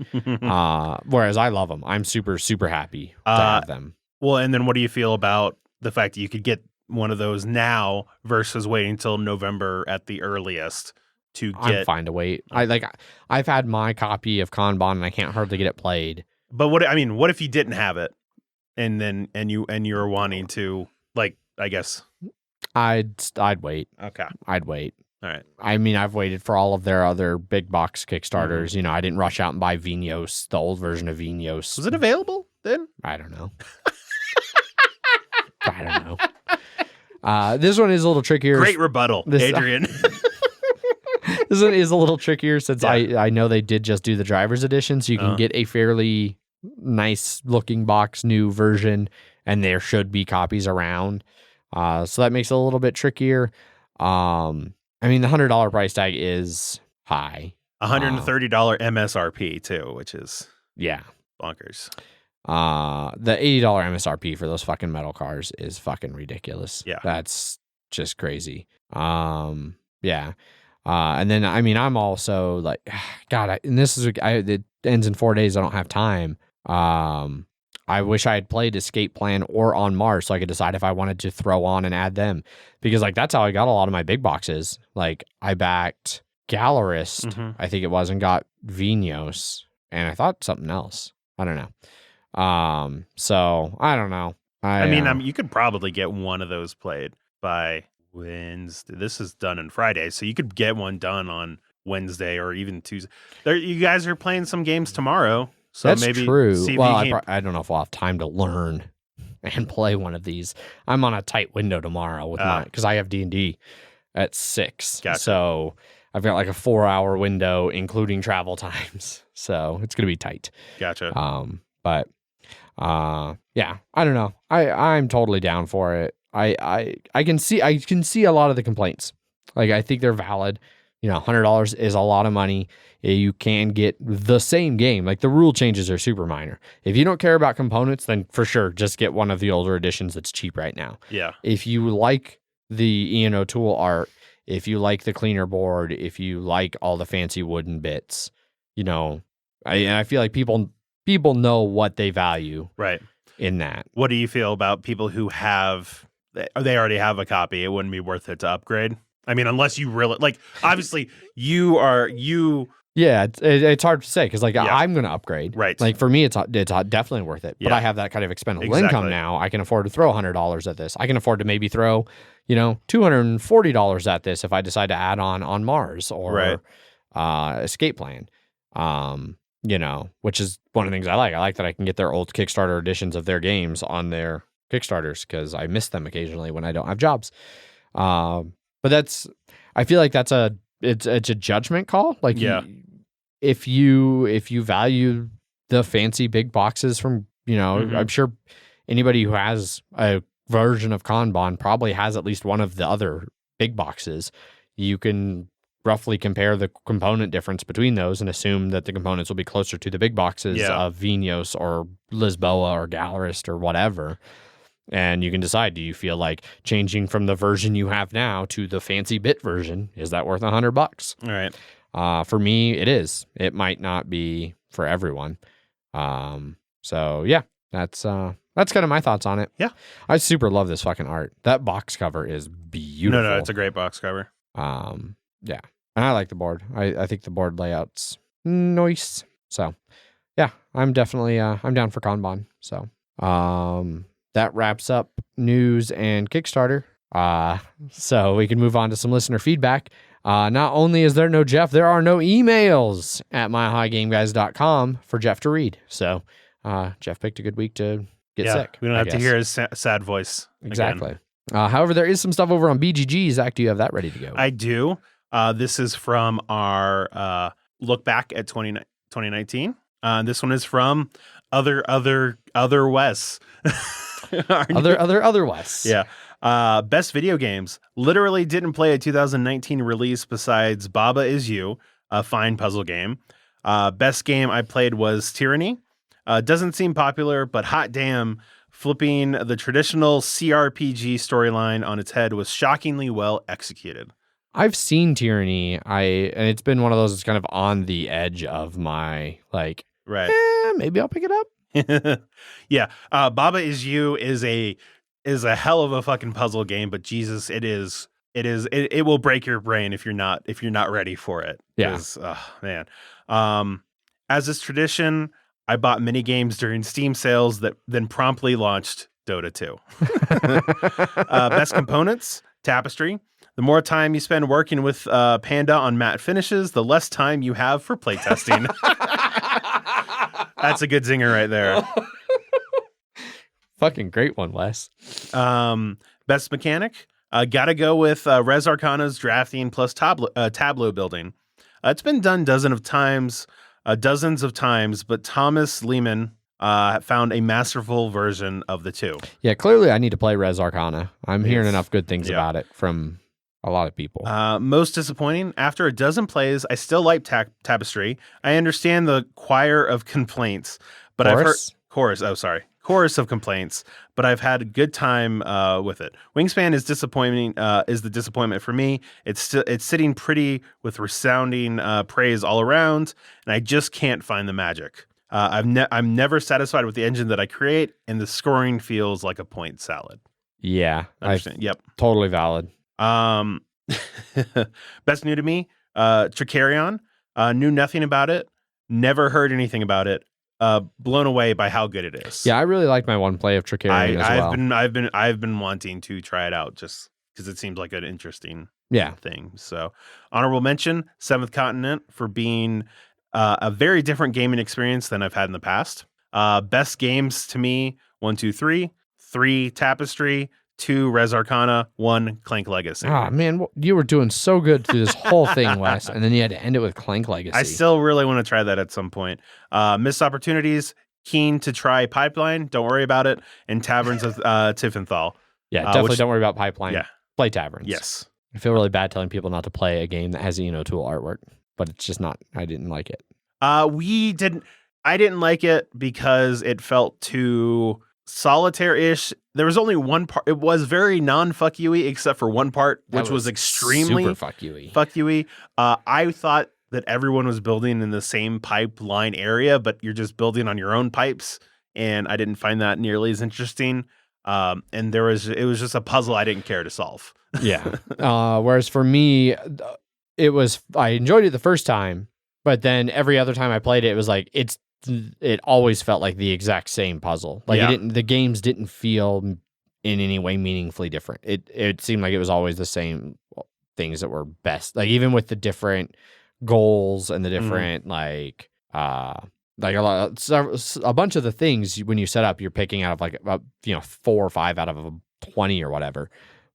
Whereas I love them. I'm super, super happy to have them. Well, and then what do you feel about the fact that you could get one of those now versus waiting until November at the earliest to get? I'm fine to wait. I've had my copy of Kanban and I can't hardly get it played. But what if you didn't have it and you were wanting to, like, I guess I'd wait. Okay. I'd wait. All right. I mean, I've waited for all of their other big box Kickstarters. I didn't rush out and buy Vinos, the old version of Vinos. Was it available then? I don't know. I don't know. This one is a little trickier. Great rebuttal, Adrian. This one is a little trickier since I know they did just do the driver's edition, so you can get a fairly nice looking box, new version, and there should be copies around. So that makes it a little bit trickier. I mean, the $100 price tag is high. $130 MSRP too, which is bonkers. The $80 MSRP for those fucking metal cars is fucking ridiculous. Yeah, that's just crazy. And then I mean, I'm also like, God, it ends in 4 days. I don't have time. I wish I had played Escape Plan or On Mars so I could decide if I wanted to throw on and add them, because like that's how I got a lot of my big boxes. Like I backed Gallerist, I think it was, and got Vinos, and I thought something else. I don't know. So I don't know. I mean, you could probably get one of those played by Wednesday. This is done on Friday, so you could get one done on Wednesday or even Tuesday. You guys are playing some games tomorrow. So that's maybe true. Well, I don't know if I'll have time to learn and play one of these. I'm on a tight window tomorrow with because I have D&D at 6. Gotcha. So I've got like a 4-hour window, including travel times. So it's going to be tight. Gotcha. But I don't know. I'm totally down for it. I can see a lot of the complaints. Like I think they're valid. $100 is a lot of money. You can get the same game. Like the rule changes are super minor. If you don't care about components, then for sure, just get one of the older editions that's cheap right now. Yeah. If you like the Ian O'Toole art, if you like the cleaner board, if you like all the fancy wooden bits, I feel like people know what they value. Right. In that. What do you feel about people who they already have a copy? It wouldn't be worth it to upgrade. I mean, unless you really like, obviously you. Yeah, it's hard to say because I'm going to upgrade. Right. Like for me, it's definitely worth it. But I have that kind of expendable income now. I can afford to throw $100 at this. I can afford to maybe throw, $240 at this if I decide to add on Mars or Escape Plan. Which is one of the things I like. I like that I can get their old Kickstarter editions of their games on their Kickstarters because I miss them occasionally when I don't have jobs. But I feel like it's a judgment call. Like, if you value the fancy big boxes from, I'm sure anybody who has a version of Kanban probably has at least one of the other big boxes. You can roughly compare the component difference between those and assume that the components will be closer to the big boxes of Vinos or Lisboa or Gallerist or whatever. And you can decide, do you feel like changing from the version you have now to the fancy bit version? Is that worth $100? All right. For me, it is. It might not be for everyone. So yeah, that's kind of my thoughts on it. Yeah. I super love this fucking art. That box cover is beautiful. No, it's a great box cover. Yeah. And I like the board. I think the board layout's nice. So yeah, I'm definitely, I'm down for Kanban. So, that wraps up news and Kickstarter. So we can move on to some listener feedback. Not only is there no Jeff, there are no emails at myhighgameguys.com for Jeff to read. So Jeff picked a good week to get sick. We don't have to hear his sad voice. Exactly. However, there is some stuff over on BGG. Zach, do you have that ready to go? I do. This is from our look back at 2019. This one is from other Wes. Other Wes. Yeah. Best video games. Literally didn't play a 2019 release besides Baba Is You, a fine puzzle game. Best game I played was Tyranny. Doesn't seem popular, but hot damn, flipping the traditional CRPG storyline on its head was shockingly well executed. I've seen Tyranny. And it's been one of those that's kind of on the edge of my like, right. Maybe I'll pick it up. Yeah. Baba Is You is a hell of a fucking puzzle game, but Jesus, it will break your brain if you're not ready for it. Yeah. Oh, man. As is tradition, I bought mini games during Steam sales that then promptly launched Dota 2. Best components, Tapestry. The more time you spend working with Panda on matte finishes, the less time you have for playtesting. That's a good zinger right there. Fucking great one, Wes. Best mechanic. Gotta go with Res Arcana's drafting plus tableau building. It's been done dozens of times, but Thomas Lehman found a masterful version of the two. Yeah, clearly I need to play Res Arcana. I'm hearing enough good things about it from a lot of people. Most disappointing. After a dozen plays, I still like Tapestry. I understand the choir of complaints, but I've heard chorus of complaints, but I've had a good time with it. Wingspan is disappointing. Is the disappointment for me? It's sitting pretty with resounding praise all around, and I just can't find the magic. I'm never satisfied with the engine that I create, and the scoring feels like a point salad. Yeah, understand. Yep, totally valid. Best new to me, Tricarion. Knew nothing about it. Never heard anything about it. Blown away by how good it is. Yeah, I really like my one play of Tricarion as well. I've been wanting to try it out just because it seems like an interesting thing. So, honorable mention, Seventh Continent for being a very different gaming experience than I've had in the past. Best games to me: 1, 2, 3, 3 Tapestry, 2 Res Arcana, 1 Clank Legacy. Ah, man, you were doing so good through this whole thing, Wes, and then you had to end it with Clank Legacy. I still really want to try that at some point. Missed opportunities, keen to try Pipeline, don't worry about it, and Taverns of Tiefenthal. Yeah, definitely don't worry about Pipeline. Yeah. Play Taverns. Yes. I feel really bad telling people not to play a game that has Tool artwork, but it's just not, I didn't like it. I didn't like it because it felt too solitaire-ish. There was only one part. It was very non-fuck you-y except for one part, which was extremely super fuck you-y. Fuck you-y. I thought that everyone was building in the same pipeline area, but you're just building on your own pipes, and I didn't find that nearly as interesting. And it was just a puzzle I didn't care to solve. Yeah. Whereas for me, I enjoyed it the first time, but then every other time I played it was like it always felt like the exact same puzzle. Like the games didn't feel in any way meaningfully different. It seemed like it was always the same things that were best. Like even with the different goals and the different a bunch of the things when you set up, you're picking out of like 4 or 5 out of 20 or whatever.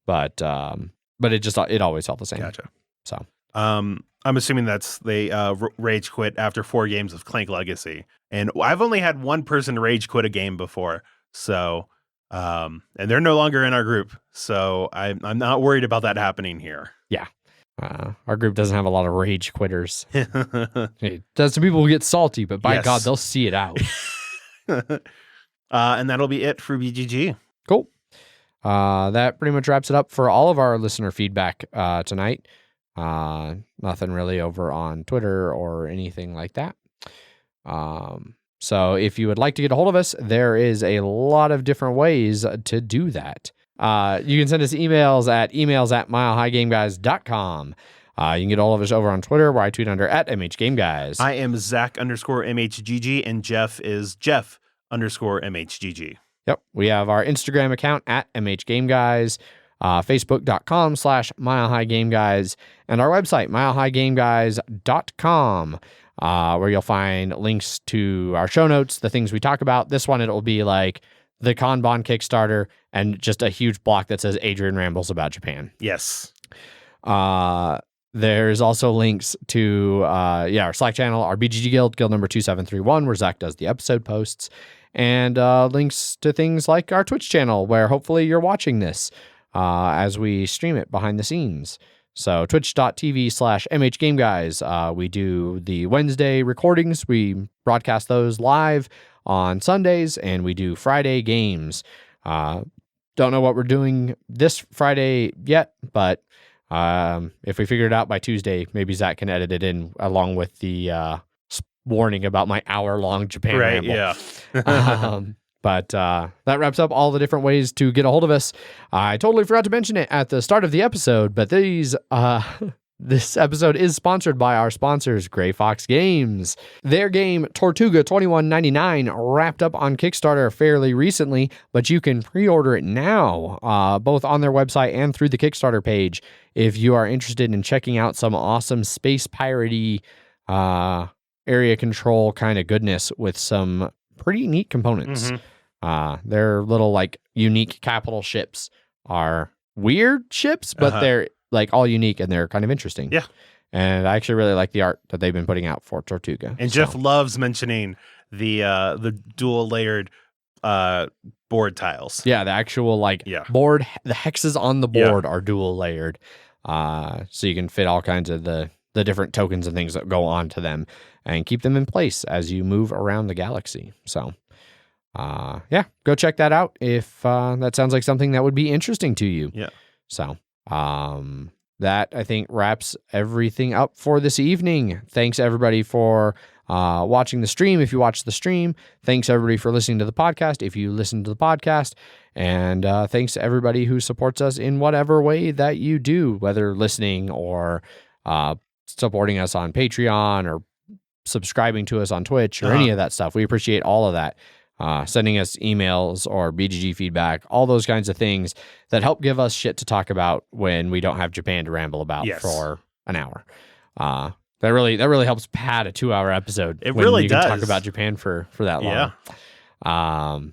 But it always felt the same. Gotcha. So I'm assuming that's they rage quit after 4 games of Clank Legacy, and I've only had one person rage quit a game before. So, and they're no longer in our group, so I'm not worried about that happening here. Yeah, our group doesn't have a lot of rage quitters. It does some people who get salty, but by God, they'll see it out. And that'll be it for BGG. Cool. That pretty much wraps it up for all of our listener feedback tonight. Nothing really over on Twitter or anything like that. So if you would like to get a hold of us, there is a lot of different ways to do that. You can send us emails at milehighgameguys.com. You can get all of us over on Twitter, where I tweet under at MHGameGuys. I am Zach_MHGG, and Jeff is Jeff_MHGG. Yep. We have our Instagram account at MHGameGuys. Facebook.com/milehighgameguys, and our website, milehighgameguys.com, where you'll find links to our show notes, the things we talk about. This one, it'll be like the Kanban Kickstarter and just a huge block that says Adrian Rambles About Japan. Yes. There's also links to our Slack channel, our BGG Guild number 2731, where Zach does the episode posts, and links to things like our Twitch channel, where hopefully you're watching this as we stream it behind the scenes. So twitch.tv/MHGameGuys. We do the Wednesday recordings. We broadcast those live on Sundays, and we do Friday games. Don't know what we're doing this Friday yet, but if we figure it out by Tuesday, maybe Zach can edit it in along with the warning about my hour-long Japan ramble. Yeah. But that wraps up all the different ways to get a hold of us. I totally forgot to mention it at the start of the episode, but this episode is sponsored by our sponsors, Gray Fox Games. Their game, Tortuga 21.99, wrapped up on Kickstarter fairly recently, but you can pre-order it now, both on their website and through the Kickstarter page, if you are interested in checking out some awesome space piratey area control kind of goodness with some pretty neat components. Their little like unique capital ships are weird ships, but they're like all unique and they're kind of interesting. Yeah. And I actually really like the art that they've been putting out for Tortuga. And Jeff loves mentioning the dual layered board tiles. Yeah, the actual board, the hexes on the board are dual layered. So you can fit all kinds of the different tokens and things that go onto them and keep them in place as you move around the galaxy. So go check that out if that sounds like something that would be interesting to you. Yeah. So that I think wraps everything up for this evening. Thanks everybody for watching the stream. If you watch the stream, thanks everybody for listening to the podcast. If you listen to the podcast, and thanks to everybody who supports us in whatever way that you do, whether listening or supporting us on Patreon or subscribing to us on Twitch or any of that stuff. We appreciate all of that. Sending us emails or BGG feedback, all those kinds of things that help give us shit to talk about when we don't have Japan to ramble about for an hour. That really helps pad a 2-hour episode. It really you does. Can talk about Japan for that long.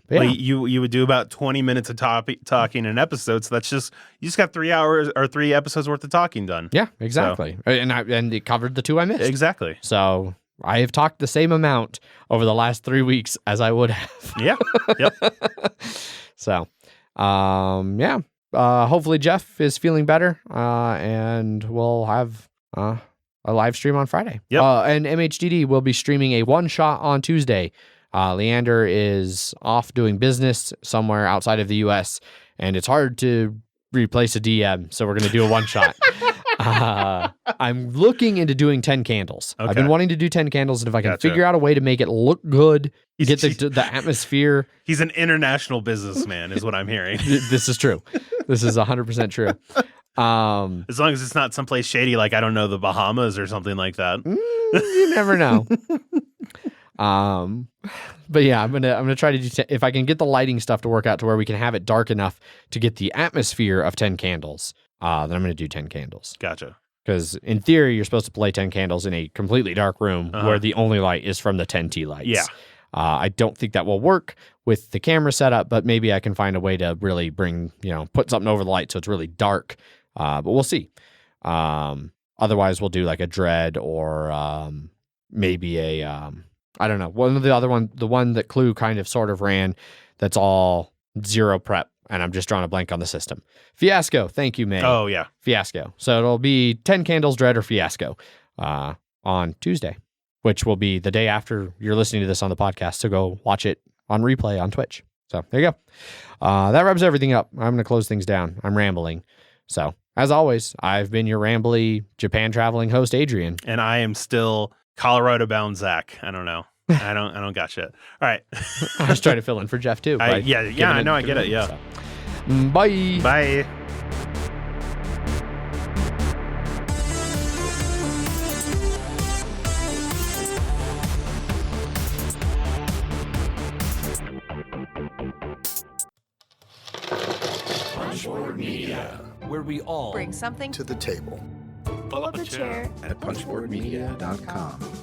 Well, you would do about 20 minutes of talking an episode, so that's you just got 3 hours or 3 episodes worth of talking done. Yeah, exactly. So. And it covered the 2 I missed. Exactly. So I have talked the same amount over the last 3 weeks as I would have. Yeah. Yep. So, hopefully Jeff is feeling better, and we'll have a live stream on Friday. Yep. And MHGG will be streaming a one-shot on Tuesday. Leander is off doing business somewhere outside of the U.S., and it's hard to replace a DM, so we're going to do a one-shot. I'm looking into doing 10 candles. Okay. I've been wanting to do 10 candles, and if I can figure out a way to make it look good, get the atmosphere. He's an international businessman, is what I'm hearing. This is true. This is 100% true. As long as it's not someplace shady, like, I don't know, the Bahamas or something like that. You never know. But yeah, I'm gonna try to do if I can get the lighting stuff to work out to where we can have it dark enough to get the atmosphere of 10 candles. Then I'm gonna do 10 candles. Gotcha. Because in theory, you're supposed to play 10 candles in a completely dark room where the only light is from the 10 tea lights. Yeah. I don't think that will work with the camera setup, but maybe I can find a way to really put something over the light so it's really dark. But we'll see. Otherwise, we'll do like a dread or maybe a I don't know. One of the other one, the one that Clue kind of sort of ran, that's all zero prep, and I'm just drawing a blank on the system. Fiasco. Thank you, May. Oh, yeah. Fiasco. So it'll be 10 Candles, Dread, or Fiasco on Tuesday, which will be the day after you're listening to this on the podcast. So go watch it on replay on Twitch. So there you go. That wraps everything up. I'm going to close things down. I'm rambling. So as always, I've been your rambly Japan traveling host, Adrian. And I am still Colorado bound Zach. I don't know. I don't got shit. All right. I was trying to fill in for Jeff too. I know. I get it. Yeah. So. Bye. Bye. Punchboard Media, where we all bring something to the table. pull up a chair at punchboardmedia.com.